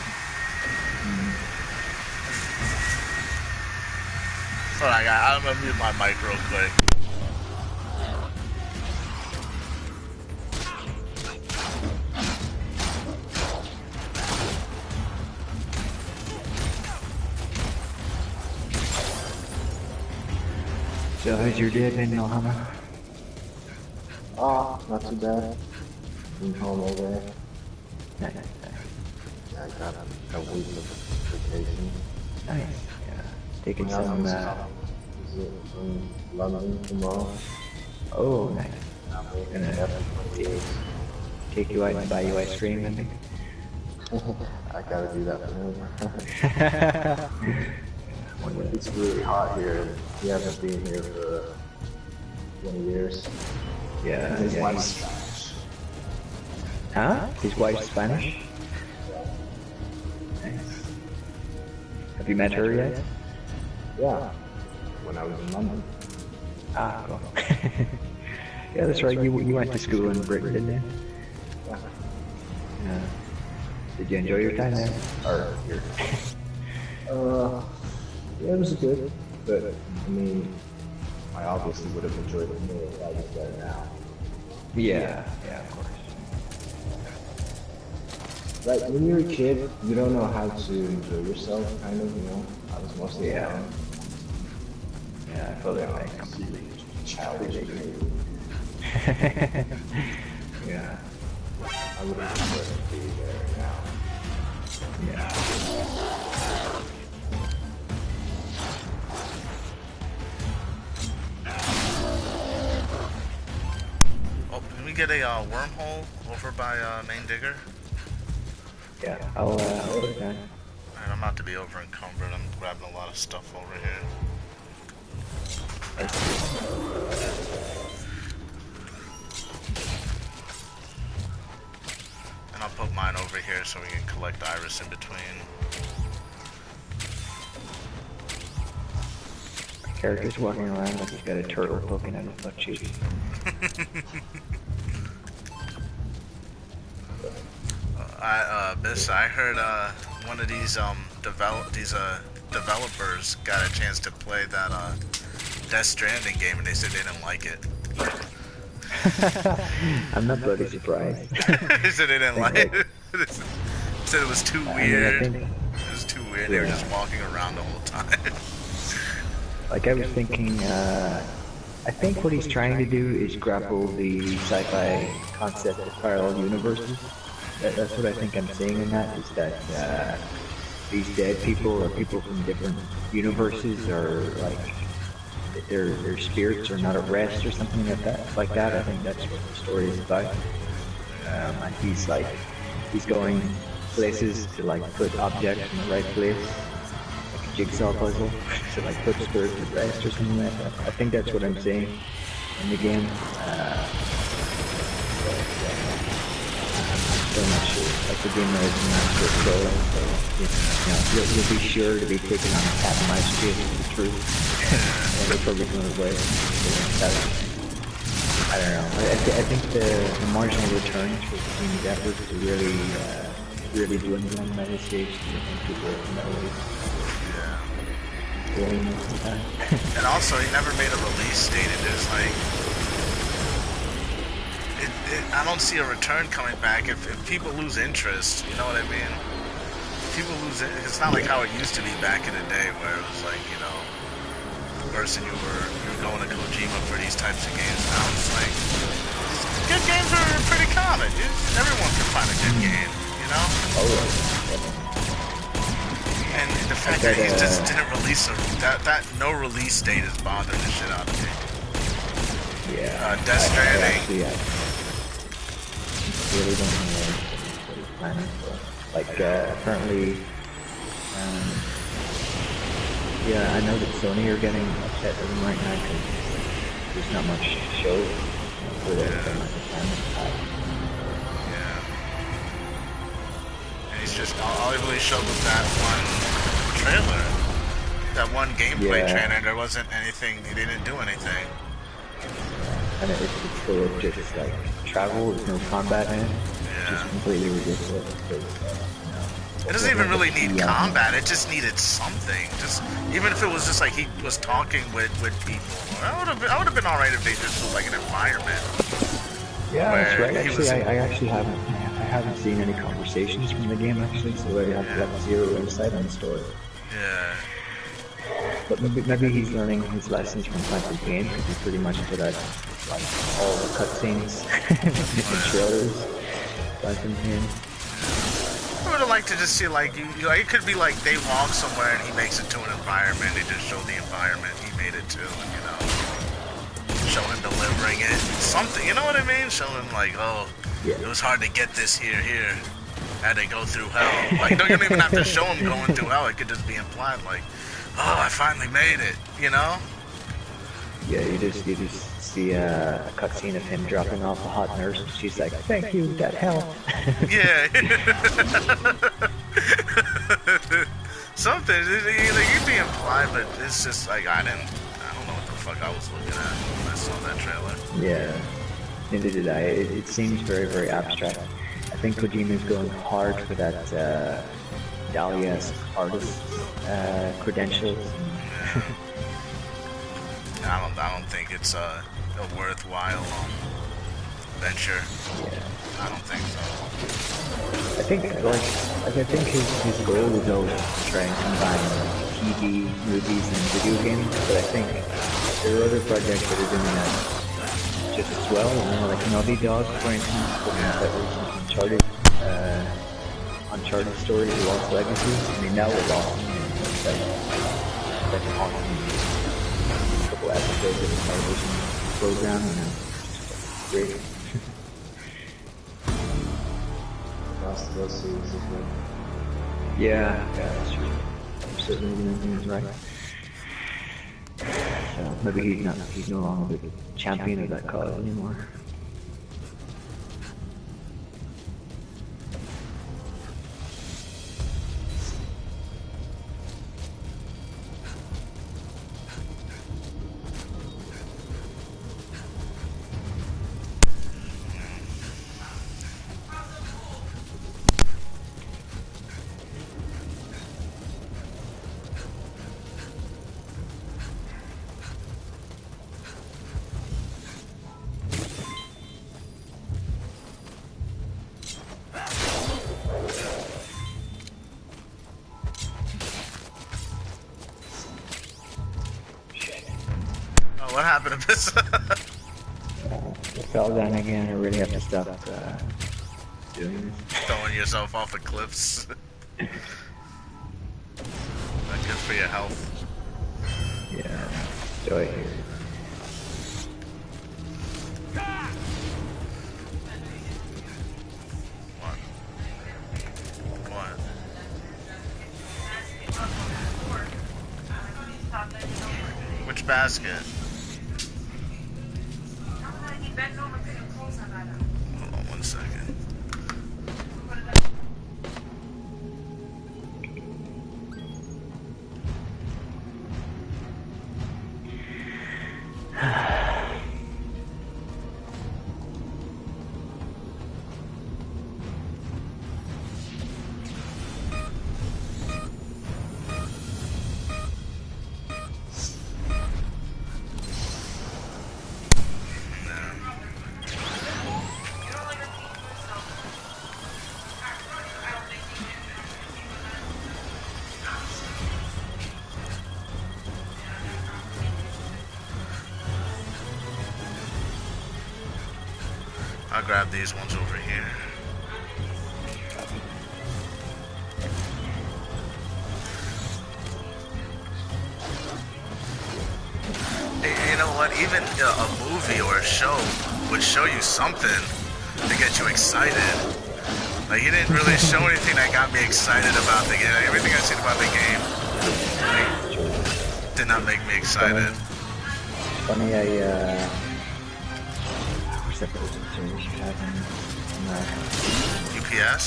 Alright, I'm gonna mute my mic real quick. So how's your day been, Mohammed? Oh, not too bad. Been home all day. Nice. Yeah, I got a week of vacation. Nice. Yeah. Taking My some. visit from London tomorrow. Oh, nice. Gonna take you out and buy you ice cream, I think. I gotta do that for him. It's really hot here. He hasn't been here for 20 years. Yeah. His Yeah. wife's Spanish. Huh? His wife's Spanish? Nice. Have you met her yet? Yeah, when I was in London. Ah, cool. Yeah, that's right. You went to school in Britain, didn't you? Yeah. Yeah. Did you enjoy your time there? Or your... Yeah, it was good, but I mean, I obviously would have enjoyed it more if I was there now. Yeah, of course. Like, when you're a kid, you don't know how to enjoy yourself, kind of, I was mostly Yeah. around. Yeah, I feel that way completely. Childish. Yeah. I would have preferred to be there now. Yeah. Oh, can we get a wormhole over by Main Digger? Yeah, I'll put it down. Alright, I'm about to be over encumbered. I'm grabbing a lot of stuff over here. And I'll put mine over here so we can collect iris in between. Character's walking around like he's got a turtle poking out his butt cheek. I heard one of these developers got a chance to play that Death Stranding game, and they said they didn't like it. I'm not bloody surprised. They said they didn't like it. They said it was too weird. I mean, It was too weird. They were just walking around the whole time. Like I was thinking, I think what he's trying to do is grapple the sci-fi concept of parallel universes. That's what I think I'm seeing in that, is that these dead people or people from different universes are like, their spirits are not at rest or something like that. I think that's what the story is about. And he's going places to like put objects in the right place, like a jigsaw puzzle, to like put spirits at rest or something like that. I think that's what I'm seeing in the game. I'm still not sure. Like the game is not sure controlling, so you'll be sure to be taken on a cat and mouse chase with the truth. And they're probably going away. I don't know. I think the marginal returns for the team's efforts to really dwindle on that stage. I think people are feeling most of the time. And also, he never made a release date. It is like, I don't see a return coming back if people lose interest. You know what I mean? People lose it. It's not like how it used to be back in the day, where it was like, you know, the person you were going to Kojima for these types of games. Now it's like, good games are pretty common. Everyone can find a good game, you know? Oh, yeah. And the fact that he just didn't release that no release date is bothering the shit out of me. Yeah. Death Stranding. Really don't know what he's planning for. Like, apparently, yeah, I know that Sony are getting upset with him right now because there's not much show for the Yeah. And he's just, all he really showed was that one trailer. That one gameplay trailer, and there wasn't anything, they didn't do anything. And it's full of just like travel, there's no combat in it. It's just completely ridiculous. It doesn't even really need combat, it just needed something. Just even if it was just like he was talking with people. I would have been alright if they just was like an environment. Yeah, that's right. Actually, I haven't seen any conversations from the game actually, so I have zero insight on the story. Yeah. But maybe he's learning his lessons from playing the game, because he pretty much put out like all the cutscenes and trailers from him. I would have liked to just see like it could be like they walk somewhere and he makes it to an environment. They just show the environment he made it to, and, you know, show him delivering it, something. You know what I mean? Show him like, oh, it was hard to get this here. Had to go through hell. Like, you don't even have to show him going through hell. It could just be implied, like, oh, I finally made it, you know? Yeah, you just see a cutscene of him dropping off a hot nurse, and she's like, "Thank you, that helped." Yeah. Something. You'd be implied, but it's just like I don't know what the fuck I was looking at when I saw that trailer. Yeah, neither did I. It seems very, very abstract. I think Kojima's going hard for that Dahlia-esque artist credentials. I don't think it's a worthwhile venture. Yeah. I don't think so. I think his goal is always to try and combine TV, movies, and video games. But I think there are other projects that are doing that just as well. You know, like Naughty Dog, for instance, putting out that recent Uncharted story, The Lost Legacy. I mean, that was awesome. Like an awesome couple episodes of the television program, you know, great. Last of Us series as well. Yeah, that's true. I'm certainly doing things right. So maybe he's no longer the champion of that cause anymore. happened to this? It fell down again. I really have to stop doing this. Throwing yourself off of cliffs. Not good for your health. Yeah, joy here. What? Which basket? Hold on 1 second. I'll grab these ones over here. Hey, you know what? Even a movie or a show would show you something to get you excited. Like, he didn't really show anything that got me excited about the game. Everything I've seen about the game did not make me excited. Funny, what's that person service you have in UPS?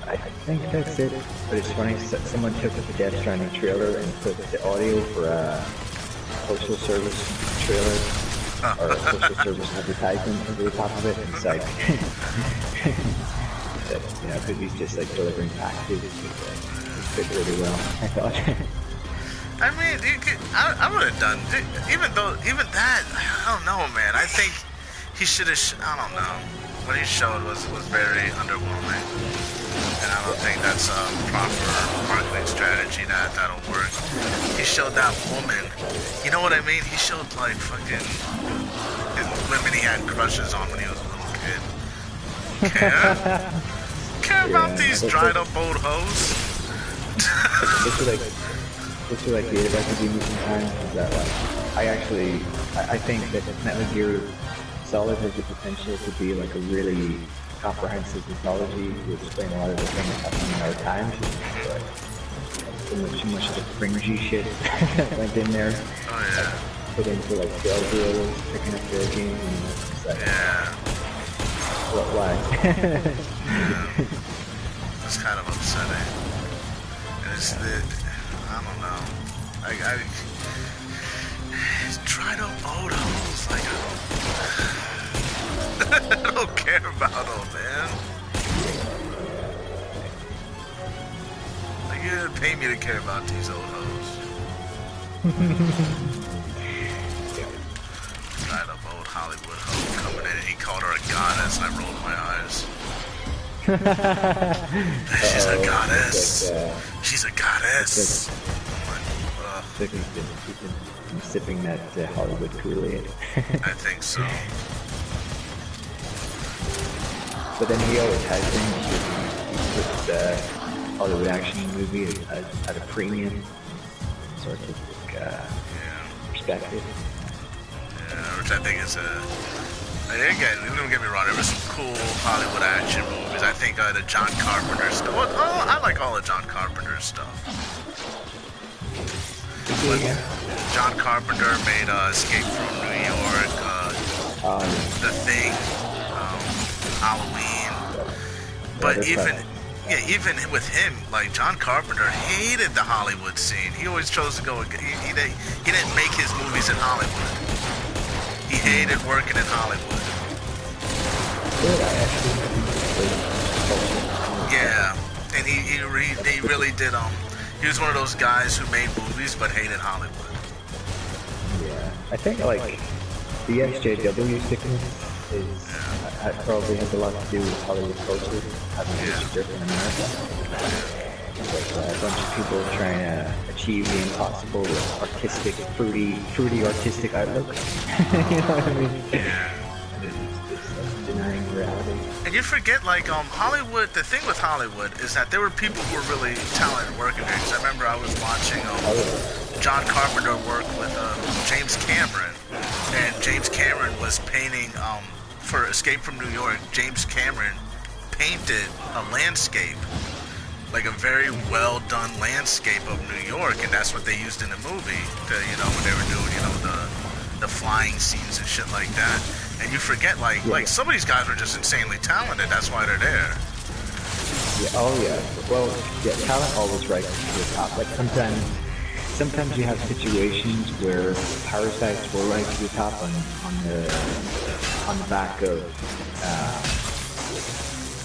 I think that's it. But it's funny, someone took the Death Stranding trailer and put the audio for a postal service trailer or a postal service advertisement over the top of it. It's like, that, you know, because he's just like delivering packages. It fit really well, I thought. I mean, you could, I would have done, even that, I don't know, man. I think he should have, I don't know. What he showed was very underwhelming. And I don't think that's a proper marketing strategy that'll work. He showed that woman, you know what I mean? He showed like fucking women he had crushes on when he was a little kid. Care about these dried up old hoes? What's like the about the game sometimes is that like I think that Metal Gear Solid has the potential to be like a really comprehensive mythology to explain a lot of the things happening in our times. But too much of the cringy shit went in there. Oh yeah. Put into like sales deals, picking up their game, and it's like, yeah. Why? Yeah. It's kind of upsetting. And it's I don't know. It's dried up old hoes. Like, I don't care about them, man. Like, you didn't pay me to care about these old hoes. Dried up old Hollywood hoe coming in and he called her a goddess. I rolled my eyes. She's a goddess. She's a goddess. He's been sipping that Hollywood Kool-Aid. I think so. But then he always has things. He puts Hollywood action movie at a premium sort of perspective. Yeah, which I think is again, don't get me wrong, there were some cool Hollywood action movies. I think the John Carpenter stuff. Well, I like all of John Carpenter's stuff. But John Carpenter made Escape from New York, The Thing, Halloween. But even with him, like John Carpenter hated the Hollywood scene. He always chose to go. He didn't make his movies in Hollywood. He hated working in Hollywood. Yeah, and he really did. He was one of those guys who made movies but hated Hollywood. Yeah, I think like the SJW sickness is probably has a lot to do with Hollywood culture having a different in America. Like a bunch of people trying to achieve the impossible with artistic, fruity artistic outlook. You know what I mean? It's denying reality. And you forget, like, Hollywood, the thing with Hollywood is that there were people who were really talented working there. Because I remember I was watching John Carpenter work with James Cameron. And James Cameron was painting, for Escape from New York, James Cameron painted a landscape. Like a very well done landscape of New York, and that's what they used in the movie. To, you know, when they were doing, you know, the flying scenes and shit like that. And you forget, like some of these guys are just insanely talented. That's why they're there. Yeah. Oh yeah. Well, yeah. Talent always rises to the top. Like sometimes you have situations where parasites will rise to the top on the back of.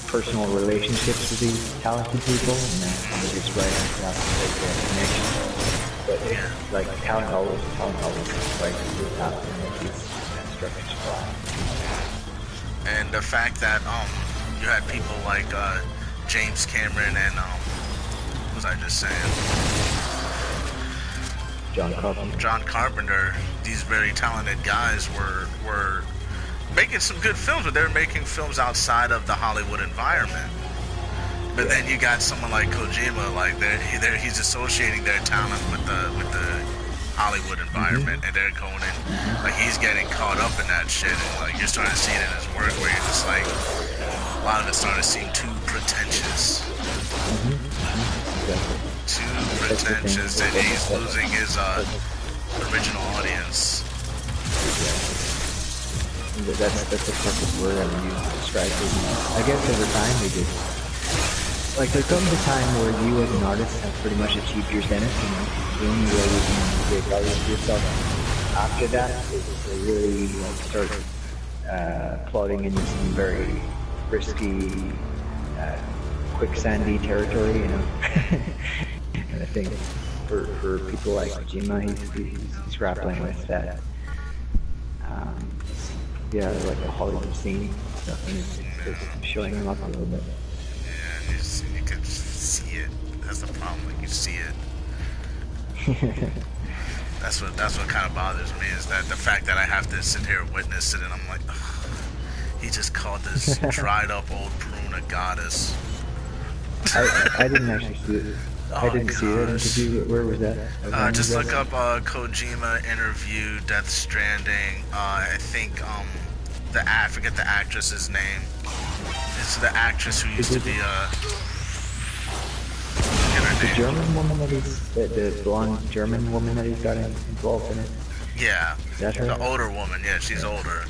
Personal relationships with these talented people, and then they just right on top of the connection. But like talent always rises to the top and makes these structures fly. And the fact that you had people like James Cameron and what was I just saying? John Carpenter. These very talented guys were making some good films, but they were making films outside of the Hollywood environment. But then you got someone like Kojima, like he's associating their talent with the Hollywood environment, and they're going in, like he's getting caught up in that shit, and like you're starting to see it in his work where you're just like, a lot of it's starting to seem too pretentious. Too pretentious, and he's losing his original audience. That's the perfect word I would use to describe it. I guess over time they just like there comes a time where you as an artist have pretty much achieved your zenith, and the only way you can create value for yourself after that is to really like start plodding into some very risky, quicksandy territory, you know. And I think for people like Kojima, he's grappling with that. Yeah, like the Hollywood scene stuff, and it's showing him up a little bit. Yeah, you can see it. That's the problem. Like you see it. That's what kind of bothers me, is that the fact that I have to sit here and witness it, and I'm like, ugh, he just called this dried up old prune a goddess. I didn't actually see it. I didn't see that interview. Where was that? Just look up Kojima interview Death Stranding. I think I forget the actress's name. It's the actress who used to be the German woman that the blonde German woman that he's got involved in it. Yeah, is that her? The older woman. Yeah, she's older.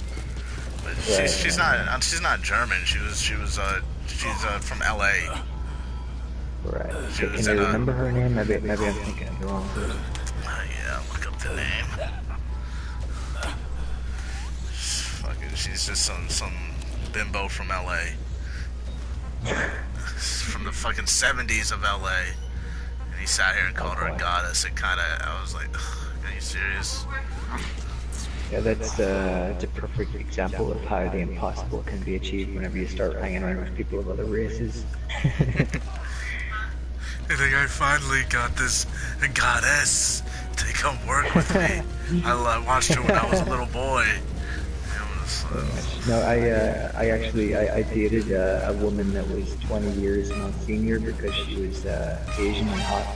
But she's not German. She's from LA. Right. So can you remember her name? Maybe I'm thinking of the wrong person. Yeah, look up the name. She's just some bimbo from LA. From the fucking 70s of LA. And he sat here and called her a goddess. I was like, are you serious? Yeah, that's a perfect example of how the impossible can be achieved whenever you start hanging around with people of other races. I think I finally got this goddess to come work with me. I watched her when I was a little boy. No, I actually dated a woman that was 20 years my senior because she was Asian and hot.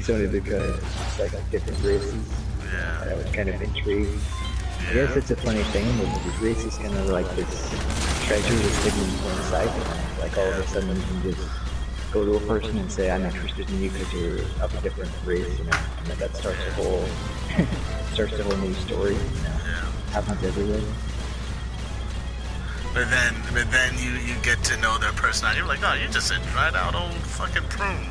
So because it's like different races. Yeah. I was kind of intrigued. Yeah. I guess it's a funny thing that race is kind of like this treasure that's hidden in plain sight. Like all of a sudden you can just go to a person and say, I'm interested in you because you're of a different race, you know, and that starts a whole new story, you know. Yeah. Happens everywhere. But then you get to know their personality. You're like, oh, you're just a dried out old fucking prune.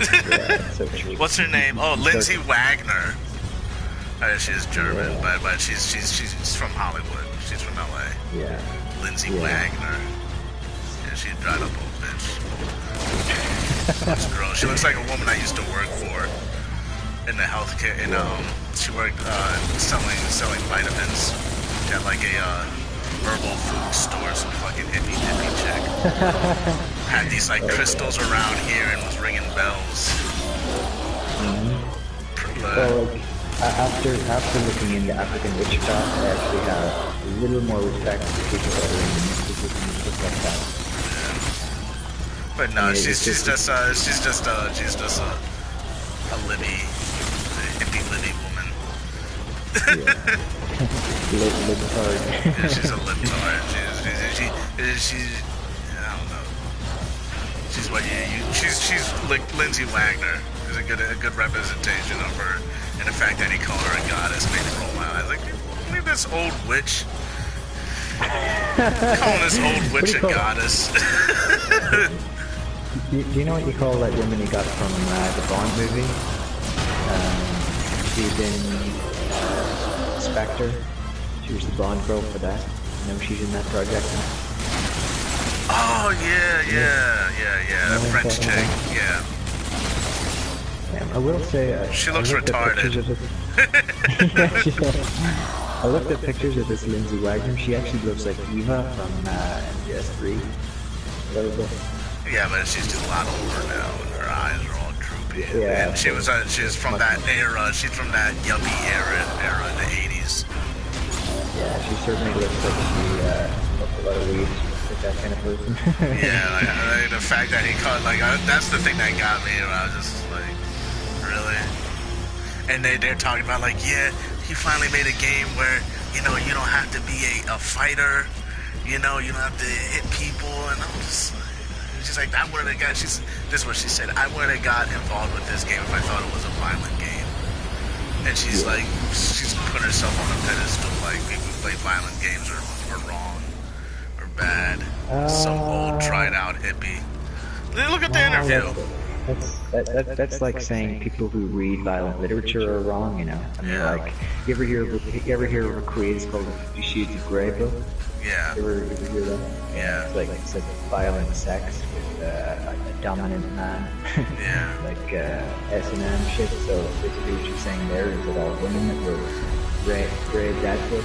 Yeah, so true. What's her name? Oh, Lindsay Wagner. She is German, but she's from Hollywood. She's from LA. Yeah. Lindsay Wagner. Yeah, she's a dried up old bitch. This girl. She looks like a woman I used to work for in the healthcare. She worked selling vitamins. She had like herbal food store, some fucking hippie chick. Had these like crystals around here and was ringing bells. Well, like, after looking into African witchcraft, I actually have a little more respect for people that are into mysticism and stuff like that. But no, she's just a Libby, hippie Libby woman. Libtard. Yeah, she's a libtard. She's I don't know. She's what she's like Lindsay Wagner. Is a good representation of her, and the fact that he called her a goddess made me roll my eyes. Like, look at this old witch. Calling this old witch a goddess. Do you know what you call that woman you got from the Bond movie? She's in Spectre. She was the Bond girl for that. You know she's in that project now. Oh yeah. That French chick. Yeah. I will say she looks retarded. I looked at pictures of this Lindsay Wagner. She actually looks like Eva from MGS3. A little bit. Yeah, but she's just a lot older now, and her eyes are all droopy. Yeah. And she's from that era. She's from that yuppie era in the 80s. Yeah, she certainly looks like she smoked a lot of weed. Like that kind of person. Yeah, like, the fact that he called, like, that's the thing that got me. I was just like, really? And they're talking about, like, yeah, he finally made a game where, you know, you don't have to be a fighter, you know, you don't have to hit people, and I'm just like, she's like, I wouldn't have got, this is what she said, I wouldn't have got involved with this game if I thought it was a violent game. And she's like, she's putting herself on a pedestal, like, people who play violent games are wrong, or bad. Some old, tried-out hippie. Look at the interview. That's like saying people who read violent literature are wrong, you know? I mean, like, you ever hear of a craze called the 50 Shades of Grey book? Yeah. You ever hear that? Yeah. It's like violent sex with a dominant man. Yeah. Like S&M shit. So basically what you're saying there is that all women that were read that book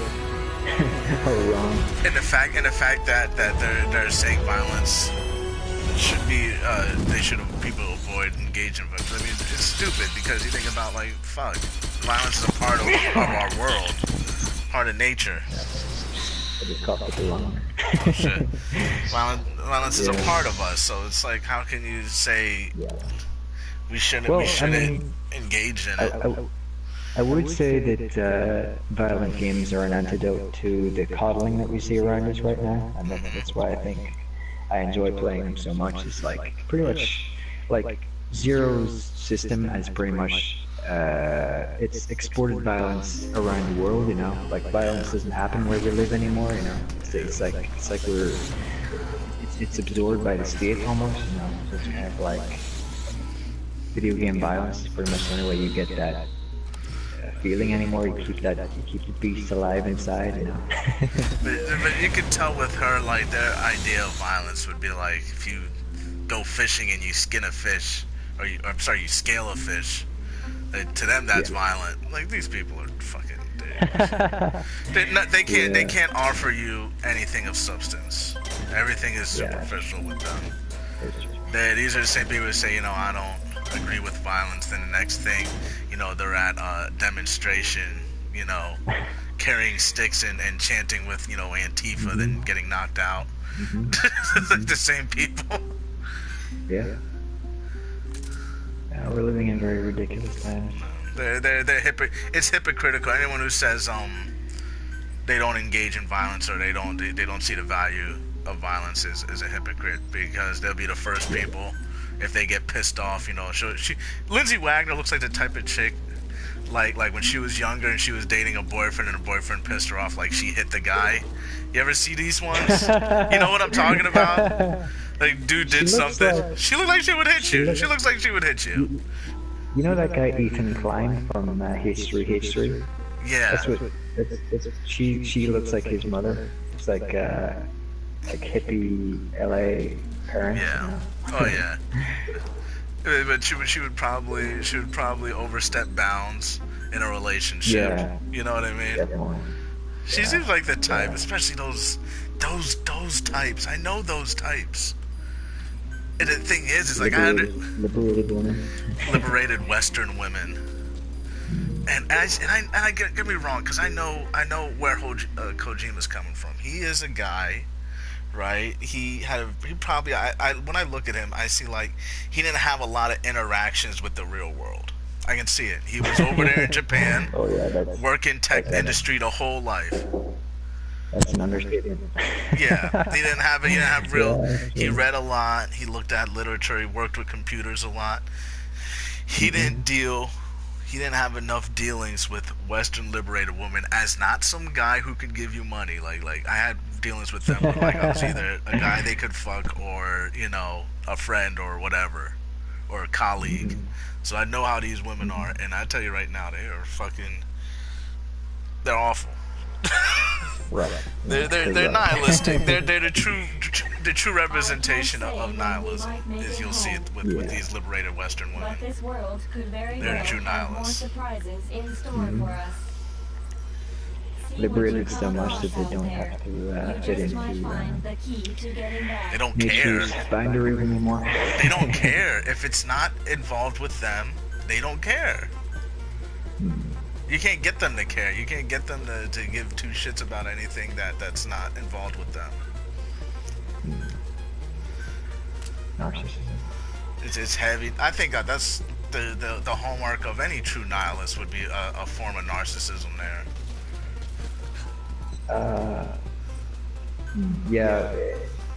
are wrong. And the fact that they're saying violence should be people avoid engaging with. I mean, it's stupid because you think about, like, fuck, violence is a part of our world, part of nature. I just caught the wrong. Oh, shit. Violence is a part of us, so it's like, how can you say we shouldn't engage in it? I would say that violent games are an antidote to the coddling that we see around us right now, and that's why I think I enjoy playing them so much. It's like pretty much like Zero's system has pretty much it's exported violence around the world. You know, like violence doesn't happen where we live anymore. You know, it's like it's absorbed by the state almost. You know, so it's kind of like video game violence is pretty much the only way you get that feeling anymore. You keep the beast alive inside, you know. but you can tell with her, like, their idea of violence would be like if you go fishing and you skin a fish, you scale a fish. To them, that's violent. Like, these people are fucking they can't offer you anything of substance. Everything is superficial with them. These are the same people who say, you know, I don't agree with violence. Then the next thing, you know, they're at a demonstration, you know, carrying sticks and chanting with, you know, Antifa, then getting knocked out. Like the same people. Yeah, we're living in very ridiculous times. It's hypocritical. Anyone who says they don't engage in violence or they don't see the value of violence is a hypocrite, because they'll be the first people, if they get pissed off, you know. Lindsay Wagner looks like the type of chick, like when she was younger and she was dating a boyfriend and a boyfriend pissed her off, like she hit the guy. You ever see these ones? You know what I'm talking about? Like, dude did something. She looked like she would hit you. She looks like she would hit you. You know that guy Ethan Klein from History? Yeah. She looks like his mother. It's like hippie LA parents. Yeah. You know? Oh yeah. But she would probably overstep bounds in a relationship. Yeah. You know what I mean? Definitely. She seems like the type, especially those types. I know those types. And the thing is like liberated women. liberated Western women. And I get me wrong, because I know where Kojima's coming from. He is a guy, right? He probably when I look at him, I see like he didn't have a lot of interactions with the real world. I can see it. He was over there in Japan, working tech industry the whole life. That's an understatement. Yeah, he didn't have real. Yeah, He read a lot. He looked at literature. He worked with computers a lot. He didn't have enough dealings with Western liberated women as not some guy who could give you money. Like I had dealings with them. Like I was either a guy they could fuck, or a friend or whatever, or a colleague. So I know how these women are, and I tell you right now, they are fucking. They're awful. Right. They're nihilistic. They're the true representation of nihilism. As you'll see it with these liberated Western women. But this world could very They're well true have more nihilists. surprises in store for us. See Liberated what you so can much tell that they us don't out have to there. fit You just might into find the key to getting back. They don't care. nature's boundaries anymore. They don't care if it's not involved with them. They don't care. You can't get them to care. You can't get them to give two shits about anything that's not involved with them. Narcissism. It's heavy. I think that's the hallmark of any true nihilist would be a form of narcissism there. Yeah,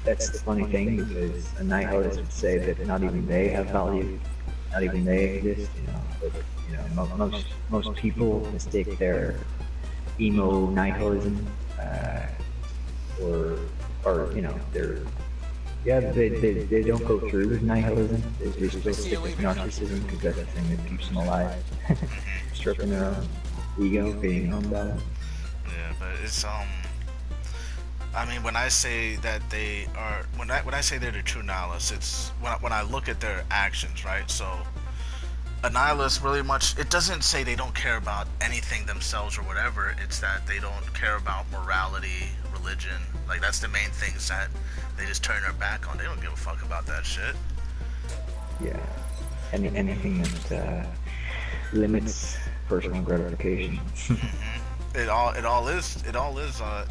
that's the funny thing, because a nihilist would say that not even they have value, not even they exist. But most people mistake their emo nihilism, or they don't go through with nihilism. They still stick with narcissism because that's the thing that keeps them alive, stripping their own ego, being on balance. Yeah, but it's I mean, when I say that they are, when I say they're the true nihilists, it's when I look at their actions, right? So a nihilist really much, it doesn't say they don't care about anything themselves or whatever. It's that they don't care about morality, religion. Like that's the main things that they just turn their back on. They don't give a fuck about that shit. Yeah, anything that limits personal gratification. It all is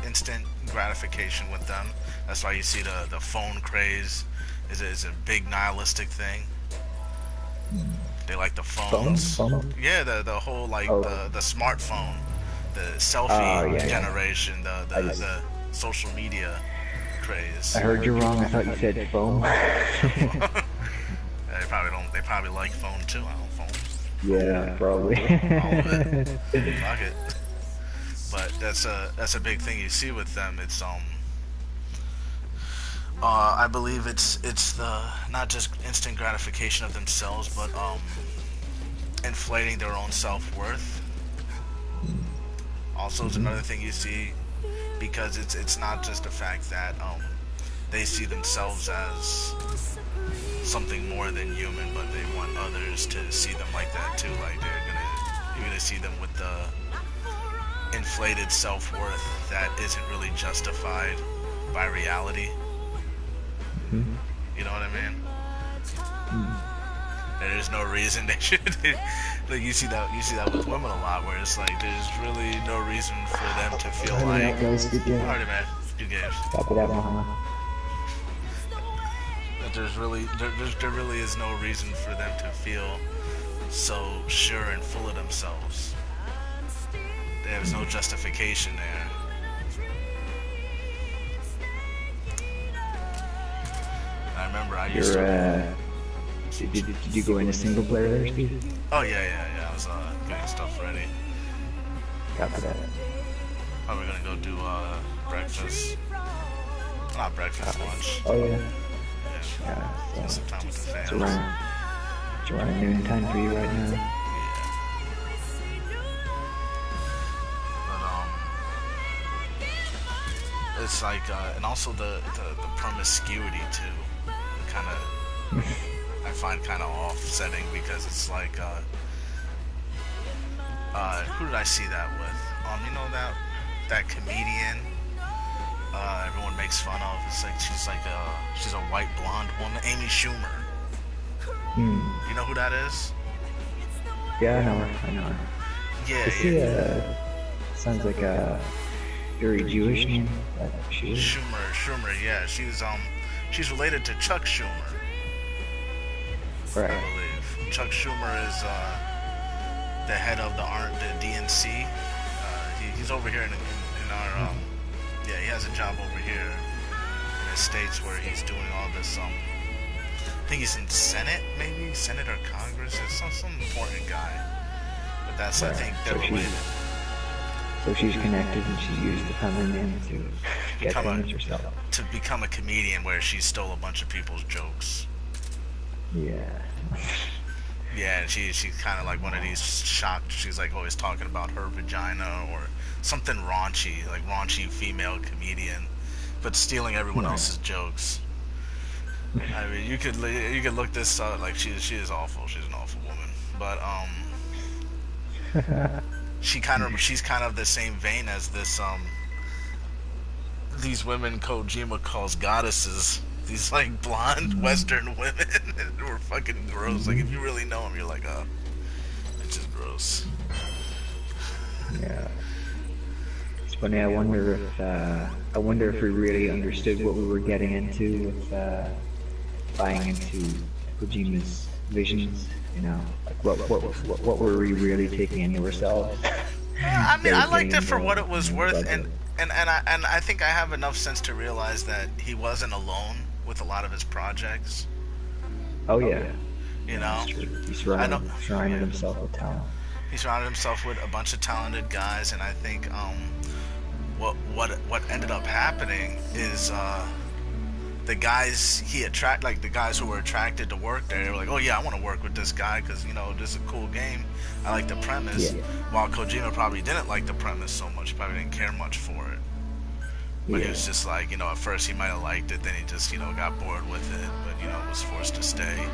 instant gratification with them. That's why you see the phone craze is a big nihilistic thing. They like the phones. Phone? Yeah, the whole like the smartphone, the selfie generation, the social media craze. I heard you wrong. I thought you said phone. They probably like phone too. I don't phone. Yeah, probably. All of it. Fuck it. But that's a big thing you see with them. It's I believe it's the not just instant gratification of themselves, but inflating their own self-worth. Also, is another thing you see, because it's not just the fact that they see themselves as something more than human, but they want others to see them like that too. Like you're gonna see them with the inflated self-worth that isn't really justified by reality. You know what I mean? There's no reason they should. Like you see that with women a lot, where it's like there's really no reason for them to feel like. Alrighty, man. Good games. Copy that, Muhammad. That there really is no reason for them to feel so sure and full of themselves. There's no justification there. I remember I used to. Did you go into single player there, Steve? Oh yeah. I was getting stuff ready. Copy that. Probably gonna go do breakfast. Not breakfast, lunch. Oh yeah. Yeah. Spend some time with the fans. It's around noon time for you right now. Yeah. But it's like, and also the promiscuity too. Kind of, I find kind of offsetting, because it's like, who did I see that with? You know that that comedian everyone makes fun of. It's like she's a white blonde woman, Amy Schumer. You know who that is? Yeah, I know her. I know her. Yeah, Is she sounds like a very Jewish name? Schumer, yeah. She's related to Chuck Schumer. Right. I believe. Chuck Schumer is the head of the DNC. He's over here in our yeah, he has a job over here in the States where he's doing all this I think he's in Senate, maybe Senate or Congress. It's some important guy. But that's Right. I think they're related. So she's connected and she used the family name to get Become famous herself. to become a comedian where she stole a bunch of people's jokes. Yeah. Yeah, and she's kind of like one of these shocked. She's like always talking about her vagina or something raunchy, like raunchy female comedian, but stealing everyone else's jokes. I mean, you could look this up. Like she is awful. She's an awful woman. But she's kind of the same vein as this these women Kojima calls goddesses. These like blonde Western women who are fucking gross. Like if you really know them, you're like, oh, it's just gross. Yeah. It's funny. I wonder if we really understood what we were getting into with buying into Kojima's visions. You know, like what were we really taking into ourselves? I mean, I liked it for what it was worth, and I think I have enough sense to realize that he wasn't alone with a lot of his projects. Oh yeah. You know, He surrounded himself with talent. He surrounded himself with a bunch of talented guys, and I think what ended up happening is the guys the guys who were attracted to work there, they were like, oh yeah, I want to work with this guy because you know this is a cool game. I like the premise. Yeah. While Kojima probably didn't like the premise so much, he probably didn't care much for it. But he was just like, you know, at first he might have liked it, then he just, you know, got bored with it, but you know, was forced to stay.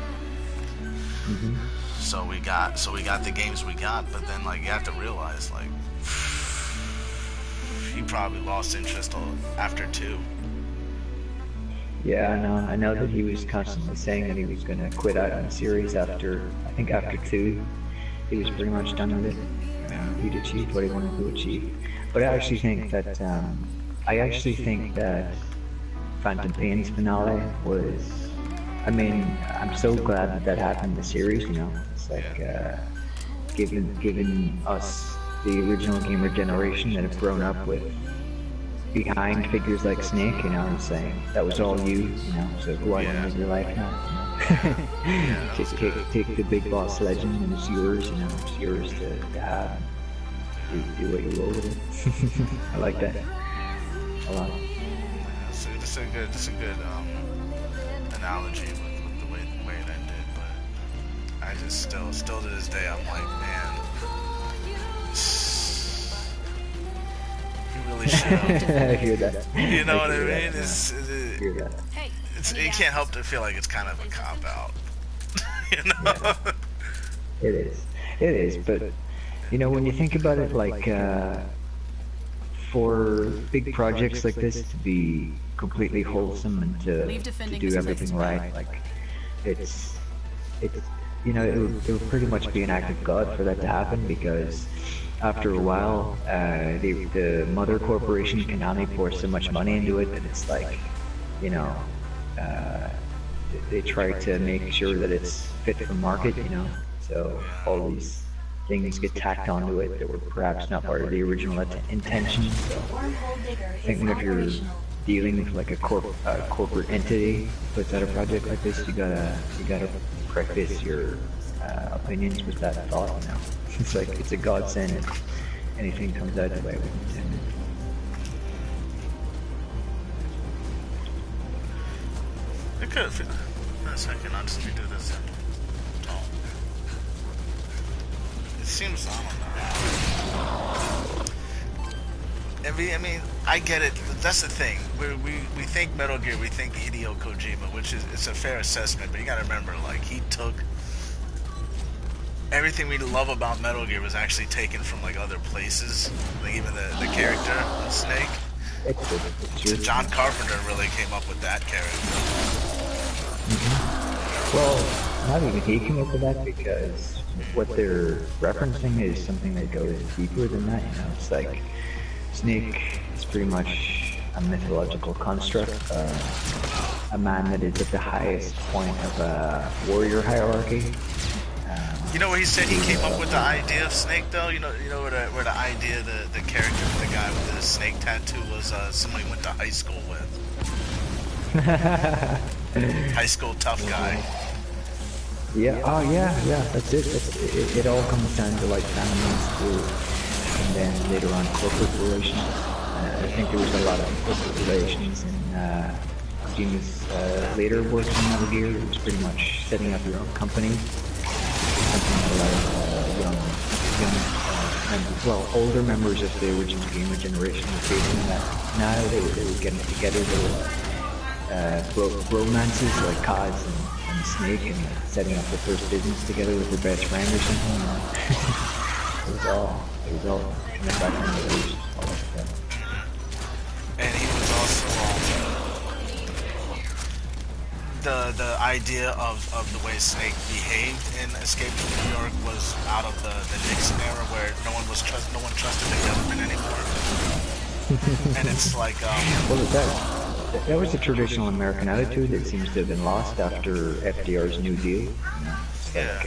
Mm-hmm. So we got the games we got, but then like you have to realize like he probably lost interest after 2. Yeah, I know that he was constantly saying that he was going to quit out on the series after 2. He was pretty much done with it. He'd achieved what he wanted to achieve. But I actually think that Phantom Pain's finale was, I mean, I'm so glad that happened in the series, you know. It's like giving us the original gamer generation that have grown up with behind figures like Snake, you know, and saying that was all you know, so go out and live your life now. You know? take the big boss legend and it's yours, you know, it's yours to have. Do what you will with it. I like that a lot. It's a good analogy with the way it ended, but I just still to this day I'm like, man, you really should have. I hear that. You know what I mean? I hear that. You can't help to feel like it's kind of a cop out. You know? Yeah. It is, but you know, when you think about it, like for big projects like this to be completely wholesome and to do everything right, like it's you know, it would pretty much be an act of God for that to happen, because after a while, the mother corporation Konami pours so much money into it that it's like, you know, they try to make sure that it's fit for market, you know, so all these things get tacked onto it that were perhaps not part of the original intention. So I think whenever you're dealing with like a corporate entity puts out a project like this, you gotta preface your opinions with that thought. You know, it's like it's a godsend if anything comes out the way we intended. It could have. In a second, I'll just redo this. It seems, I don't know. I mean, I get it. That's the thing. We think Metal Gear, we think Hideo Kojima, which is, it's a fair assessment. But you gotta remember, like, he took everything we love about Metal Gear was actually taken from like other places. Like even the character of Snake. So John Carpenter really came up with that character. Well, not even he came up with that, because what they're referencing is something that goes deeper than that. You know, it's like Snake is pretty much a mythological construct, a man that is at the highest point of a warrior hierarchy. You know where he said he came up with the idea of Snake, though? You know where the idea, the character for the guy with the snake tattoo was somebody he went to high school with. High school tough guy. Yeah, oh yeah, that's it. It all comes down to like family and school, and then later on corporate relations. I think there was a lot of corporate relations in Kojima's later work on Metal Gear. It was pretty much setting up your own company. Something that a lot of young older members of the original gamer generation were facing, that now they were getting together. They were romances like Kaz and Snake, and setting up their first business together with their best friend or something. It was all coming back from the roots, all that stuff. And he was also the idea of the way Snake behaved in Escape from New York was out of the Nixon era, where no one trusted the government anymore. And it's like well, that was the traditional American attitude that seems to have been lost after FDR's New Deal. You know, it's like,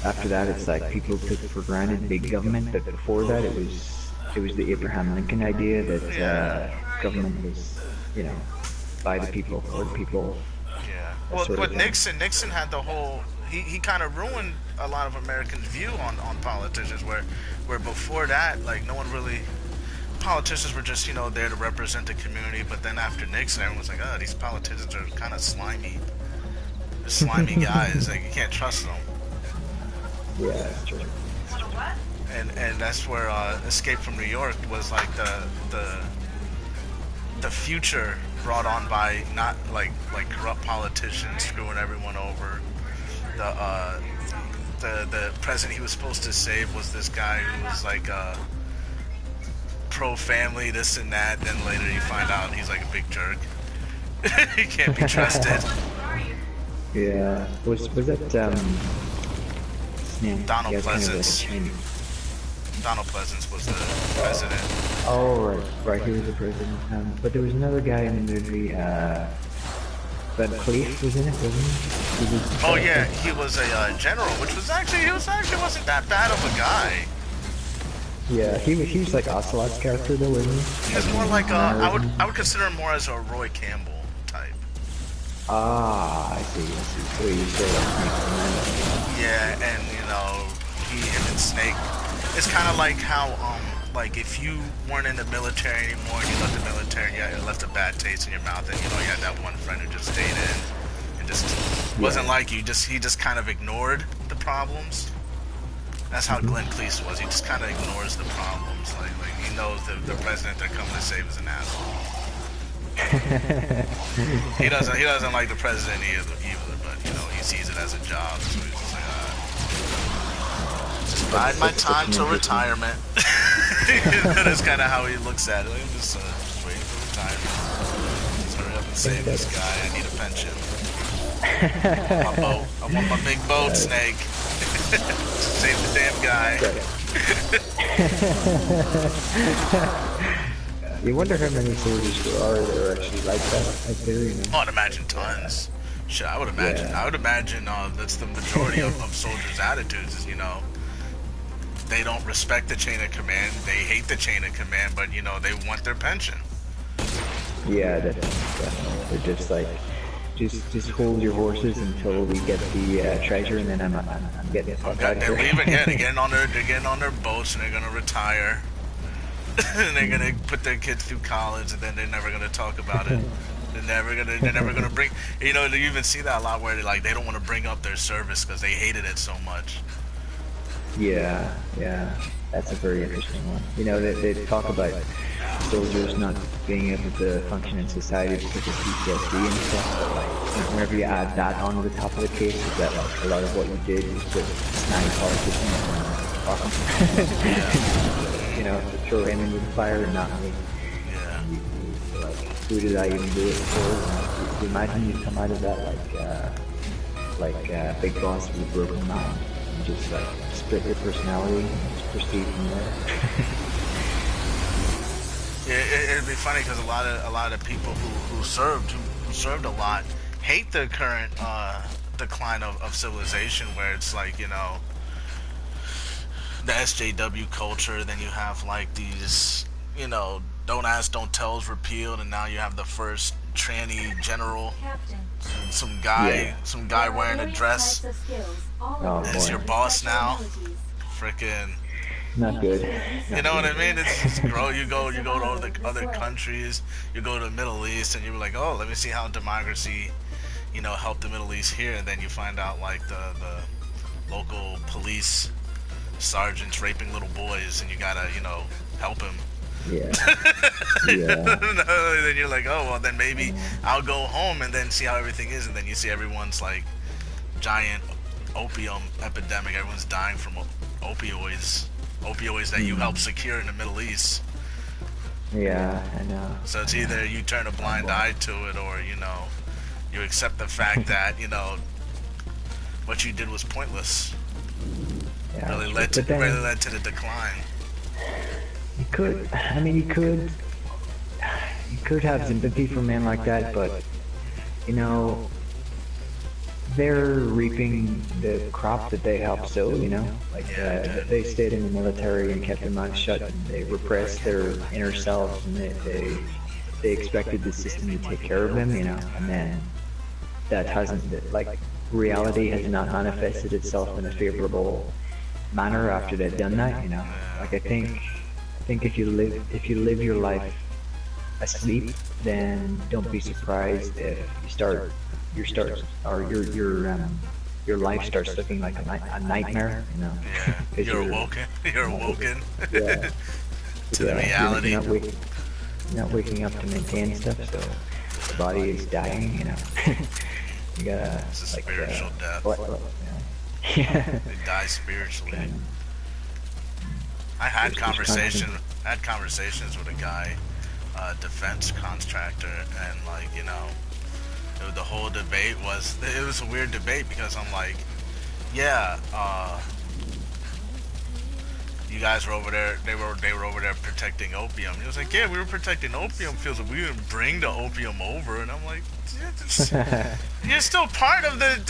after that, it's like people took for granted big government, but before that, it was the Abraham Lincoln idea that government was, you know, by the people, for the people. Yeah. Well, but Nixon had the whole. He kind of ruined a lot of Americans' view on politicians, where before that, like, no one really. Politicians were just, you know, there to represent the community, but then after Nixon, everyone was like, oh, these politicians are kind of slimy. They're slimy guys. Like, you can't trust them. Yeah, that's true. And that's where Escape from New York was like the future brought on by not like corrupt politicians screwing everyone over. The president he was supposed to save was this guy who was like pro-family, this and that. Then later you find out he's like a big jerk. He can't be trusted. Yeah, was that Donald Pleasance. Donald Pleasance was the president. Oh, right, he was the president. But there was another guy in the movie, Ben Cleef was in it, wasn't he? Oh yeah, he was a general, which was actually wasn't that bad of a guy. Yeah, he was like Ocelot's character though, wasn't he? He was more like I would consider him more as a Roy Campbell type. Ah, I see. So you say like yeah, and you know, him and Snake. It's kind of like how like if you weren't in the military anymore and you left the military, yeah, it left a bad taste in your mouth, and you know you had that one friend who just stayed in and just wasn't like you. He just kind of ignored the problems. That's how Glenn Cleese was. He just kind of ignores the problems. Like he knows the president they're coming to save is an asshole. He doesn't like the president either, but you know he sees it as a job. So he's just like, just bide my time till retirement. That's kind of how he looks at it. Like, I'm just waiting for retirement. Let's hurry up and save this guy. I need a pension. My boat. I want my big boat, Snake. Save the damn guy. You wonder how many soldiers there are that are actually like that out there, you know? I'd imagine tons. Shit, I would imagine. Yeah. I would imagine that's the majority of soldiers' attitudes is, you know, they don't respect the chain of command. They hate the chain of command, but you know they want their pension. Yeah, definitely. They're just like. Just hold your horses until we get the treasure, and then I'm getting the fuck out of here. They're leaving. Yeah, they're getting on their boats, and they're gonna retire. And they're gonna put their kids through college, and then they're never gonna talk about it. They're never gonna bring. You know, you even see that a lot where they don't want to bring up their service because they hated it so much. Yeah, that's a very interesting one. You know, they talk about soldiers not being able to function in society because of PTSD and stuff. But like, whenever you add that onto the top of the case, is that like a lot of what you did was put snide politicians and you know, to throw him into the fire and not me. Yeah. Like, who did I even do it for? You imagine you come out of that like Big Boss with a broken mind, and just like split your personality and just proceed from there. Yeah, it'd be funny because a lot of people who served a lot hate the current decline of civilization, where it's like, you know, the SJW culture. Then you have like these, you know, don't ask, don't tell's repealed, and now you have the first tranny general. Captain. Some guy There are wearing a various dress. types of skills, all Oh, of them Is boy. your with boss special now? abilities. Frickin'. Not good. You know what I mean? It's just grow. You go to other countries. You go to the Middle East, and you're like, oh, let me see how democracy, you know, helped the Middle East here. And then you find out like the local police sergeants raping little boys, and you gotta, you know, help him. Yeah. Yeah. Then you're like, oh well, then maybe I'll go home and then see how everything is, and then you see everyone's like giant opium epidemic. Everyone's dying from opioids that you helped secure in the Middle East. Yeah, I know. So it's either you turn a blind eye to it, or, you know, you accept the fact that, you know, what you did was pointless. Yeah. Really led to the decline. You could, I mean, you could have sympathy for men like that, but, you know, they're reaping the crop that they helped sow, you know? Like, they stayed in the military and kept their mouths shut, and they repressed their inner selves, and they expected the system to take care of them, you know? And then that hasn't, like, reality has not manifested itself in a favorable manner after they've done that, you know? Like, I think if you live your life asleep, then don't be surprised if your life starts looking like a nightmare, you know. Yeah, 'Cause you're awoken. You're awoken Yeah. to the reality. You're not waking up to maintain stuff, so the body is dying, you know. You gotta It's a like spiritual death. yeah. They die spiritually. I had conversations with a guy, defense contractor, and like, you know, the whole debate was, it was a weird debate because I'm like, yeah, you guys were over there, they were over there protecting opium. He was like, yeah, we were protecting opium fields, but we didn't bring the opium over. And I'm like, you're still part of the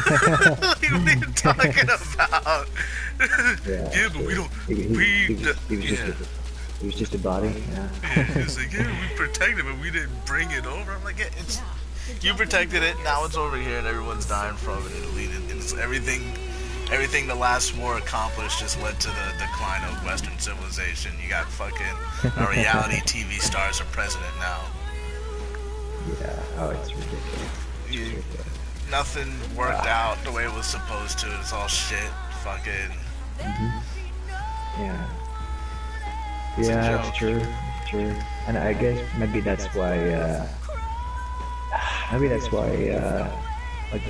like, what are you talking about? Yeah, but we don't. It was just a body. Yeah. He was like, yeah, we protected it, but we didn't bring it over. I'm like, yeah, it's you protected it. Now it's over here, and everyone's dying from it. And it's everything the last war accomplished just led to the decline of Western civilization. You got fucking reality TV stars are president now. Yeah. Oh, it's ridiculous. It's ridiculous. Nothing worked out the way it was supposed to. It's all shit. Fucking. Yeah. It's a Yeah, joke. it's true. It's true. And I guess maybe that's why. Like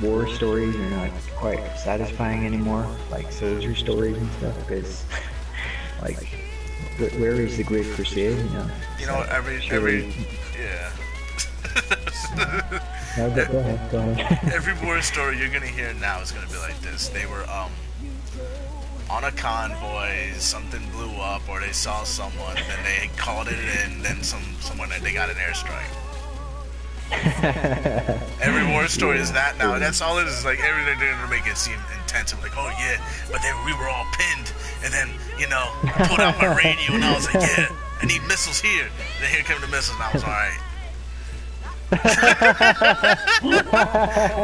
war stories are not quite satisfying anymore. Like soldier stories and stuff, because like where is the Great Crusade? You know, every yeah. No, go ahead. Every war story you're gonna hear now is gonna be like this. They were on a convoy, something blew up, or they saw someone, and then they called it in, then someone they got an airstrike. Every war story is that now. That's all it is. Like everything they're gonna make it seem intense. I'm like, oh yeah, but then we were all pinned, and then you know, I pulled out my radio and I was like, yeah, I need missiles here. And then here came the missiles, and I was alright.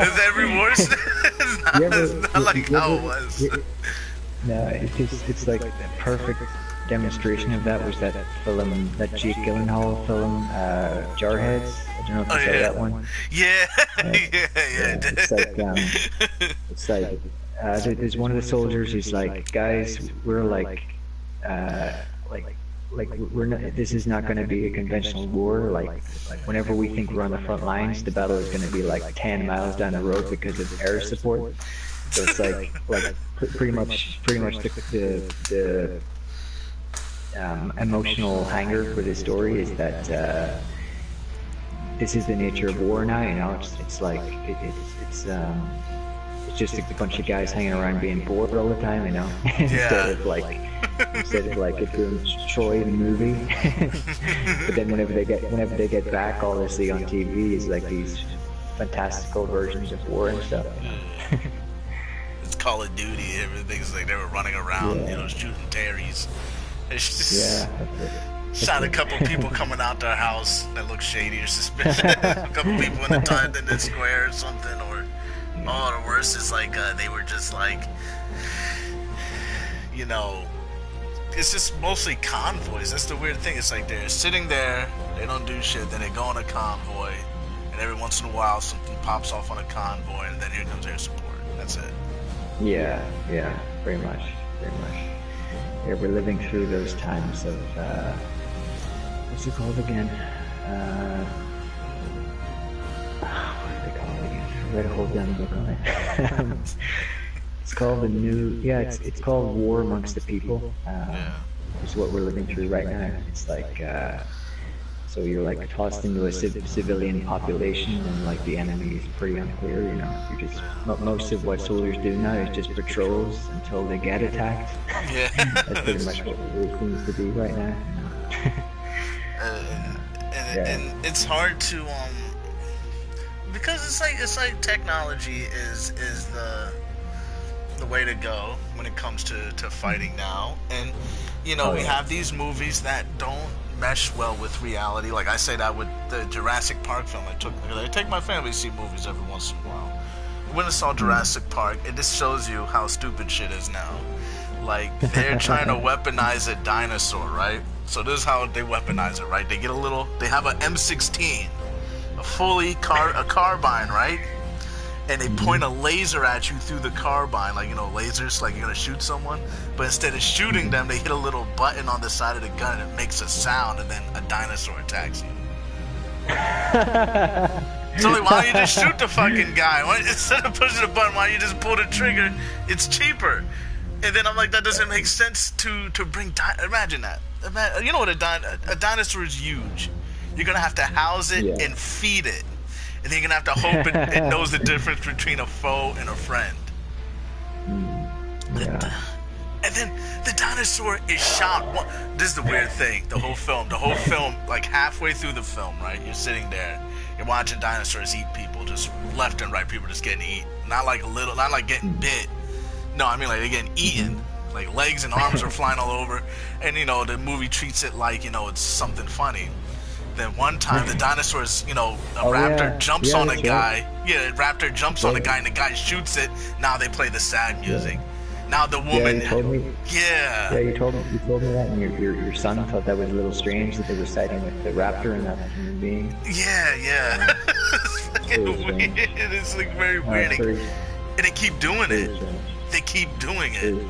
Is every war story? It's not like how it was. No, it's like the perfect demonstration of that was that film, that Jake Gyllenhaal film, Jarheads. I don't know if you saw that one. Yeah, yeah. It's like there's one of the soldiers who's like, guys, we're like like we're not, this is not going to be a conventional war. Like whenever we think we're on the front lines, the battle is going to be like 10 miles down the road because of air support. So it's pretty much the emotional hanger for this story is that this is the nature of war now. You know, it's like it's just a bunch of guys hanging around being bored all the time. You know, instead of like it doing Troy the movie. But then whenever they get back, all they see on TV is like these fantastical versions of war and stuff. You know? It's Call of Duty. Everything's like they were running around, you know, shooting Terrys. It's just, shot a couple people coming out their house that looked shady or suspicious. A couple people in the Times Square or something, or the worst is like they were just like, you know, it's just mostly convoys. That's the weird thing. It's like they're sitting there, they don't do shit, then they go on a convoy, and every once in a while something pops off on a convoy, and then here comes air support. That's it. Yeah, very much. Yeah, we're living through those times of what's it called again? What do they call it again? I read a whole damn book on it. It's called the new. Yeah, it's called War Amongst the People. It's what we're living through right now. It's like so you're like tossed into a civilian population, and like the enemy is pretty unclear. You know, you're just most of what soldiers do now is just patrols until they get attacked. Yeah, that's pretty much what it seems to be right now. And it's hard to because it's like technology is the way to go when it comes to fighting now, and you know we have these movies that don't mesh well with reality. Like I say that with the Jurassic Park film I take my family to see movies every once in a while. When I saw Jurassic Park, it just shows you how stupid shit is now. Like they're trying to weaponize a dinosaur, right? So this is how they weaponize it, right? They have an M16, a carbine, right? And they point a laser at you through the carbine, like, you know, lasers, like you're gonna shoot someone. But instead of shooting them, they hit a little button on the side of the gun and it makes a sound, and then a dinosaur attacks you. So like, why don't you just shoot the fucking guy? Instead of pushing the button, why don't you just pull the trigger? It's cheaper. And then I'm like, that doesn't make sense to bring. Imagine that. You know what a dinosaur is huge. You're gonna have to house it and feed it, and then you're gonna have to hope it knows the difference between a foe and a friend. And then the dinosaur is shot. This is the weird thing. The whole film, like halfway through the film, right? You're sitting there, you're watching dinosaurs eat people, just left and right. People just getting eaten. Not like getting bit. No, I mean like they're getting eaten. Like legs and arms are flying all over, and you know the movie treats it like, you know, it's something funny. Then one time the dinosaurs, you know, a raptor jumps on a guy. Yeah, a raptor jumps on a guy and the guy shoots it. Now they play the sad music. Now the woman. Yeah, you told me. Yeah, you told me that, and your son thought that was a little strange that they were siding with the raptor and not the human being. Yeah. It's fucking weird. It's like very weird, and they keep doing it. They keep doing it.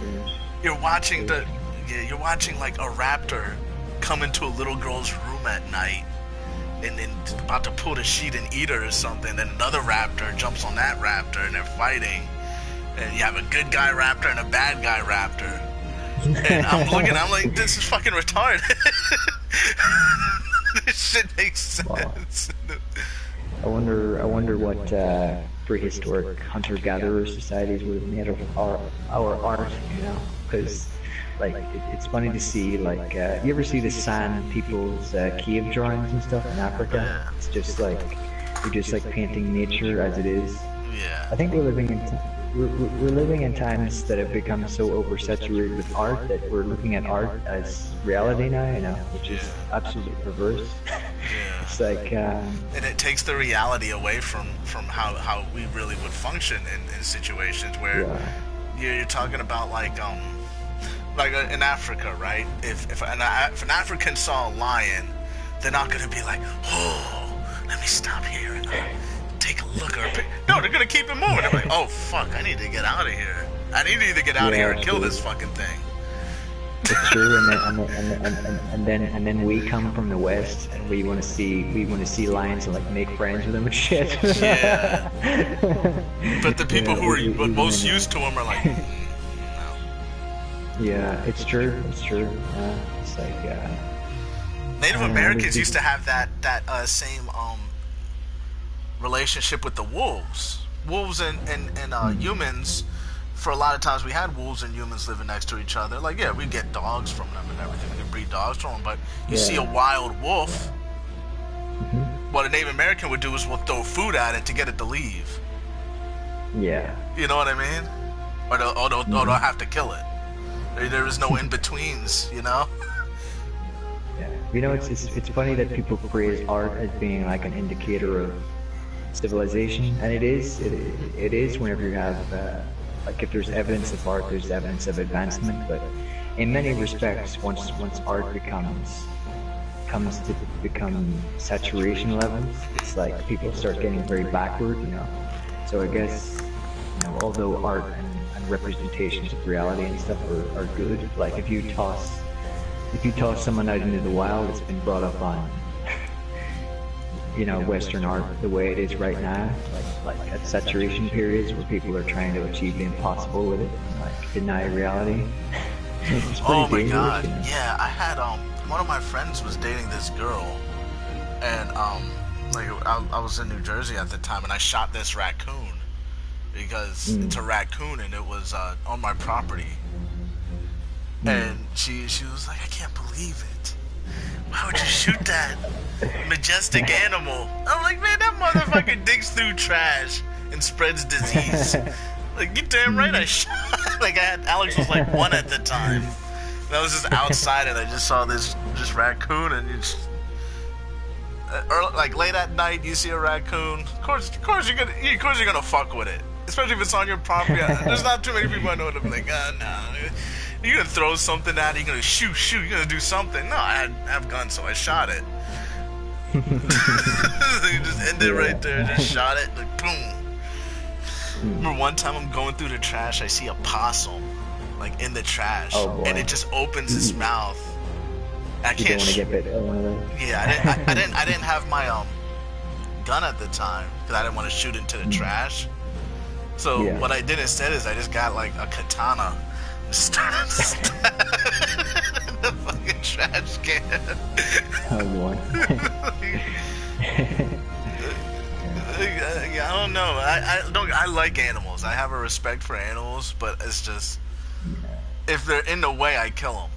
You're watching like a raptor come into a little girl's room at night and then about to pull the sheet and eat her or something. Then another raptor jumps on that raptor and they're fighting. And you have a good guy raptor and a bad guy raptor. And I'm like, this is fucking retarded. This shit makes sense. Wow. I wonder what prehistoric hunter-gatherer societies would have made of our art, you know? Because, like, it's funny to see, like, you ever see the San people's cave drawings and stuff in Africa? It's just like, you're just like painting nature as it is. Yeah. I think we're living in times that have become so oversaturated with art that we're looking at art as reality now, you know, which is absolutely perverse. It's like, and it takes the reality away from how we really would function in situations where you're talking about like in Africa, right? If an African saw a lion, they're not gonna be like, oh, let me stop here and take a look or no, they're gonna keep it moving. They're like, oh fuck, I need to get out of here. I need to either get out of here or kill this fucking thing. It's true, and then we come from the west, and we want to see lions and like make friends with them and shit. Yeah. But the people who are most used to them are like, no. Yeah, it's true. It's true. It's like Native Americans used to have that same relationship with the wolves. Wolves and humans. For a lot of times, we had wolves and humans living next to each other. Like, yeah, we get dogs from them and everything. We can breed dogs from them. But you see a wild wolf, what a Native American would do is we'll throw food at it to get it to leave. Yeah. You know what I mean? Or they'll have to kill it. There is no in-betweens, you know? Yeah. You know, it's funny that people praise art as being like an indicator of civilization, and it is whenever you have like if there's evidence of art, there's evidence of advancement. But in many respects, once art comes to become saturation levels, it's like people start getting very backward, you know. So I guess, you know, although art and representations of reality and stuff are good, like if you toss someone out into the wild, it's been brought up on, you know, Western art the way it is right now, like at saturation periods where people are trying to achieve the impossible with it, and, like deny reality. It's oh my dangerous, god, you know? yeah, I had one of my friends was dating this girl, and like I was in New Jersey at the time, and I shot this raccoon because it's a raccoon and it was on my property, and she was like, I can't believe it. Why would you shoot that majestic animal? I'm like, man, that motherfucker digs through trash and spreads disease. Like, you damn right I shot. Like, Alex was like 1 at the time. And I was just outside and I just saw this raccoon, and you just, like late at night you see a raccoon. Of course you're gonna fuck with it, especially if it's on your property. There's not too many people I know that are like, no. You're gonna throw something at it, you're gonna shoot, you're gonna do something. No, I have guns, so I shot it. You just ended right there, just shot it, like boom. Remember one time I'm going through the trash, I see a possum, like in the trash, and it just opens its mouth. I You don't want to get bit by one of those? Yeah, I didn't have my gun at the time because I didn't want to shoot into the trash. So what I did instead is I just got like a katana. Started in the fucking trash can. Oh boy. I don't know. I like animals. I have a respect for animals, but it's just if they're in the way, I kill them.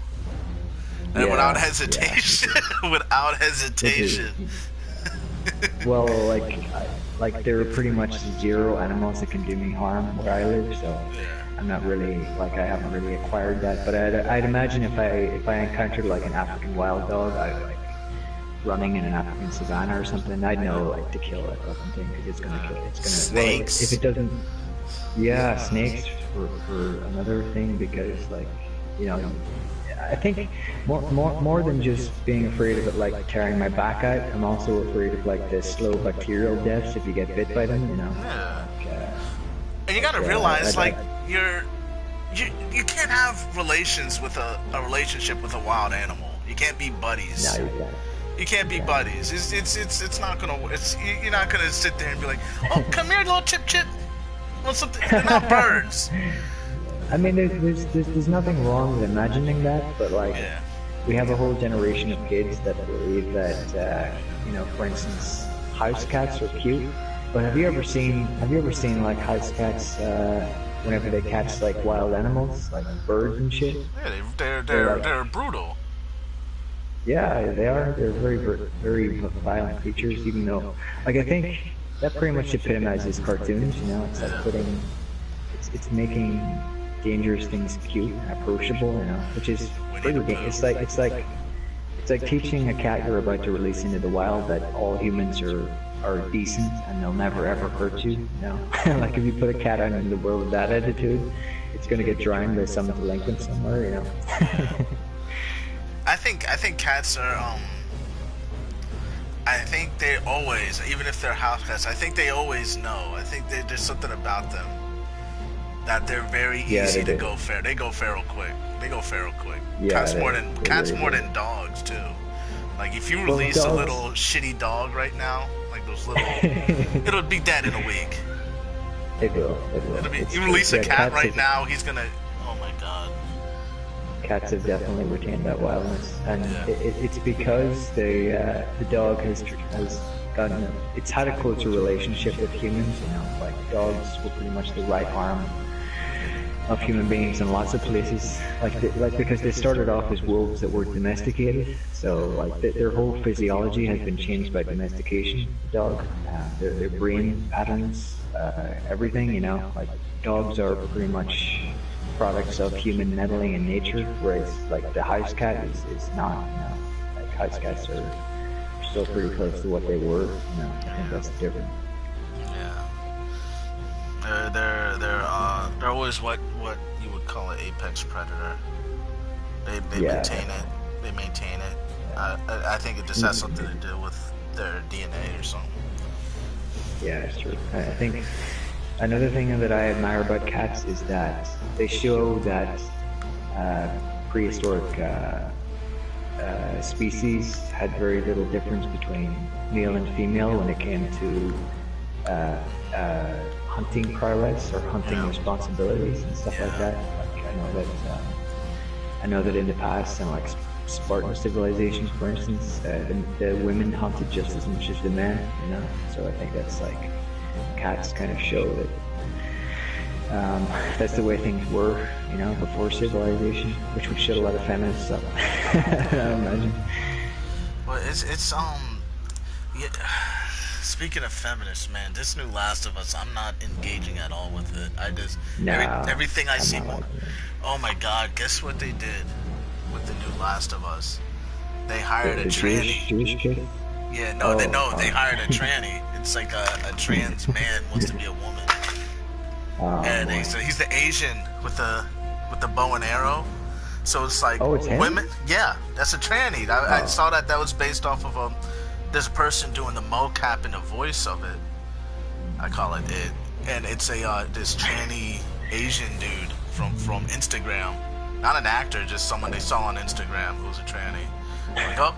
And without hesitation. Without hesitation. Well, like there are pretty much 0 animals that can do me harm where I live, so. I'm not really, like, I haven't really acquired that, but I'd imagine if I encountered like an African wild dog, like running in an African savanna or something, I'd know like to kill that fucking thing because it's gonna kill. It's gonna. Snakes. Well, if it doesn't, snakes for another thing, because like, you know, I think more than just being afraid of it like tearing my back out, I'm also afraid of like the slow bacterial deaths if you get bit by them, you know. Yeah. And you gotta realize, like, you can't have relations with a relationship with a wild animal. You can't be buddies. No, you can't. You can't be buddies. It's not gonna. You're not gonna sit there and be like, oh, come here, little chip. What's something? They're not birds. I mean, there's nothing wrong with imagining that, but like, we have a whole generation of kids that believe that, you know, for instance, house cats are cute. But have you ever seen like house cats whenever they catch like wild animals, like birds and shit? Yeah, they're brutal. Yeah, they are. They're very violent creatures. Even though, like, I think that pretty much epitomizes cartoons. You know, it's like it's making dangerous things cute and approachable. You know, which is pretty dangerous. It's like teaching a cat you're about to release into the wild that all humans are decent and they'll never ever hurt you, you know? Like if you put a cat out into the world with that attitude, it's gonna get drowned by some delinquent somewhere, you know? I think cats are I think they always, even if they're house cats, I think they always know. I think there's something about them that they're very Yeah, easy they to do. go feral. They go feral quick. They go feral quick. Yeah, Cats they- more they really than dogs too. Like if you Well, release a dogs- little shitty dog right now, like those little, it'll be dead in a week. It will. It will. It'll be. It's You true. release a Yeah, cat cats right have- now, he's gonna. Oh my god. Cats have definitely retained that wildness, and Yeah. it's because the dog has gotten it's had a closer relationship with humans. You know, like dogs were pretty much the right arm of human beings in lots of places. Like because they started off as wolves that were domesticated, so like their whole physiology has been changed by domestication. The dog, their brain patterns, everything. You know, like dogs are pretty much products of human meddling in nature, whereas like the house cat is not. You know, like house cats are still pretty close to what they were. You know, I think that's different. Yeah. They're always what you would call an apex predator. They Yeah. maintain it. They maintain it. I think it just has something to do with their DNA or something. Yeah, it's true. I think another thing that I admire about cats is that they show that prehistoric species had very little difference between male and female when it came to hunting prowess or hunting responsibilities and stuff like that. Like I know that in the past, in like Spartan civilizations, for instance, the women hunted just as much as the men. You know, so I think that's like cats kind of show that that's the way things were, you know, before civilization, which would shut a lot of feminists up. I imagine. Well, it's yeah, speaking of feminists, man, this new Last of Us, I'm not engaging at all with it. I just everything I see. Oh my God! Guess what they did with the new Last of Us? They hired a tranny. Jewish kid? Yeah, no, they hired a tranny. It's like a trans man wants to be a woman. And he's the Asian with the bow and arrow. So it's like it's him? women. Yeah, that's a tranny. I saw that was based off of this person doing the mocap and the voice of it. I call it, and it's a this tranny Asian dude from Instagram, not an actor, just someone they saw on Instagram who's a tranny. I'm like, oh,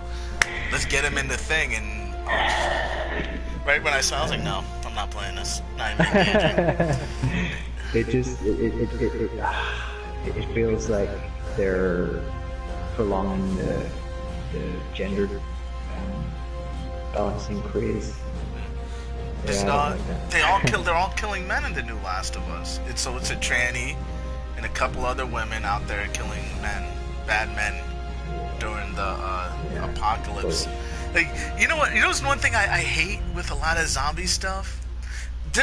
let's get him in the thing, and right when I saw, I was like, no, I'm not playing this. Not even engaging. It feels like they're prolonging the gender balancing craze. It's Yeah, I not. don't like that. They're all killing men in the new Last of Us. It's a tranny and a couple other women out there killing men, bad men during the apocalypse. Like, you know what? You know what's one thing I hate with a lot of zombie stuff?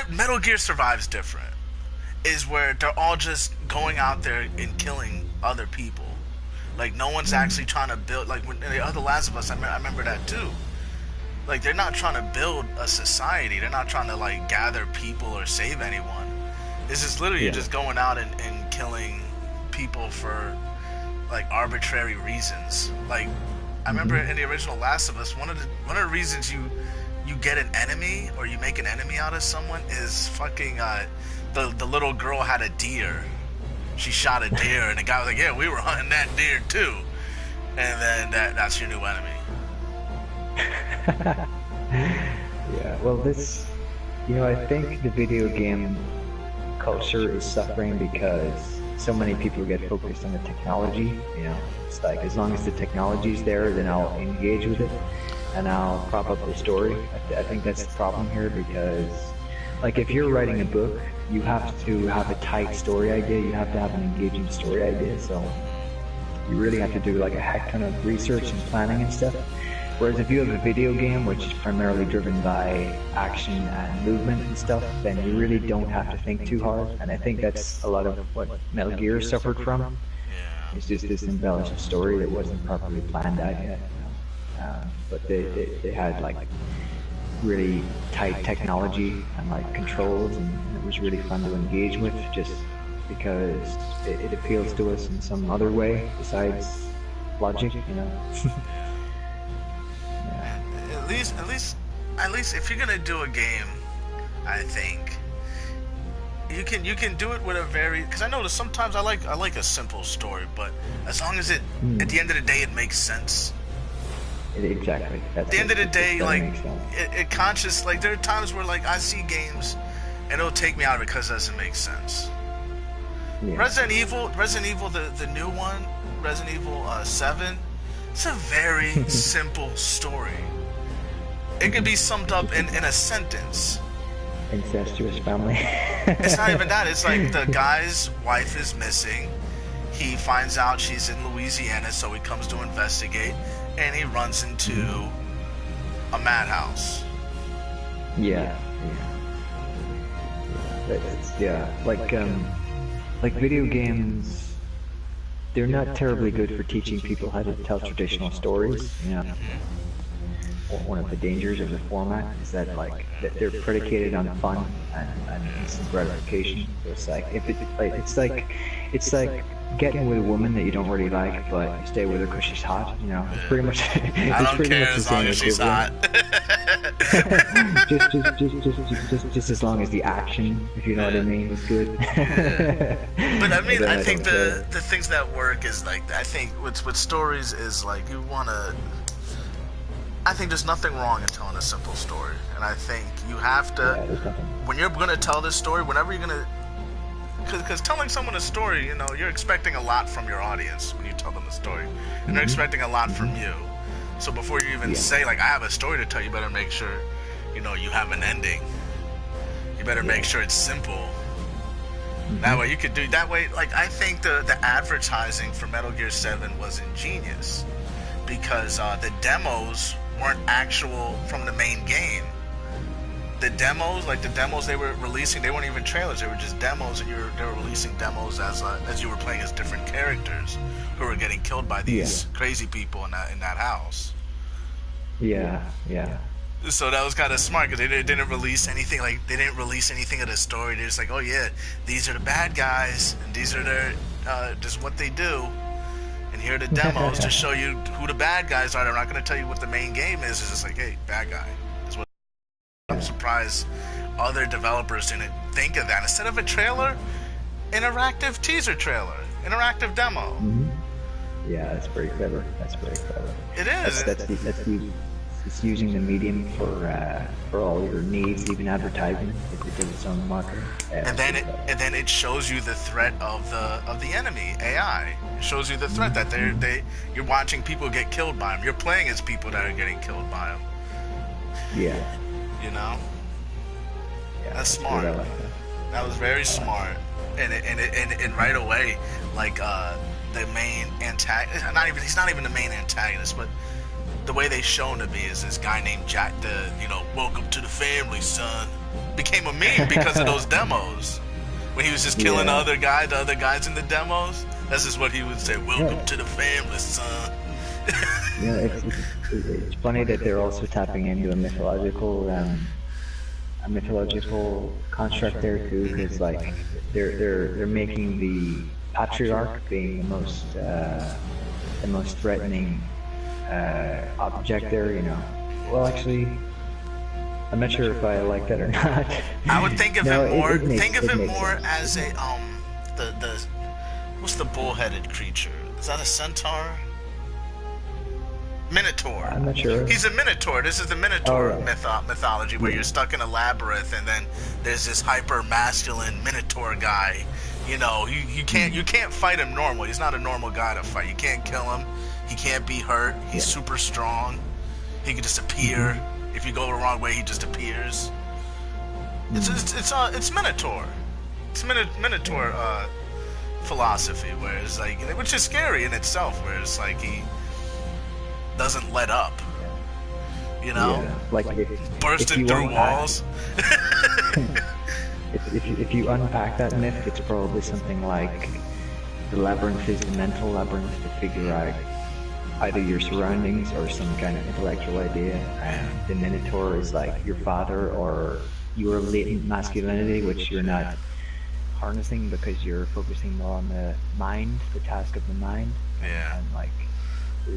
Metal Gear Survive's different. Is where they're all just going out there and killing other people. Like no one's actually trying to build. Like when the other Last of Us, I remember that too. Like they're not trying to build a society. They're not trying to like gather people or save anyone. It's just literally just going out and killing people for like arbitrary reasons. Like I remember in the original Last of Us, one of the reasons you get an enemy or you make an enemy out of someone is fucking the little girl had a deer. She shot a deer and the guy was like, yeah, we were hunting that deer too. And then that's your new enemy. Yeah, well, I think the video game culture is suffering because so many people get focused on the technology. You know, it's like as long as the technology's there, then I'll engage with it and I'll prop up the story. I think that's the problem here because, like, if you're writing a book, you have to have a tight story idea. You have to have an engaging story idea. So you really have to do like a heck ton of research and planning and stuff. Whereas if you have a video game which is primarily driven by action and movement and stuff, then you really don't have to think too hard. And I think that's a lot of what Metal Gear suffered from. Yeah. It's just this embellished story that wasn't properly planned out yet. But they had like really tight technology and like controls, and it was really fun to engage with just because it appeals to us in some other way besides logic, you know. At least if you're gonna do a game, I think you can do it with a very, because I notice sometimes I like a simple story, but as long as it at the end of the day it makes sense. Exactly. At the end of the day, like it conscious, like there are times where like I see games and it'll take me out of it because it doesn't make sense. Yeah. Resident Evil, the new one, Resident Evil 7. It's a very simple story. It can be summed up in a sentence. Incestuous family. It's not even that. It's like the guy's wife is missing. He finds out she's in Louisiana, so he comes to investigate, and he runs into a madhouse. Yeah. Like video games, they're not terribly good for teaching people how to tell traditional stories. You know, one of the dangers of the format is that like they're predicated on fun and instant gratification. So it's like getting with a woman that you don't really like, but you stay with her because she's hot. You know, it's pretty much. I don't care as long as she's hot. just as long as the action, if you know what I mean, is good. But I mean, I think the things that work is like, I think with stories is like you wanna. I think there's nothing wrong in telling a simple story, and I think you have to, when you're gonna tell this story, whenever you're gonna, because telling someone a story, you know, you're expecting a lot from your audience when you tell them a story, and they're expecting a lot from you. So before you even say like, I have a story to tell, you better make sure, you know, you have an ending. You better make sure it's simple. That way you could do that way. Like I think the advertising for Metal Gear 7 was ingenious, because the demos weren't actual from the main game. The demos, like the demos they were releasing, they weren't even trailers. They were just demos, and they were releasing demos as you were playing as different characters who were getting killed by these crazy people in that house. Yeah. So that was kind of smart, because they didn't release anything. Like they didn't release anything of the story. They're just like, oh yeah, these are the bad guys, and these are their just what they do. And here are the demos to show you who the bad guys are. They're not going to tell you what the main game is. It's just like, hey, bad guy. That's what. I'm surprised other developers didn't think of that. Instead of a trailer, interactive teaser trailer, interactive demo. Yeah, that's very clever. It is. It's using the medium for all your needs, even advertising. It does its own marketing. And then it shows you the threat of the enemy AI. It shows you the threat that you're watching people get killed by them. You're playing as people that are getting killed by them. Yeah. You know. Yeah, that's smart. Good, I like that. That was very smart. And right away, like the main antagonist. He's not even the main antagonist, but the way they shown to me is this guy named Jack, welcome to the family, son, became a meme because of those demos. When he was just killing the other guys in the demos, that's just what he would say, welcome to the family, son. It's funny that they're also tapping into a mythological construct there too, because like they're making the patriarch being the most threatening object there, you know. Well, actually, I'm not sure if I like that or not. I would think of it more. Think of it more as a the what's the bull-headed creature? Is that a centaur? Minotaur. I'm not sure. He's a minotaur. This is the minotaur mythology, where you're stuck in a labyrinth, and then there's this hyper masculine minotaur guy. You know, you can't fight him normal. He's not a normal guy to fight. You can't kill him. He can't be hurt. He's super strong. He can just appear. If you go the wrong way, he just appears. It's Minotaur. It's Minotaur philosophy, where it's like, which is scary in itself, where it's like he doesn't let up. You know, like bursting through walls. If you unpack that myth, it's probably something like the labyrinth is the mental labyrinth to figure out either your surroundings or some kind of intellectual idea, and the Minotaur is like your father or your latent masculinity, which you're not harnessing because you're focusing more on the mind, the task of the mind. Yeah. And like